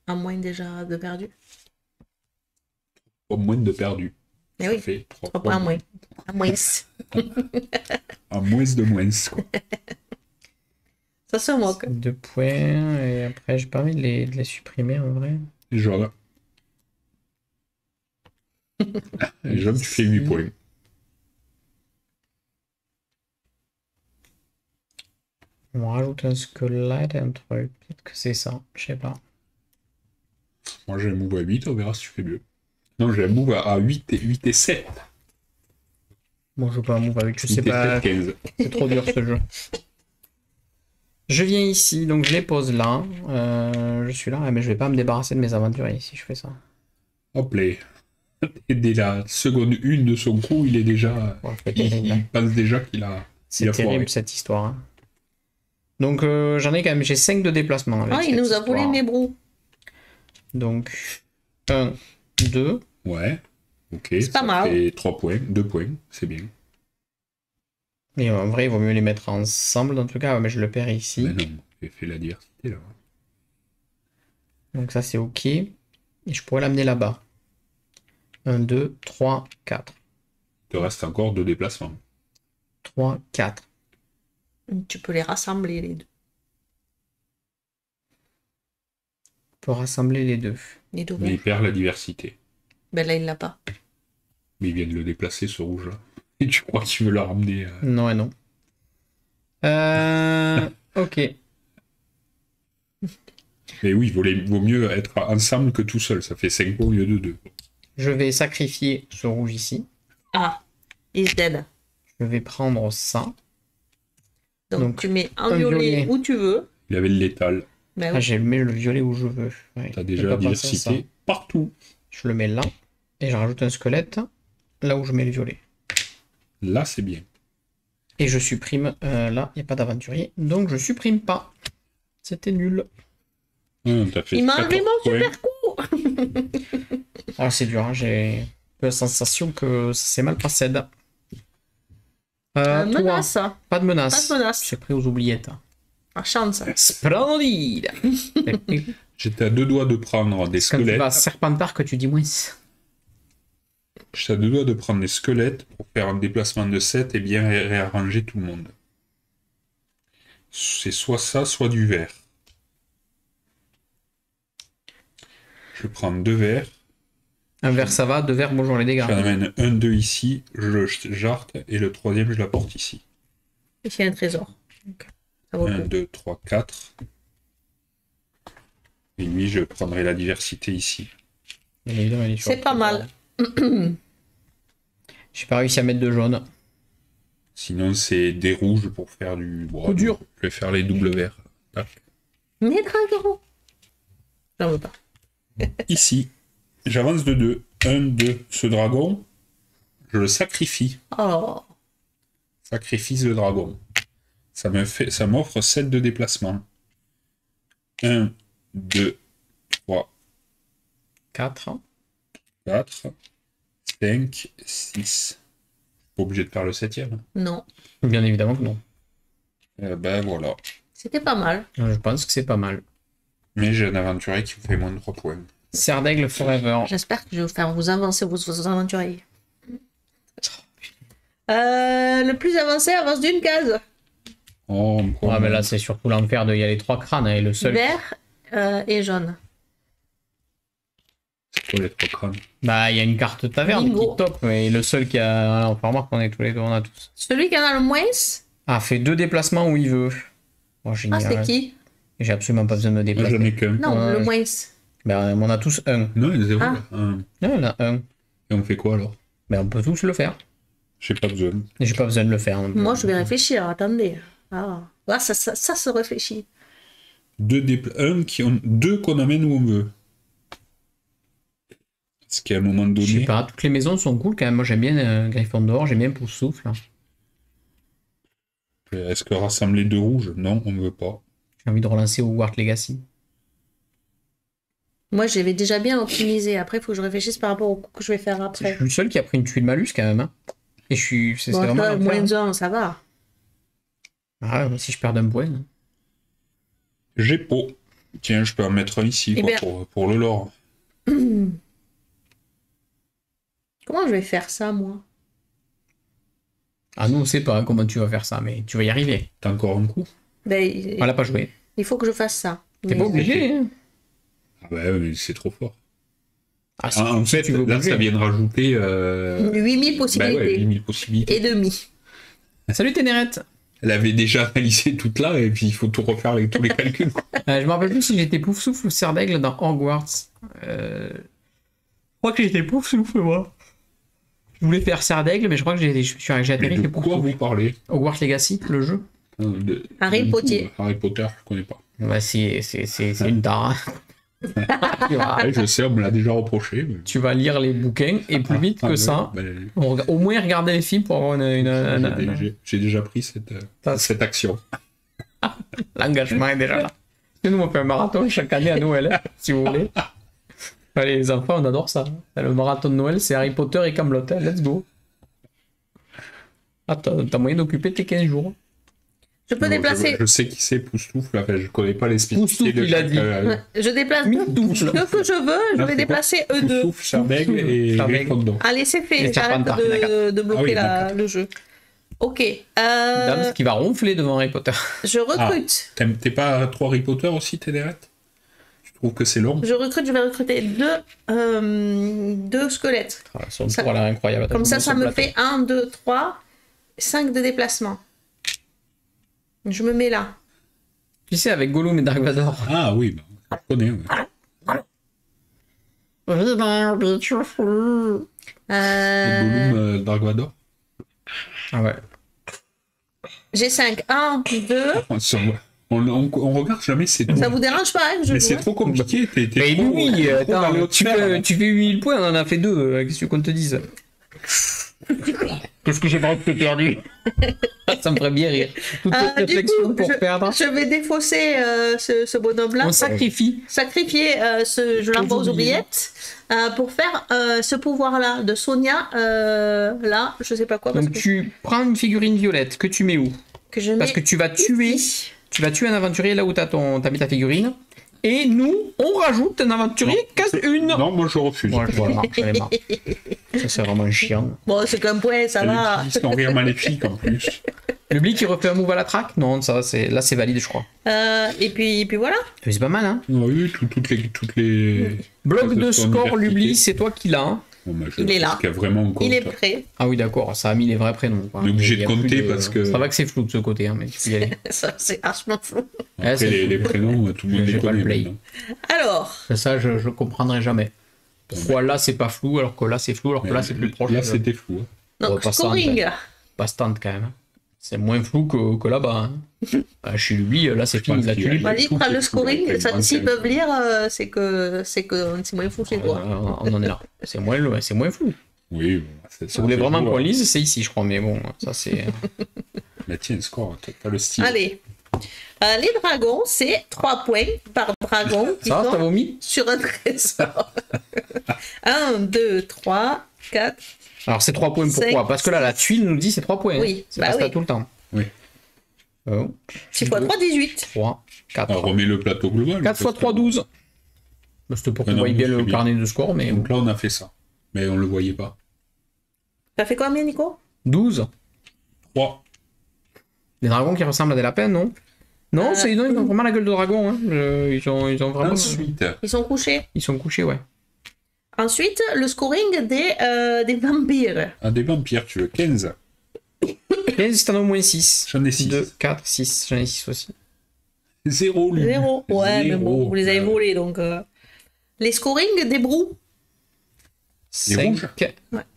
à moins déjà de perdu. Au moins de perdu. Mais Ça oui, fait 3 points à moins. À moins. À moins de moins, quoi. Ça se moque. 2 points, et après, j'ai pas envie de les supprimer en vrai. Les jaunes. Les jaunes, tu fais 8 points. On rajoute un squelette et un truc. Peut-être que c'est ça, je sais pas. Moi, j'ai un move à 8, on verra si tu fais mieux. Non, j'ai un move à 8 et 7. Bon, je joue pas un move avec, je 8 sais et pas. 7, 15. C'est trop dur ce jeu. Je viens ici, donc je les pose là. Je suis là, mais je vais pas me débarrasser de mes aventuriers si je fais ça. Hop là. Et dès la seconde 1 de son coup, il est déjà. Ouais, c'est terrible. Il pense déjà qu'il a. C'est il a terrible foiré. cette histoire. Hein. Donc j'en ai quand même, j'ai 5 de déplacement. Avec Ah, il cette nous a volé histoire. mes brous. Donc 1, 2. Ouais. Ok. C'est pas ça mal. fait 3 points, 2 points, c'est bien. Et en vrai, il vaut mieux les mettre ensemble dans tout cas, mais je le perds ici. Mais non, j'ai fait la diversité là. Donc ça c'est ok. Et je pourrais l'amener là-bas. 1, 2, 3, 4. Il te reste encore 2 déplacements. 3, 4. Tu peux les rassembler les deux. Pour rassembler les deux. Les deux. Mais il perd la diversité. Ben là, il l'a pas. Mais il vient de le déplacer ce rouge là. Et tu crois qu'il veut la ramener Non et non. Ok. Mais oui, vaut mieux être ensemble que tout seul. Ça fait 5 points au lieu de 2. Je vais sacrifier ce rouge ici. Ah, he's dead. Je vais prendre ça. Donc, tu mets un un violet violet. où tu veux. Il avait le létal. Ben Ah, oui. j'ai mis le violet où je veux. Ouais, T'as j'ai déjà pas la pensé à ça. diversité partout. Je le mets là. Et je rajoute un squelette là où je mets le violet. Là, c'est bien. Et je supprime. Là, il n'y a pas d'aventurier. Donc je supprime pas. C'était nul. T'as fait Il m'a enlevé 14 mon points. super coup. Ah, c'est dur. Hein, j'ai la sensation que ça s'est mal passé. Toi, Menace. pas de menace. Pas de menace. J'ai pris aux oubliettes. Ah, chance. Splendide. J'étais à 2 doigts de prendre des Quand tu squelettes. vas à Serpentard que tu dis moins. J'étais à 2 doigts de prendre des squelettes pour faire un déplacement de 7 et bien réarranger tout le monde. C'est soit ça, soit du vert. Je prends 2 verts. Un verre ça va, 2 verres bonjour les dégâts. J'en amène 1, 2 ici. Je jarte et le troisième, je l'apporte ici. Ici, un trésor. Donc, ça vaut le 1, coup. 2, 3, 4. Et lui, je prendrai la diversité ici. Bien évidemment, il est sur C'est le pas trésor. mal. J'ai pas réussi à mettre de jaune. Sinon, c'est des rouges pour faire du... Bon, Coup dur. Je vais faire les doubles verts. Tac. Mais dragons. J'en veux pas. Ici, j'avance de 2. 1, 2. Ce dragon, je le sacrifie. Oh. Sacrifice de dragon. Ça m'offre 7 de déplacement. 1, 2, 3, 4. 4, 5, 6. Pas obligé de faire le 7ème. Non. Bien évidemment que non. Ben voilà. C'était pas mal. Je pense que c'est pas mal. Mais j'ai un aventurier qui vous fait moins de 3 points. Serre d'aigle forever. J'espère que je vais vous faire vous avancer vos aventuriers. Le plus avancé avance d'une case. Oh, Ouais, mais là c'est surtout l'enfer de. Il y a les 3 crânes hein, et le seul. Vert et jaune. c'est quoi les 3 crânes? Bah, il y a une carte taverne Bingo. qui top, et le seul qui a. Voilà, on peut remarquer qu'on est tous les deux, on a tous. Celui qui en a le moins, Ah, fait 2 déplacements où il veut. Oh, Ah, génial. c'est qui? J'ai absolument pas besoin de me Moi, déplacer. j'en ai qu'un. Non, Ouais. le moins. Ben, on a tous un. Non, il y a 0. Ah. Là. Un. Non, on a un. Et on fait quoi alors? Ben, on peut tous le faire. J'ai pas besoin. Et j'ai pas besoin de le faire. Moi, je vais réfléchir. Attendez. Ah, là, ça se réfléchit. Deux qu'on amène où on veut. Parce qu'à un moment Je sais donné, pas, toutes les maisons sont cool quand même. Moi, j'aime bien Gryffondor, j'aime bien Poufsouffle. est-ce que rassembler 2 rouges? Non, on ne veut pas. J'ai envie de relancer Hogwarts Legacy. Moi, j'avais déjà bien optimisé. Après, il faut que je réfléchisse par rapport au coup que je vais faire Je après. suis le seul qui a pris une tuile malus quand même. Hein. Et je suis. C'est Bon, vraiment ça, l'enfer, hein. moins 1, ça va. Ah, si je perds d'un point. Hein. J'ai pot. Tiens, je peux en mettre un ici Eh quoi, bien- pour le lore. Comment je vais faire ça, moi? Ah, nous, on sait pas comment tu vas faire ça, mais tu vas y arriver. T'as encore un coup? Ben, On l'a pas joué. il faut que je fasse ça. T'es Mais- pas obligé. Hein. Ah bah mais c'est trop fort. Ah, si, En si fait, tu veux là, bouger. ça vient de rajouter 8000 possibilités. Bah ouais, 8000 possibilités. Et demi. Salut Ténéret. Elle avait déjà analysé toute là et puis il faut tout refaire avec tous les calculs. Je me rappelle plus si j'étais Poufsouffle ou Serre d'Aigle dans Hogwarts. Je crois que j'étais Poufsouffle, moi. Je voulais faire Serre d'Aigle, mais je crois que j'ai Mais atterri de avec quoi vous parlez? Hogwarts Legacy, le jeu. Harry Potter. Harry Potter, je connais pas. Bah, c'est une dare. tu, vas, Ouais, je sais, on me l'a déjà reproché. Mais... tu vas lire les bouquins et plus vite Ah, que ouais, ça, bah, au moins regarder les films pour avoir j'ai déjà pris cette action. l'engagement est déjà là. Nous, on fait un marathon chaque année à Noël, hein, si vous voulez. Allez, les enfants, on adore ça. Le marathon de Noël, c'est Harry Potter et Camelot. Hein, let's go. Ah, t'as moyen d'occuper tes 15 jours. Je peux déplacer. Je sais qui c'est Poufsouffle, enfin, je connais pas les spécificités Poufsouffle, il a dit. Je déplace Poufsouffle. ce que je veux. Je vais déplacer eux deux. Poufsouffle, Chardaigle et Chardaigle. Gryffondor. Allez, c'est fait. Et J'arrête Serpentard, de bloquer Ah oui, le jeu. Ok. Dame qui va ronfler devant Harry Potter. Je recrute. T'es pas trop Harry Potter aussi, Ténéret? Tu trouves que c'est long? Je vais recruter deux squelettes. Ah, son Ça- tour a l'air incroyable. Comme ça, ça Sur me le plateau. fait 1, 2, 3, 5 de déplacement. Je me mets là. Tu sais, avec Gollum et Dark Vador. Ah oui, bah, je connais. Ouais. Et Gollum, Dark Vador? Ah ouais. J'ai 5. 1, 2. On regarde jamais, c'est tout. Ça vous dérange pas hein, que je Mais joue, c'est hein trop compliqué. T'es Mais trop, oui, trop attends, dans les hautes sphères. tu fais 8000 points, on en a fait 2. Qu'est-ce que tu qu'on te dise? Qu'est-ce que j'ai pas perdu? Ça me ferait bien rire. Toute cette Du réflexion coup, pour perdre. je vais défausser ce bonhomme-là. On sacrifie. Sacrifier, je l'envoie aux oubliettes pour faire ce pouvoir-là de Sonia. Là, je sais pas quoi. Parce Donc tu prends une figurine violette que tu mets où? que je mets Parce que tu vas tuer. ici. Tu vas tuer un aventurier là où t'as mis ta figurine. Et nous, on rajoute un aventurier case une. Non, moi je refuse. Moi, j'en ai marre, j'en ai marre. Ça, c'est vraiment chiant. Bon, c'est qu'un point, ça Elle va. utilise son rire maléfique en plus. L'oubli qui refait un move à la traque? Non, ça, là, c'est valide, je crois. Et puis voilà. Mais c'est pas mal, hein. Oui, toutes les... Bloc de son score, diversité. l'oubli, c'est toi qui l'as. Hein. Bon, bah, Il est là. Parce qu'il y a vraiment un compte. Il est prêt. Ah oui, d'accord, ça a mis les vrais prénoms. Quoi. On est obligé Il y a de plus compter parce que- Ça va que c'est flou de ce côté, hein, mais tu peux y aller. Ça, c'est archement flou. Ouais, Après, c'est les fou. prénoms, tout le monde J'ai les pas le connaît play. maintenant. Alors, Ça, je comprendrai jamais. Pourquoi là, c'est pas flou, alors que là, c'est flou, alors que là, c'est plus proche. Là, c'était fou. Hein. donc pas ça, scoring. Pas stand quand même. Hein. C'est moins flou que là-bas. Hein. Chez l'oubli, là, c'est fini. Là, tu lis. Vas-y, Tout prends est le fou, scoring. là, Ça, c'est s'ils bon, peuvent lire, c'est que c'est moins fou chez toi. On en est là. C'est moins flou. Oui, bon, c'est Si vous voulez vraiment qu'on lise, c'est ici, je crois. Mais bon, ça, c'est. Mais tiens, score, t'as le style. Allez. Les dragons, c'est 3 points par dragon qui Ça va, t'as sont vomi? sur un trésor. 1, 2, 3, 4. Alors, c'est 3 points, pourquoi? Cinq, Parce que là, la tuile nous dit c'est 3 points. Oui, Hein. C'est bah pas ça oui. tout le temps. Oui. 6 x 3, 18. 3, 4. Alors, remets le plateau global. 4 x 3, 12. Bah, c'était pour Ah qu'on non, voie bien c'est le bien. carnet de score, mais Donc là, on a fait ça. Mais on le voyait pas. Ça fait combien, Nico? 12. 3. Des dragons qui ressemblent à des lapins, non? Non, ils ont vraiment la gueule de dragon. Hein. Ils ont vraiment. Ensuite, Ils sont couchés. Ils sont couchés, ouais. Ensuite, le scoring des vampires. des vampires, tu veux 15. 15, si t'en as au moins 6. J'en ai 6. 2, 4, 6. J'en ai 6 aussi. 0, lui. 0. Ouais, mais bon, vous les avez Zéro. volés, donc... Les scoring des brous. 5 rouges.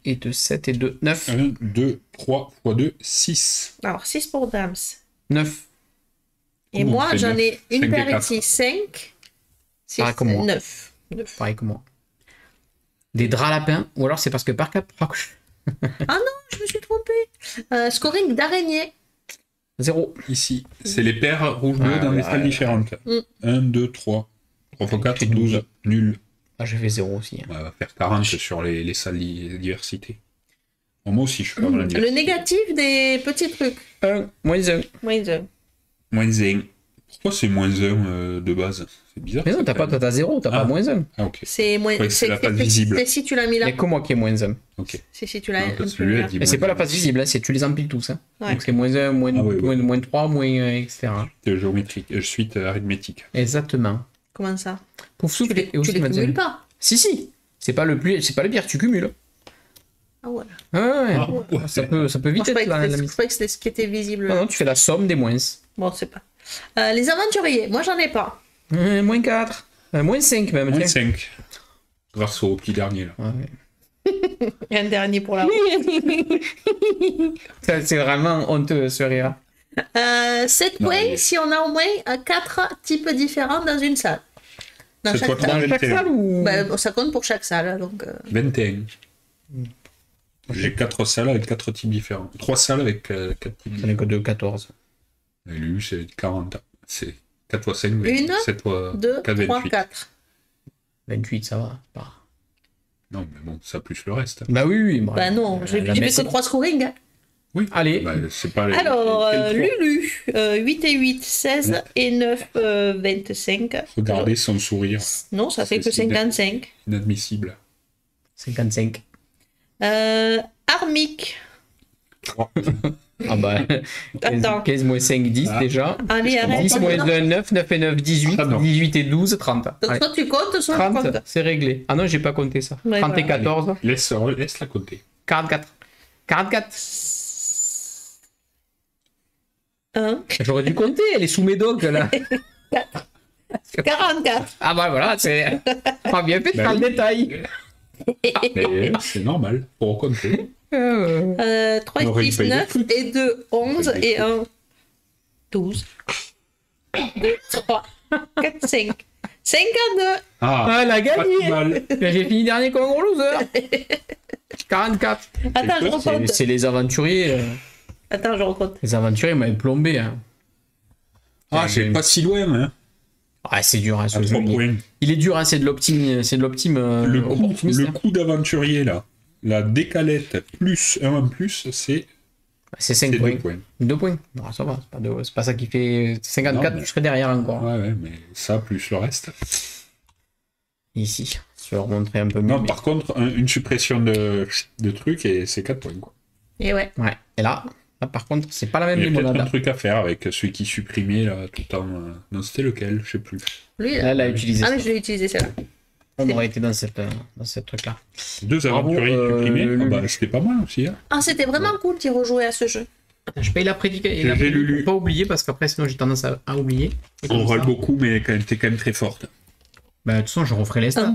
et 2, 7 et 2, 9. 1, 2, 3 x 2, 6. Alors, 6 pour Dams. 9. Et Comment on moi, fait j'en 9? ai une 5 et paire 4. ici, 5. 6, Pareil que moi. 9. Pareil que moi. Des draps lapins, ou alors c'est parce que par caproche. Ah non, je me suis trompée. Scoring d'araignée. 0. Ici, c'est les paires rouges-bleues dans des salles différentes. Mm. 1, 2, 3. 3 x 4, Fait 12. 12. Nul. Ah, j'ai fait 0 aussi. On va faire 40 sur les salles diversité. Bon, moi aussi, je suis pas mal en Le diversité. négatif des petits trucs. 1, moins 1. Moins 1. Moins 1. Pourquoi c'est moins 1 de base? C'est bizarre. Mais non, ça, t'as pas, quand même. toi t'as 0, t'as pas Ah. moins 1. Ah, ok. C'est moins. croyais que c'est la face visible. C'est si tu l'as mis Il là. n'y a que moi qui ai moins 1. Ok. C'est si tu l'as Non, un parce peu que lui, là. elle dit Mais c'est moins pas la un. face visible, hein, c'est tu les empiles tous. Hein. Ouais. Donc c'est moins 1, moins, Ah oui, oui. moins 3, moins etc. Géométrique, suite arithmétique. Exactement. Comment ça? Pouf Tu souffle les, et tu aussi les 25. cumules pas. Si. C'est pas le pire, tu cumules. Ah ouais. Ouais. Ah, ouais. Ça peut Moi, vite je être croyais la que mise. c'était ce qui était visible. Non, tu fais la somme des moins. Bon, c'est pas. Les aventuriers, moi j'en ai pas. Moins 4. Moins 5 même. Moins tiens. 5. Grâce au petit dernier, là. Ouais. Et un dernier pour la Ça, c'est vraiment honteux ce rire. 7 Non, points mais- si on a au moins 4 types différents dans une salle. Dans C'est chaque toi qui salle. Dans chaque 21. salle ou. Bah, bon, ça compte pour chaque salle. Hein, donc, 21. J'ai 4 salles avec 4 types différents. 3 salles avec 4 types Ça n'est différents. que de 14. Et lui, c'est 40. C'est 4 x 5, Une, 7 x 2, 4, 3, 28. 4. 28, ça va. Pas. Non, mais bon, ça plus le reste. Bah oui. Bah non, j'ai la fait messe- que 3 scoring. Hein. Oui. Allez. Bah, c'est pas les. Alors, quel trois Lulu, 8 et 8, 16 Ouais. et 9, 25. Regardez son sourire. Non, ça fait que C'est 55. Inadmissible. 55. Armic, Ah bah. 15, Attends. 15 moins 5, 10 Ah. déjà. allez, arrête. 10 moins Non. 1, 9, 9 et 9, 18. Ah non. 18 et 12, 30. Donc, Allez. soit tu comptes, soit tu 30, comptes. c'est réglé. Ah non, j'ai pas compté ça. Ouais, 30 et voilà. 14, Laisse-la côté. 44. 44. 1, J'aurais dû compter, elle est sous mes dogs là. 44. Ah bah voilà, c'est. Pas bien fait de Bah faire oui. le détail. Mais c'est normal, pour compter. 3 On aurait et 6, payé 9 des et 2, 11 payé des et 1, 12. 2, 3, 4, 5. 52. Ah, Ah, elle a pas gagné. tout mal. J'ai fini dernier comme un gros loser. 44. Attends, je peur, recompte. C'est les aventuriers. Attends, je recompte. Les aventuriers m'avaient plombé. Hein. Ah, j'ai pas si loin, hein. Ah, c'est dur hein, ce À jeu. 3 points. Il est dur, hein, c'est de l'optime. C'est de l'optime opportuniste. Le hein. coup d'aventurier, là, la décalette plus 1 en plus, c'est C'est 5 2 points. points. 2 points. Non, ça va. C'est pas ça qui fait 54, Non, mais- tu serais derrière encore. Ouais, mais ça plus le reste. Ici, je vais leur montrer un peu mieux. Non, mais- par contre, une suppression de trucs et c'est 4 points, quoi. Et ouais. Ouais. Et là, par contre, c'est pas la même Il y a peut-être un limonade. truc à faire avec celui qui supprimait, là, tout en... Non, c'était lequel? Je sais plus. Lui, Là, là. elle a utilisé Ah, ça. mais je l'ai utilisé celle-là. On aurait été dans ce truc-là. 2 Bravo, aventuriers supprimés, Lulu. ah bah, c'était pas mal aussi, hein. Ah, c'était vraiment cool d'y rejouer à ce jeu. Je paye la prédication. J'ai Lulu. Pas oublier parce qu'après, sinon, j'ai tendance à oublier. Et comme On râle ça, beaucoup, mais t'es quand même très forte. bah, de toute façon, je referai les stats.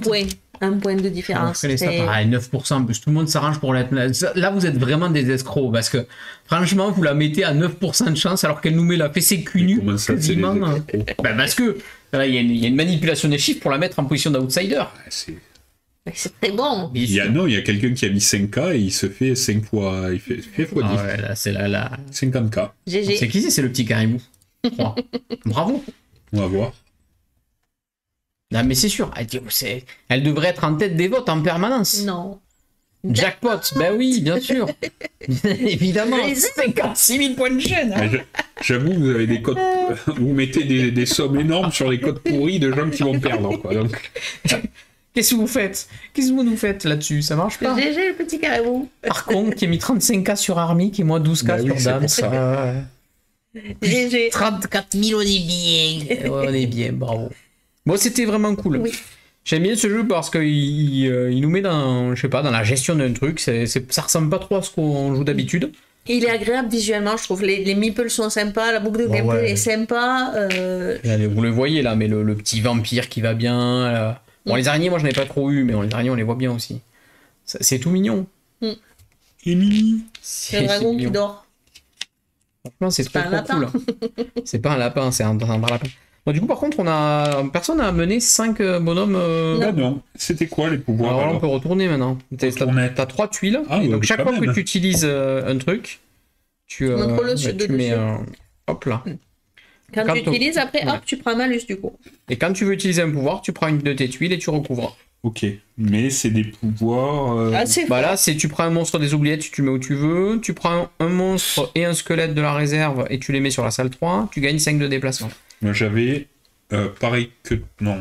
Un point de Je différence. referai les stats. C'est- Ah, 9%. En plus, tout le monde s'arrange pour l'être. Là, vous êtes vraiment des escrocs parce que, franchement, vous la mettez à 9% de chance alors qu'elle nous met la fessée cul nu. Comment ça, c'est des quasiment. escrocs? Bah, parce que là, il y a une manipulation des chiffres pour la mettre en position d'outsider. Ouais, c'est- Mais c'est très bon. Bien Il y a, sûr. non, il y a quelqu'un qui a mis 5K et il se fait 5 fois... Il fait x 10. Ah ouais, là, c'est là. 50K. C'est GG. qui c'est le petit caribou 3. Bravo. On va voir. Non, mais c'est sûr. Elle devrait être en tête des votes en permanence. Non. Jackpot, ben oui, bien sûr. Évidemment, Je les ai. 56 000 points de chaîne. hein. Mais j'avoue, vous avez des codes... Vous mettez des sommes énormes sur les codes pourris de gens qui vont perdre, quoi. Donc, Qu'est-ce que vous faites? Qu'est-ce que vous nous faites là-dessus? Ça marche pas. GG, le petit caribou. Par contre, qui a mis 35K sur Army, et moi 12K Bah oui, sur c'est Dams. pour ça. GG. 34 000, on est bien. Ouais, on est bien, bravo. Bon, c'était vraiment cool. Oui. J'aime bien ce jeu parce qu'il nous met dans, je sais pas, dans la gestion d'un truc. Ça ressemble pas trop à ce qu'on joue d'habitude. Il est agréable visuellement, je trouve. Les meeples sont sympas, la boucle de Bon, gameplay ouais. est sympa. Allez, vous le voyez là, mais le petit vampire qui va bien. Là. Bon, les araignées, moi je n'ai pas trop eu, mais bon, les araignées, on les voit bien aussi. C'est tout mignon. Et Mimi. Le dragon qui dort. Franchement, c'est trop, pas un trop cool. C'est pas un lapin, c'est un vrai lapin. Bon, du coup, par contre, personne n'a amené 5 bonhommes. Ah non, c'était quoi les pouvoirs Alors là, on alors peut retourner maintenant. Retourner. T'as 3 tuiles. Ah, et donc, ouais, chaque quand fois que même. tu utilises un truc, tu Montre-le tu de mets. dessus. Hop là. Quand Quand tu utilises, après, ouais. hop, tu prends un malus du coup. Et quand tu veux utiliser un pouvoir, tu prends une de tes tuiles et tu recouvres. Ok, mais c'est des pouvoirs... Assez Bah fort. là, tu prends un monstre des oubliettes, tu le mets où tu veux. Tu prends un monstre et un squelette de la réserve et tu les mets sur la salle 3. Tu gagnes 5 de déplacement. Moi, j'avais, pareil que... Non.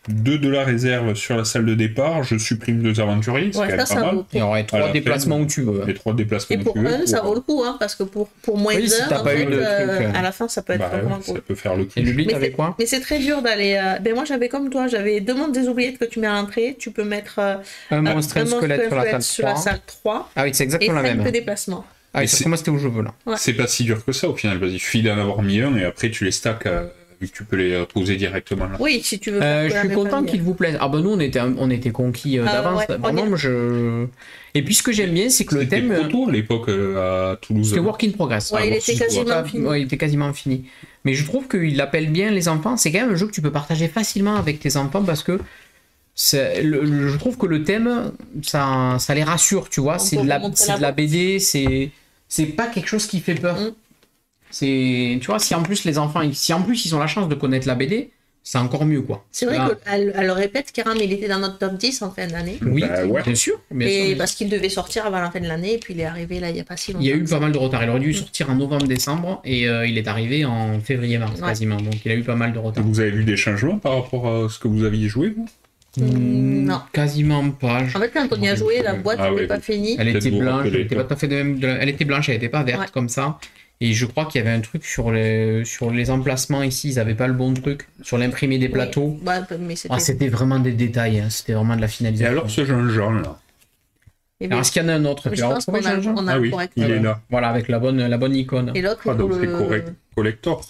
2 de la réserve sur la salle de départ, je supprime 2 aventuriers, c'est Ouais, quand même ça pas mal. vaut. Et il y aurait À 3 la déplacements fin, où tu veux. Les 3 déplacements Et pour que tu veux, un, ça vaut le coup, hein, parce que pour moins Oui, si d'un, t'as en pas eu fait, de truc, à la fin, ça peut être Bah, vraiment ça cool. peut faire le coup. Et l'oubli, Mais t'avais c'est- quoi? Mais c'est très dur d'aller. Ben moi, j'avais comme toi, j'avais 2 mondes des oubliettes que tu mets à l'entrée. Tu peux mettre Un monstre et un squelette sur la salle 3. Ah oui, c'est et exactement la 5 même. de déplacement. Ah oui, Et c'est c'est- comment c'était où je veux là. Ouais. C'est pas si dur que ça au final, vas-y, il suffit d'en avoir mis un et après tu les stacks vu que tu peux les poser directement là. Oui, si tu veux. faire que Je la suis même content famille. qu'il vous plaise. Ah bah nous on était conquis d'avance. ouais, Vraiment, on y est. je. Et puis ce que j'aime bien, c'est que le C'était thème. proto à l'époque à Toulouse. C'était work in progress. Ouais, il bon, était si, quasiment Ah, fini. ouais, il était quasiment fini. Mais je trouve qu'il appelle bien les enfants. C'est quand même un jeu que tu peux partager facilement avec tes enfants parce que je trouve que le thème, ça les rassure, tu vois. On C'est peut de la, remontrer c'est la de la boîte. BD, c'est pas quelque chose qui fait peur. Tu vois, si en plus les enfants, si en plus ils ont la chance de connaître la BD, c'est encore mieux, quoi. C'est vrai Là, qu'elle le répète, Kiram, il était dans notre top 10 en fin d'année. Oui, Bah ouais. bien sûr. Bien sûr, Et bien parce qu'il devait sortir avant la fin de l'année, et puis il est arrivé là il n'y a pas si longtemps. Il y a eu que ça. pas mal de retard. Il aurait dû sortir en novembre-décembre et il est arrivé en février-mars Ouais. quasiment. Donc il a eu pas mal de retard. Vous avez vu des changements par rapport à ce que vous aviez joué vous Non. Quasiment pas. En fait, quand on y a joué, la boîte Ah n'était ouais, pas vous- finie. Elle était Peut-être vous blanche, elle rappelez était pas. pas tout à fait elle était blanche, elle était pas verte Ouais. comme ça. Et je crois qu'il y avait un truc sur les emplacements ici, ils avaient pas le bon truc. Sur l'imprimé des plateaux. Ouais, mais c'était. Ah, c'était vraiment des détails, hein. C'était vraiment de la Et finalisation. alors ce Jean-Jean là Eh bien, Alors est-ce qu'il y en a un autre? mais Tu je l'as pense retrouvé, qu'on a, Jean-Jean on a Ah le oui, correct. il est là. Voilà, avec la bonne icône. Et l'autre, Ah il donc faut c'est le. correct. Collector.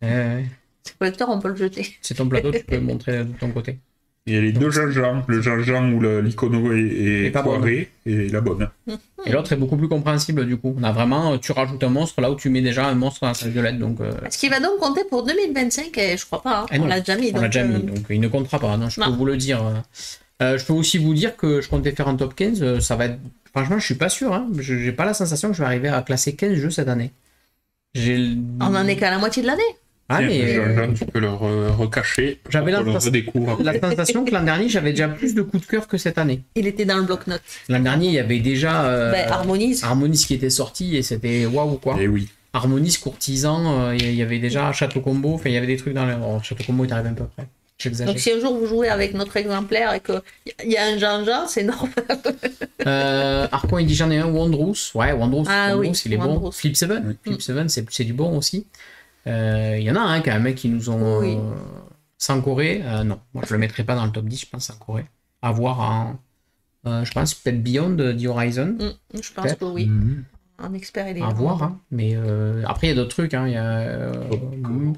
Ouais. C'est collecteur, on peut le jeter. C'est ton plateau, tu peux le montrer de ton côté. Il y a les deux Jean-Jean, le Jean-Jean où l'icono Et est pas foiré et la bonne. Et l'autre est beaucoup plus compréhensible du coup. On a vraiment, tu rajoutes un monstre là où tu mets déjà un monstre dans la salle violette. Donc Ce qui va donc compter pour 2025, je crois pas. Hein. Ah non, On l'a déjà mis. on l'a donc, déjà mis, donc il ne comptera pas. Non, je peux non. vous le dire. Je peux aussi vous dire que je comptais faire un top 15. Ça va être. Franchement, je suis pas sûr. Hein. J'ai pas la sensation que je vais arriver à classer 15 jeux cette année. On en est qu'à la moitié de l'année. Ah, Tiens, mais Jean-Jean, tu peux le recacher. J'avais pour qu'on le l'impression- redécouvre. la sensation que l'an dernier, j'avais déjà plus de coups de cœur que cette année. Il était dans le bloc-notes. L'an dernier, il y avait déjà Harmonise. Harmonise qui était sorti et c'était waouh quoi. Et oui. Harmonise, Courtisan, il y avait déjà Château Combo, enfin il y avait des trucs dans le. Oh, Château Combo est arrivé un peu après. J'exagère. Donc si un jour vous jouez avec notre exemplaire et qu'il y a un Jean-Jean, c'est normal. Arcon, il dit j'en ai un, Wondrous. Ouais, Wondrous, Ah oui, il est bon. Wondrous. Flip 7, Oui. Flip 7 c'est du bon aussi. Il y en a un quand même qui nous ont. Oui. Sans Corée, non, moi je le mettrai pas dans le top 10, je pense, sans Corée. À voir en. Je pense peut-être Beyond the Horizon. Je pense Peut-être. que oui. Mhm. Un expert, il est À vraiment voir, bon. hein. Mais après il y a d'autres trucs. Hein. Il y a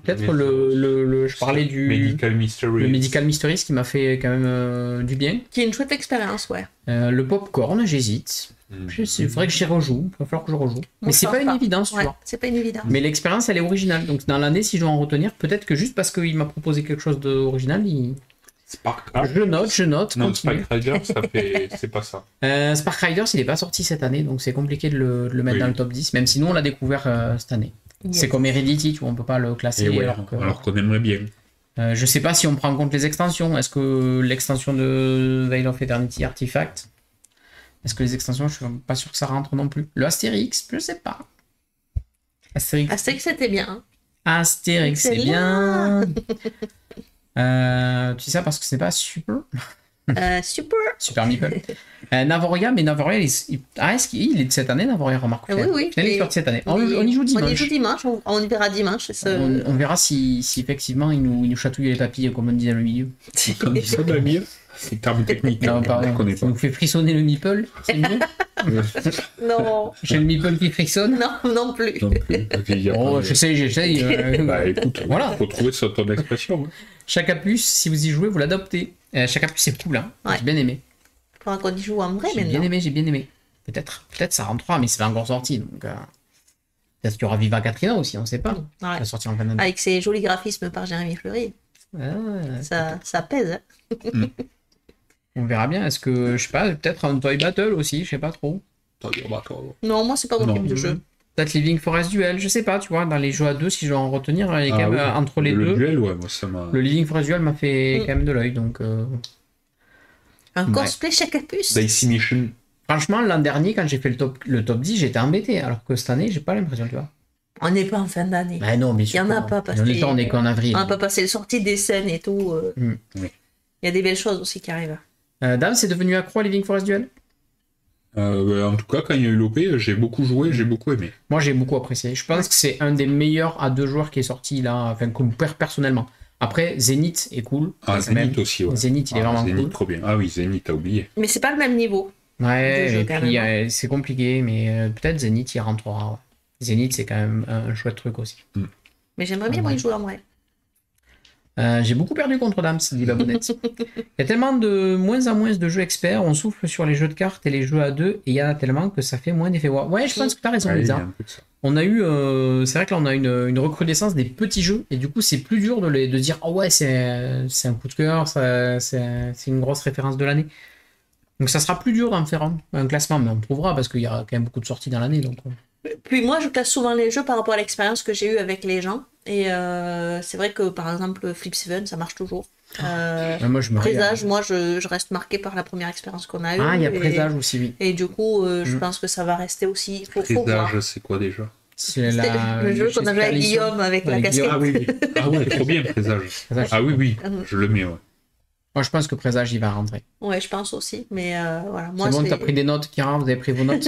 peut-être mais- je parlais du Medical Mystery. le Medical Mysteries qui m'a fait quand même du bien. Qui est une chouette expérience, ouais. Le Popcorn, j'hésite. C'est vrai que j'y rejoue. Il va falloir que je rejoue. Mais je c'est pense pas une pas. évidence, tu Ouais, vois. c'est pas une évidence. Mais l'expérience, elle est originale. Donc dans l'année, si je dois en retenir, peut-être que juste parce qu'il m'a proposé quelque chose d'original, Spark Rider. je note, Non, continue. Spark Rider, ça fait... c'est pas ça. Spark Riders, il n'est pas sorti cette année, donc c'est compliqué de le mettre Oui. dans le top 10, même si nous, on l'a découvert cette année. Yes. C'est comme Heredity, tu vois, on peut pas le classer. Et ouais, alors que, alors qu'on aimerait bien. je sais pas si on prend en compte les extensions. Est-ce que l'extension de Veil of Eternity Artifact, est-ce que les extensions, je suis pas sûr que ça rentre non plus. Le Astérix, je sais pas. Astérix, Astérix, c'était bien. Hein. Astérix, c'est bien. Tu sais ça parce que c'est pas super. Super. Super Meeple. Navoria, mais Navoria, est-ce qu'il est de cette année, Navoria, remarque? Oui. Il est sorti cette année. On y joue dimanche. On y joue dimanche, on y verra dimanche. On verra si effectivement il nous chatouille les papilles, comme on dit dans le milieu. Comme ça, va mieux. C'est terme technique. Non, pardon. Connais Ça pas. nous fait frissonner le Meeple, c'est mieux. Non. J'ai le Meeple qui frissonne. Non plus. Non plus. Oh, j'essaye. Bah écoute, Voilà. faut trouver ton expression. Hein. Chaka Plus, si vous y jouez, vous l'adoptez. Chaka Plus, c'est cool, hein. Ouais. J'ai bien aimé. Faudra qu'on y joue en vrai J'ai maintenant. bien aimé. Peut-être ça rentrera, mais c'est pas encore sorti. Donc, peut-être qu'il y aura Viva Katrina aussi, on sait pas. Ça Ouais. va sortir en fin d'année. Avec ses jolis graphismes par Jérémy Fleury. Ça pèse. Hein. On verra bien. Est-ce que, je sais pas, peut-être un Toy Battle aussi, je sais pas trop. Non, moi, c'est pas mon Non. type de jeu. Peut-être Living Forest Duel, je sais pas, tu vois, dans les jeux à deux, si je dois en retenir, il y a quand même entre les le deux. duel, ouais, moi ça m'a. Le Living Forest Duel m'a fait quand même de l'œil, donc. Un Ouais. cosplay Chaka Plus. Dicey Mission. Franchement, l'an dernier, quand j'ai fait le top 10, j'étais embêté, alors que cette année, j'ai pas l'impression, tu vois. On n'est pas en fin d'année. Bah non, bien sûr. Il y en a que non. pas, parce On est qu'en avril. On n'a pas passé le sortie des scènes et tout. Mm. Oui. Il y a des belles choses aussi qui arrivent. Dame, c'est devenu accro à Living Forest Duel? En tout cas, quand il y a eu l'OP, j'ai beaucoup joué, j'ai beaucoup aimé. Moi, j'ai beaucoup apprécié. Je pense que c'est un des meilleurs à deux joueurs qui est sorti là, enfin, comme personnellement. Après, Zenith est cool. Ah, quand Zenith même. aussi, ouais. Zenith, il est vraiment Zenith, cool. trop bien. Ah oui, Zenith, t'as oublié. Mais c'est pas le même niveau. Ouais, de jeu, et quand puis même. c'est compliqué, mais peut-être Zenith, il rentrera. Ouais. Zenith, c'est quand même un chouette truc aussi. Mais j'aimerais bien moi y jouer en vrai. J'ai beaucoup perdu contre Dams, dit Babonnette. Il y a tellement de moins en moins de jeux experts, on souffle sur les jeux de cartes et les jeux à deux, et il y en a tellement que ça fait moins d'effet. Ouais, je pense que t'as raison, Ouais, il y Lisa. a un peu de ça. On a eu, c'est vrai que là on a une recrudescence des petits jeux, et du coup c'est plus dur de dire oh ouais, c'est un coup de cœur, c'est une grosse référence de l'année. Donc ça sera plus dur d'en faire un classement, mais on trouvera parce qu'il y a quand même beaucoup de sorties dans l'année. Donc... Puis moi, je classe souvent les jeux par rapport à l'expérience que j'ai eue avec les gens. Et c'est vrai que par exemple, Flip 7, ça marche toujours. moi je me Présage, moi je reste marqué par la première expérience qu'on a eue. Ah, il y a et- Présage aussi, oui. Et du coup, je pense que ça va rester aussi. Faut voir. Présage, c'est quoi déjà? C'est C'était le jeu qu'on avait avec Guillaume avec la casquette. Ah oui, oui. Ah ouais, trop bien, Présage. Présage. Ah oui, oui, je le mets, ouais. Moi je pense que Présage il va rentrer. Ouais, je pense aussi. Mais voilà, moi C'est bon, c'est. t'as pris des notes, Kira, vous avez pris vos notes.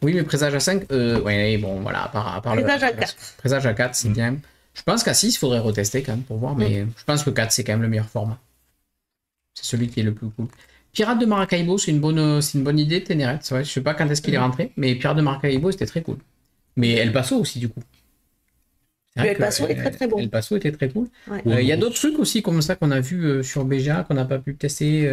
Oui, mais Présage à 5, ouais, bon, voilà, à part Présage à 4. Présage à 4, c'est bien. Je pense qu'à 6, il faudrait retester quand même pour voir, mais je pense que 4, c'est quand même le meilleur format. C'est celui qui est le plus cool. Pirate de Maracaibo, c'est une bonne idée, Ténérette. C'est vrai, je sais pas quand est-ce qu'il est rentré, mais Pirate de Maracaibo, c'était très cool. Mais El Paso aussi, du coup. C'est vrai El que, Paso est très, très bon. El Paso était très cool. Ouais. Il y a d'autres trucs aussi comme ça qu'on a vu sur BGA, qu'on n'a pas pu tester.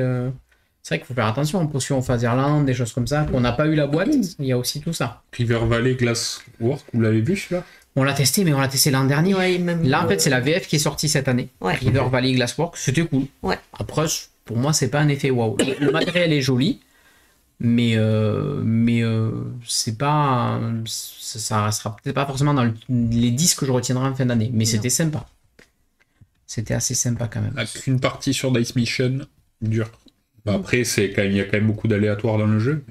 C'est vrai qu'il faut faire attention en potion Phaserland, des choses comme ça. On n'a pas eu la boîte, il y a aussi tout ça. River Valley Glasswork, vous l'avez vu celui-là? On l'a testé, mais on l'a testé l'an dernier. Ouais, même, Là, en fait, c'est la VF qui est sortie cette année. Ouais. River Valley Glasswork, c'était cool. Ouais. Après, pour moi, c'est pas un effet waouh. Le matériel est joli, mais c'est pas. Ça sera peut-être pas forcément dans les 10 que je retiendrai en fin d'année, mais c'était sympa. C'était assez sympa quand même. Une partie sur Dice Mission, dur. Après, il y a quand même beaucoup d'aléatoires dans le jeu.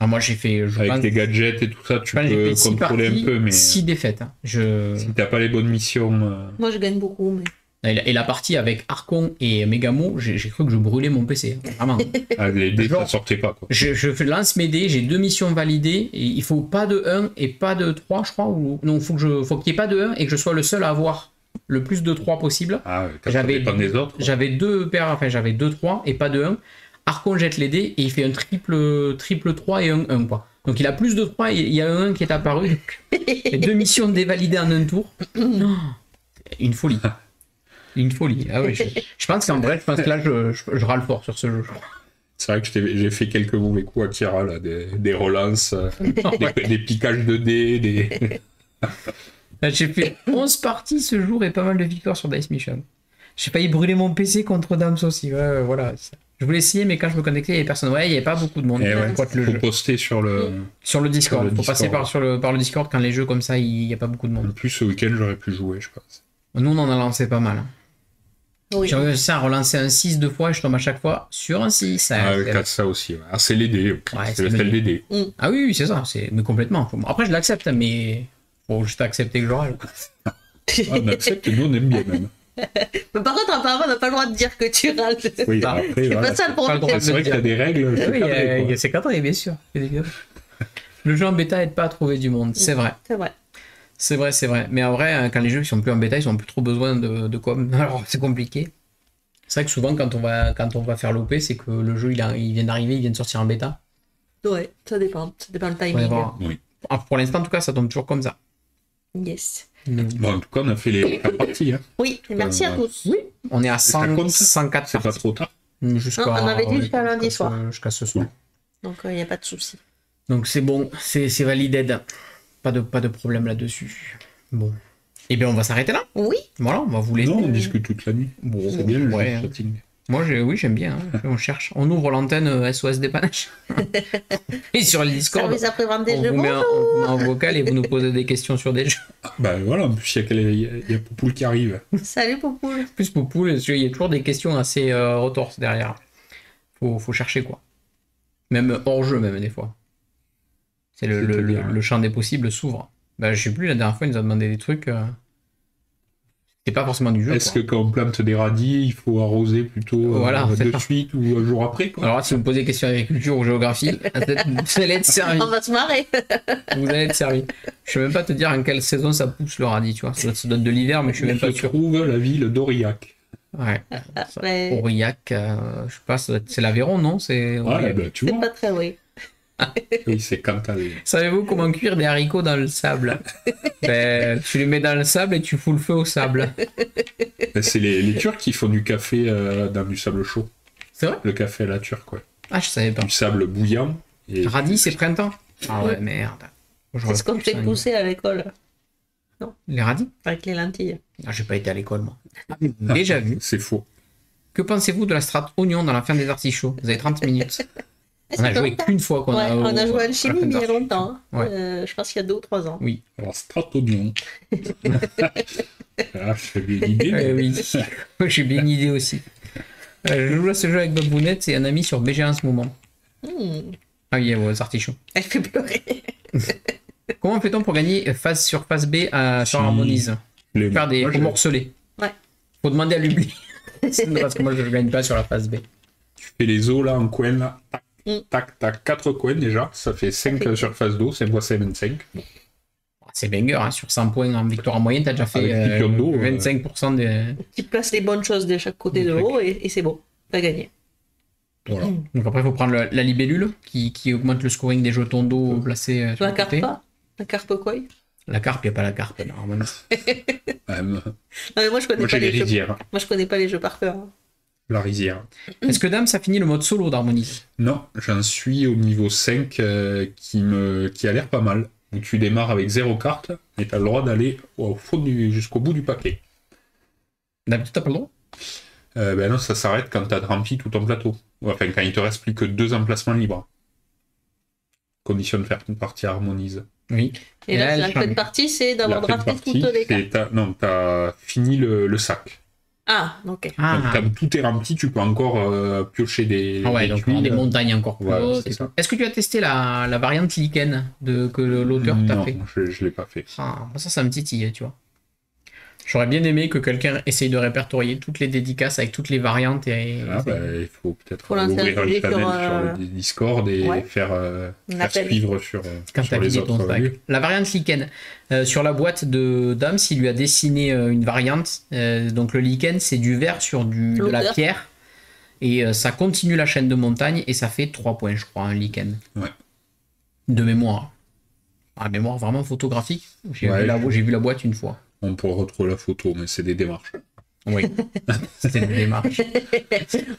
Ah, moi, j'ai fait. Avec les gadgets et tout ça, tu peux contrôler un peu, mais 6 défaites. Hein. si t'as pas les bonnes missions. Moi je gagne beaucoup, mais. Et la partie avec Archon et Megamo, j'ai cru que je brûlais mon PC. Vraiment. Les dés, Genre, ça sortait pas, quoi. Je lance mes dés, j'ai 2 missions validées, et il faut pas de 1 et pas de 3, je crois. Non, faut qu'il n'y ait pas de 1 et que je sois le seul à avoir le plus de 3 possible. Ah, ça dépend des autres. J'avais 2 paires, enfin j'avais 2 3 et pas de 1. Archon jette les dés et il fait un triple 3 et un 1, quoi. Donc il a plus de 3 et il y a un 1 qui est apparu. Donc, les 2 missions dévalidées en un tour. Une folie. Une folie. Ah oui, je pense qu'en vrai, je pense que là, je râle fort sur ce jeu. C'est vrai que j'ai fait quelques mauvais coups à Kira, là, des relances, des piquages de dés, J'ai fait 11 parties ce jour et pas mal de victoires sur Dice Mission. J'ai failli brûler mon PC contre Dams aussi. Ouais, voilà. Je voulais essayer, mais quand je me connectais, il n'y avait personne. Ouais, il n'y avait pas beaucoup de monde. Et Pour être le faut jeu. poster sur le Discord. sur le Faut passer Discord. par le Discord quand les jeux comme ça, il n'y a pas beaucoup de En monde. plus, ce week-end, j'aurais pu jouer, je pense. Nous, on en a lancé pas mal. Oui. J'ai réussi à relancer un 6 deux fois et je tombe à chaque fois sur un 6. Ça aussi. Ouais. Ah, c'est les dés. C'est le sel des dés. Ah oui, c'est ça. Mais complètement. Après, je l'accepte, mais faut juste accepter que je râle. Ah, on accepte, nous, on aime bien, même. Mais par contre, apparemment, on n'a pas le droit de dire que tu râles. Oui, Ah, après, C'est voilà, pas ça le pas le droit problème. de c'est vrai que t'as des règles. c'est Oui, cadré, quoi. c'est cadré, bien sûr. Le jeu en bêta aide pas à trouver du monde, c'est vrai. C'est vrai. C'est vrai, c'est vrai. Mais en vrai, quand les jeux qui sont plus en bêta, ils ont plus trop besoin de com. Alors, c'est compliqué. C'est vrai que souvent, quand on va faire l'OP, c'est que le jeu, il vient d'arriver, il vient de sortir en bêta. Ouais, ça dépend. Ça dépend le On va timing. voir. Oui. Ah, pour l'instant, en tout cas, ça tombe toujours comme ça. Yes. Bon, en tout cas, on a fait les parties. Hein. Oui, et merci à tous. Oui, on est à Ça compte, 104 C'est pas parties. trop tard. Jusqu'à, Non, on avait dit jusqu'à lundi jusqu'à soir. jusqu'à ce soir. Donc, il n'y a pas de souci. Donc c'est bon, c'est validé. Pas de problème là-dessus. Bon. Et bien on va s'arrêter là. Oui, Voilà, on va vous laisser. Non, on discute toute la nuit. Bon, C'est bien le ouais. jeu de chatting. Moi oui, j'aime bien. Hein. On cherche. On ouvre l'antenne SOS dépannage. Et sur le Discord, service après-vente des on jeux. vous, met Bonjour. on vous met en vocal et vous nous posez des questions sur des jeux. Ah, bah voilà, en plus, il y a Poupoule qui arrive. Salut, Poupoule. Plus Poupoule, parce qu'il y a toujours des questions assez retorses derrière. Faut chercher quoi. Même hors jeu, même des fois. C'est le champ des possibles s'ouvre. Bah, je sais plus, la dernière fois, il nous a demandé des trucs. C'était pas forcément du jeu. Est-ce quoi. que quand on plante des radis, il faut arroser plutôt Voilà, c'est de ça. suite ou un jour après quoi. Alors, si vous me posez des questions d'agriculture ou géographie, vous allez être servi. On va se marrer. Vous allez être servi. Je sais même pas te dire en quelle saison ça pousse le radis, tu vois. Ça donne de l'hiver, mais je suis même Se pas sûr. trouve la ville d'Aurillac. Ouais. Mais Aurillac, je sais pas, c'est l'Aveyron, non? C'est Ouais, Aurillac. bah tu c'est vois. pas très oui. Oui, c'est Cantal. Savez-vous comment cuire des haricots dans le sable? Ben, tu les mets dans le sable et tu fous le feu au sable. Ben, c'est les Turcs qui font du café dans du sable chaud. C'est vrai? Le café à la turque, ouais. Ah, je savais pas. Du sable bouillant. Et... Radis, c'est printemps? Ah ouais, merde. C'est ce qu'on te fait pousser à l'école, Les radis? avec les lentilles. Ah, j'ai pas été à l'école, moi. Déjà vu. C'est faux. Que pensez-vous de la strat oignon dans la fin des artichauts? Vous avez 30 minutes. On a joué qu'une fois qu'on Ouais, a. on a joué à la Alchimie fin il des y a artichauts. longtemps. Hein. Ouais. Je pense qu'il y a 2 ou 3 ans. Oui. Alors, stratonion. Ah, j'ai bien l'idée. mais- Oui. J'ai bien une idée aussi. Je joue à ce jeu avec Babounette et un ami sur BG en ce moment. Ah oui, aux artichauts. Elle fait pleurer. Comment fait-on pour gagner phase sur phase B sur Si. Harmonise? Faire des Moi, faut morceler. Ouais. Faut demander à l'ubli. Parce que moi je gagne pas sur la phase B. Tu fais les os là en coin là. Mm. T'as 4 coins déjà. Ça fait 5 fait- surfaces d'eau. 5 fois 5, 25. C'est banger, hein. Sur 100 points en victoire en moyenne, t'as déjà fait Avec piqûre d'eau, 25% des. Tu places les bonnes choses de chaque côté de Truc. l'eau et c'est bon. T'as gagné. Voilà. Donc après, il faut prendre la libellule qui augmente le scoring des jetons d'eau placés sur La le carpe côté. pas. La carpe quoi? La carpe, il n'y a pas la carpe, normalement. Moi, Non, mais moi je connais pas j'ai les les jeux. rizières. Moi je connais pas les jeux par cœur. Hein. La rizière. Est-ce que Dame, ça finit le mode solo d'Harmonise? Non, j'en suis au niveau 5 qui a l'air pas mal. Où tu démarres avec 0 carte et tu as le droit d'aller au fond jusqu'au bout du paquet. D'habitude, t'as pas le droit? Ben non, ça s'arrête quand tu as rempli tout ton plateau. Enfin, quand il te reste plus que 2 emplacements libres. Condition de faire une partie harmonise. Oui. Et là, elle la fin de change. partie, c'est d'avoir La fin de drafté partie, toutes les cartes. t'as fini le sac. Ah, ok. Ah, Donc, quand tout est rempli, tu peux encore piocher des, ah ouais, des donc tuiles. des montagnes encore plus Voilà, hautes c'est et ça. tout. Est-ce que tu as testé la variante lichen que l'auteur t'a Non, fait? je l'ai pas fait. Ah, ça me titille, tu vois. J'aurais bien aimé que quelqu'un essaye de répertorier toutes les dédicaces avec toutes les variantes et. Ah, il faut peut-être Faut lancer ouvrir un un sujet channel sur, sur le Discord et ouais. faire appel. suivre sur Quand t'as les vidé ton autres stack. lieux. La variante lichen. Sur la boîte de Dams, il lui a dessiné une variante. Donc le lichen, c'est du verre sur de la L'odeur. pierre. Et ça continue la chaîne de montagne et ça fait 3 points, je crois, un lichen. Ouais. De mémoire. Ah, mémoire vraiment photographique. J'ai Ouais. vu la boîte une fois. On pourra retrouver la photo, mais c'est des démarches. Oui, c'était une démarche.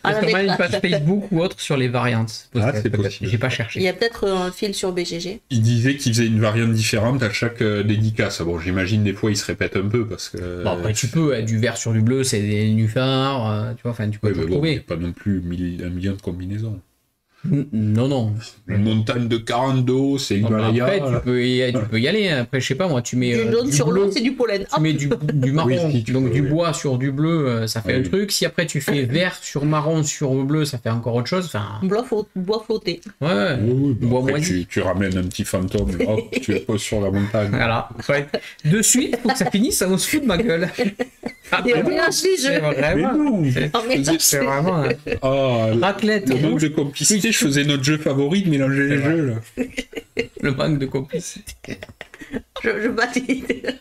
Ah, Est-ce qu'on a avec- une page Facebook ou autre sur les variantes? Ah, c'est Peut-être. possible. J'ai pas Il cherché. y a peut-être un fil sur BGG. Il disait qu'il faisait une variante différente à chaque dédicace. Bon, j'imagine des fois il se répète un peu parce que. Bon, après, tu peux, du vert sur du bleu, c'est des nénuphars, tu vois, enfin, tu peux Ouais, tout mais bon, il n'y trouver. a pas non plus 1 million de combinaisons. Non, non. Une montagne de 40 d'eau, c'est Non, mais l'Himalaya. après, tu peux y aller. Après, je sais pas, moi, tu mets Du jaune du sur bleu, l'eau, c'est du pollen. tu Hop. mets du marron, Oui, si, tu donc peux, du oui. bois sur du bleu, ça fait Oui, un oui. truc. Si après, tu fais vert sur marron sur bleu, ça fait encore autre chose. Enfin, Bois flotté. ouais. Oui, oui, bah Bois après, moisi. tu ramènes un petit fantôme, hop, tu le poses sur la montagne. Voilà. Ouais. De suite, pour que ça finisse, ça on se fout de ma gueule. Ah, Et on mélange les c'est jeux. Mais vraiment. non. On mélange C'est les- vraiment Oh, raclette le manque rouge, de complicité, je faisais notre jeu favori de mélanger les C'est vrai. jeux, là. le manque de complicité. Je valide.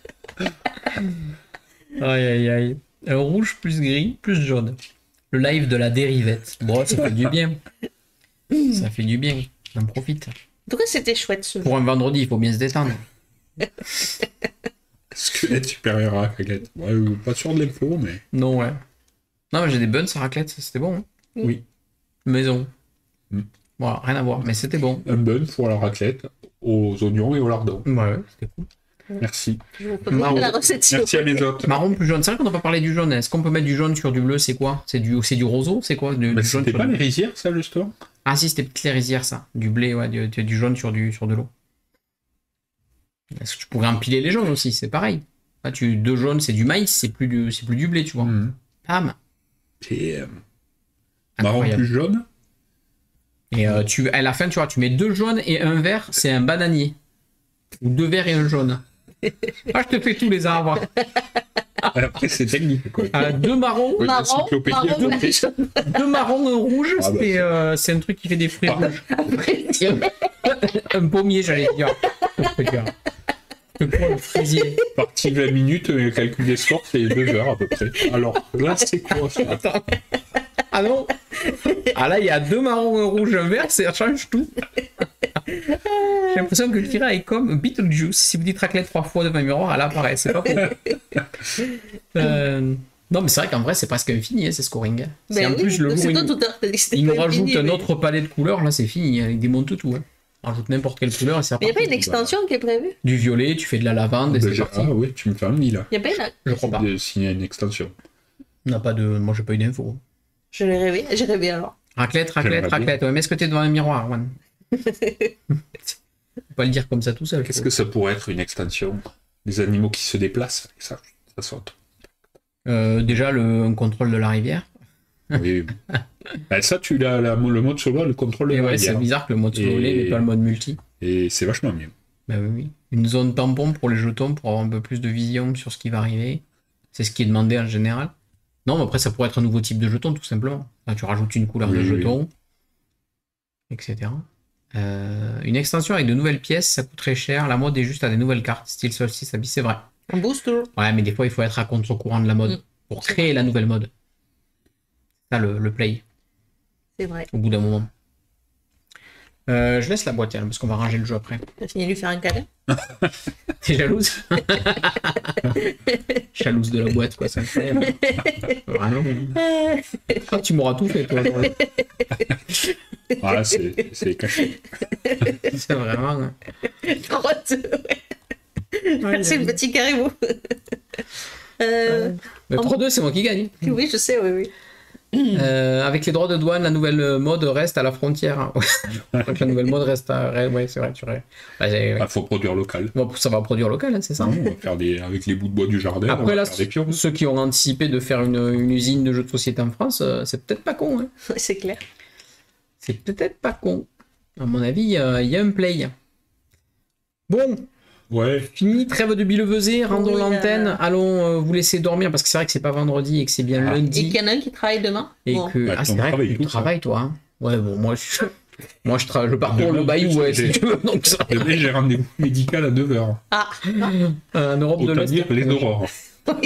Aïe aïe aïe. Rouge plus gris plus jaune. Le live de la dérivette. Bon, ça fait du bien. Ça fait du bien. On en profite. En tout cas, c'était chouette ce jeu. Pour un vendredi, il faut bien se détendre. Squelette supérieur à raclette. Ouais, pas sûr de l'info, mais. Non, ouais. Non, mais j'ai des buns à raclette, c'était bon. Hein. Oui. Maison. Mm. Voilà, rien à voir, mais c'était bon. Un bun pour la raclette, aux oignons et au lardon. Ouais, ouais, c'était cool. Merci. Je vous ferai Marron. la recette si Merci vous à mes voulez. autres. Marron plus jaune. C'est vrai qu'on n'a pas parlé du jaune. Est-ce qu'on peut mettre du jaune sur du bleu? C'est quoi? C'est du roseau? C'est quoi? Mais Du jaune c'était sur pas du- les rizières, ça, justement? Ah si, c'était peut-être les rizières, ça. Du blé, ouais, du jaune sur de l'eau. Est-ce que tu pourrais empiler les jaunes aussi? C'est pareil. Là, deux jaunes, c'est du maïs, c'est plus du blé, tu vois. Mhm. Bam. Et, marron Incroyable. plus jaune. Et à la fin, tu vois, tu mets deux jaunes et un vert, c'est un bananier. Ou deux verts et un jaune. Ah, je te fais tous les arbres. Après, c'est technique, quoi. Deux marrons, Oui, Marron, l'encyclopédie marron, à côté. blanc, jaune. deux marrons, un rouge, Ah, bah, c'est un truc qui fait des fruits Ah. rouges. Un pommier, j'allais dire. Le fraisier. Partie 20 minutes, calcul des scores, c'est 2 heures à peu près. Alors, là, c'est quoi, ça? Attends. Ah non. Ah là, il y a deux marrons, un rouge, un vert, ça change tout. J'ai l'impression que le tirage est comme Beetlejuice. Si vous dites raclette 3 fois devant un miroir, elle apparaît. C'est pas faux. Non, mais c'est vrai qu'en vrai, c'est presque infini, hein, ces scoring. C'est Ben en oui, plus le jour c'est où toi tout à l'heure, t'as dit que c'était il nous pas rajoute fini, un mais- autre palette de couleurs, là c'est fini, il démonte tout. Hein. Rajoute n'importe quelle couleur et c'est Mais il n'y a pas reparti. une extension qui est prévue? Du violet, tu fais de la lavande et c'est Déjà, parti. ah oui, tu me fais un nid, là. Il n'y a pas une... Je crois pas. De signer une extension. On n'a pas de... Moi j'ai pas eu d'infos. Je l'ai rêvé, j'ai rêvé alors. Raclette, J'aimerais bien. raclette. Ouais, mais est-ce que t'es devant un miroir, Juan? Faut pas le dire comme ça tout seul. Qu'est-ce que ça pourrait être une extension? Des animaux qui se déplacent, et ça saute. Déjà, un contrôle de la rivière. Oui. Ben, ça, tu l'as, le mode solo, le contrôle de Et la ouais, rivière. c'est bizarre que le mode solo Et- mais pas le mode multi. Et c'est vachement mieux. Bah oui, oui. Une zone tampon pour les jetons pour avoir un peu plus de vision sur ce qui va arriver. C'est ce qui est demandé en général. Non, mais après, ça pourrait être un nouveau type de jeton, tout simplement. Là, tu rajoutes une couleur de Oui, oui. jeton, etc. Une extension avec de nouvelles pièces, ça coûte très cher. La mode est juste à des nouvelles cartes, style solstice abyss, c'est vrai. Un booster. Ouais, mais des fois, il faut être à contre-courant de la mode Mm. pour créer la nouvelle mode. C'est ça le play, C'est vrai. au bout d'un moment. Je laisse la boîte, elle, parce qu'on va ranger le jeu après. T'as fini de lui faire un câlin? T'es jalouse? Jalouse de la boîte, quoi, c'est incroyable. Vraiment. Ah, tu m'auras tout fait, toi. aujourd'hui. Voilà, c'est caché. C'est vraiment. Hein. Carotte, ouais. C'est le petit caribou. Mais Pro 2, c'est moi qui gagne. Oui, je sais, oui, oui. Avec les droits de douane, la nouvelle mode reste à la frontière. Je crois que la nouvelle mode reste à. Ouais, c'est vrai, tu aurais. Ouais. Faut produire local. Bon, ça va produire local, hein, c'est ça. Non, on va faire avec les bouts de bois du jardin, on Après, va là, faire des pions. ceux qui ont anticipé de faire une usine de jeux de société en France, c'est peut-être pas con. Hein. C'est clair. C'est peut-être pas con. À mon avis, il y a un play. Bon, Ouais, fini, trêve de billevesée, rendons Oui, l'antenne. Allons vous laisser dormir parce que c'est vrai que c'est pas vendredi et que c'est bien Ah. Et lundi. qu'il y en a un qui travaille demain? Et Bon. que. Bah, Ah, c'est ton vrai travail que et tu tout, ça. travailles, toi. Hein. Ouais, bon, je parcours Demain, le bail, ouais, si j'ai- tu veux. Donc ça. demain j'ai rendez-vous médical à 9h. Ah, En Europe de Autant l'Est. dire les aurores.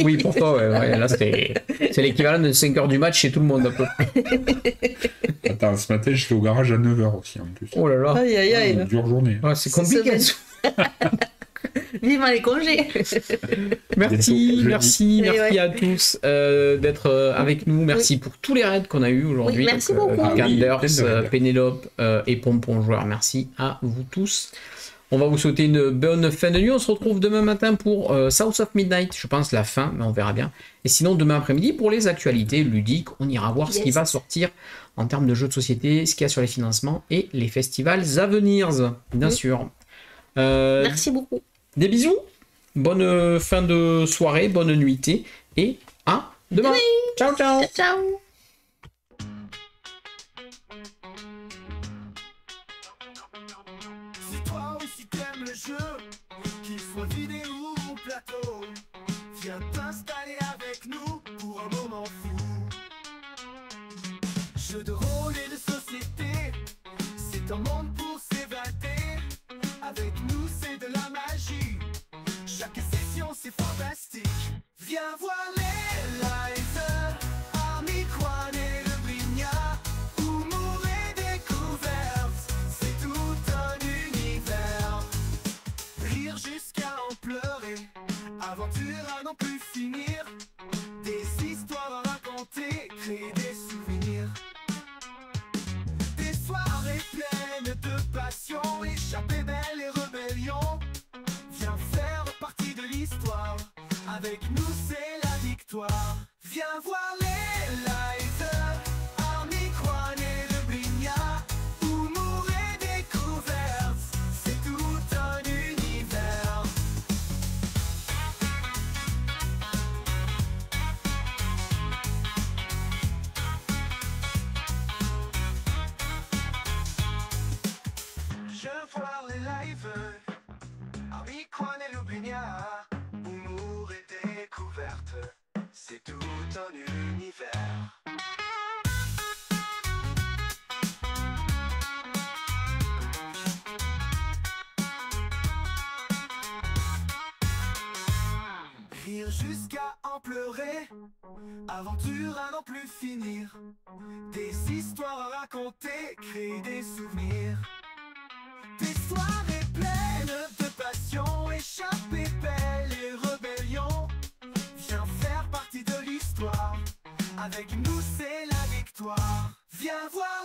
Oui, pour toi, ouais, là, c'est l'équivalent de 5 heures du match chez tout le monde, un peu. Attends, ce matin j'étais au garage à 9h aussi en plus. Oh là là. aïe, aïe, aïe. Une dure journée. Ouais, c'est compliqué. semaine. Vivement les congés. Merci, Jeudi. merci, Et merci ouais. à tous d'être avec nous. Merci pour tous les raids qu'on a eu aujourd'hui. Oui, merci beaucoup. Ah oui, Ganders, plein de raids. Pénélope et Pompon Joueur. Merci à vous tous. On va vous souhaiter une bonne fin de nuit. On se retrouve demain matin pour South of Midnight. Je pense la fin, mais on verra bien. Et sinon, demain après-midi, pour les actualités ludiques, on ira voir ce qui Yes. va sortir en termes de jeux de société, ce qu'il y a sur les financements et les festivals à venir, bien Oui. sûr. Merci beaucoup. Des bisous, bonne fin de soirée, bonne nuitée et à demain. Ciao, ciao. Ciao, ciao. Si toi aussi t'aimes le jeu, qu'il soit vidéo ou plateau, Viens t'installer avec nous pour un moment fou. Jeu de rôle et de société, c'est un monde pour s'évader. Avec nous c'est de la magie, chaque session c'est fantastique. Viens voir les lives, Army Quan et le Brignat, humour et découverte, c'est tout un univers. Rire jusqu'à en pleurer, aventure à n'en plus finir, des histoires à raconter, créer des souvenirs. Des soirées pleines de passion, échappée belle et rébellion. Viens faire partie de l'histoire, avec nous c'est la victoire. Viens voir les lives, Army Quan et le Brignat, humour et découverte, c'est tout un univers. Je vois les lives, Army Quan et le Brignat, humour et découverte, c'est tout un univers. Rire jusqu'à en pleurer, aventure à n'en plus finir, des histoires à raconter, créer des souvenirs. Des soirées pleines de passion, échappée belle et rébellion. Viens faire partie de l'histoire, avec nous c'est la victoire. Viens voir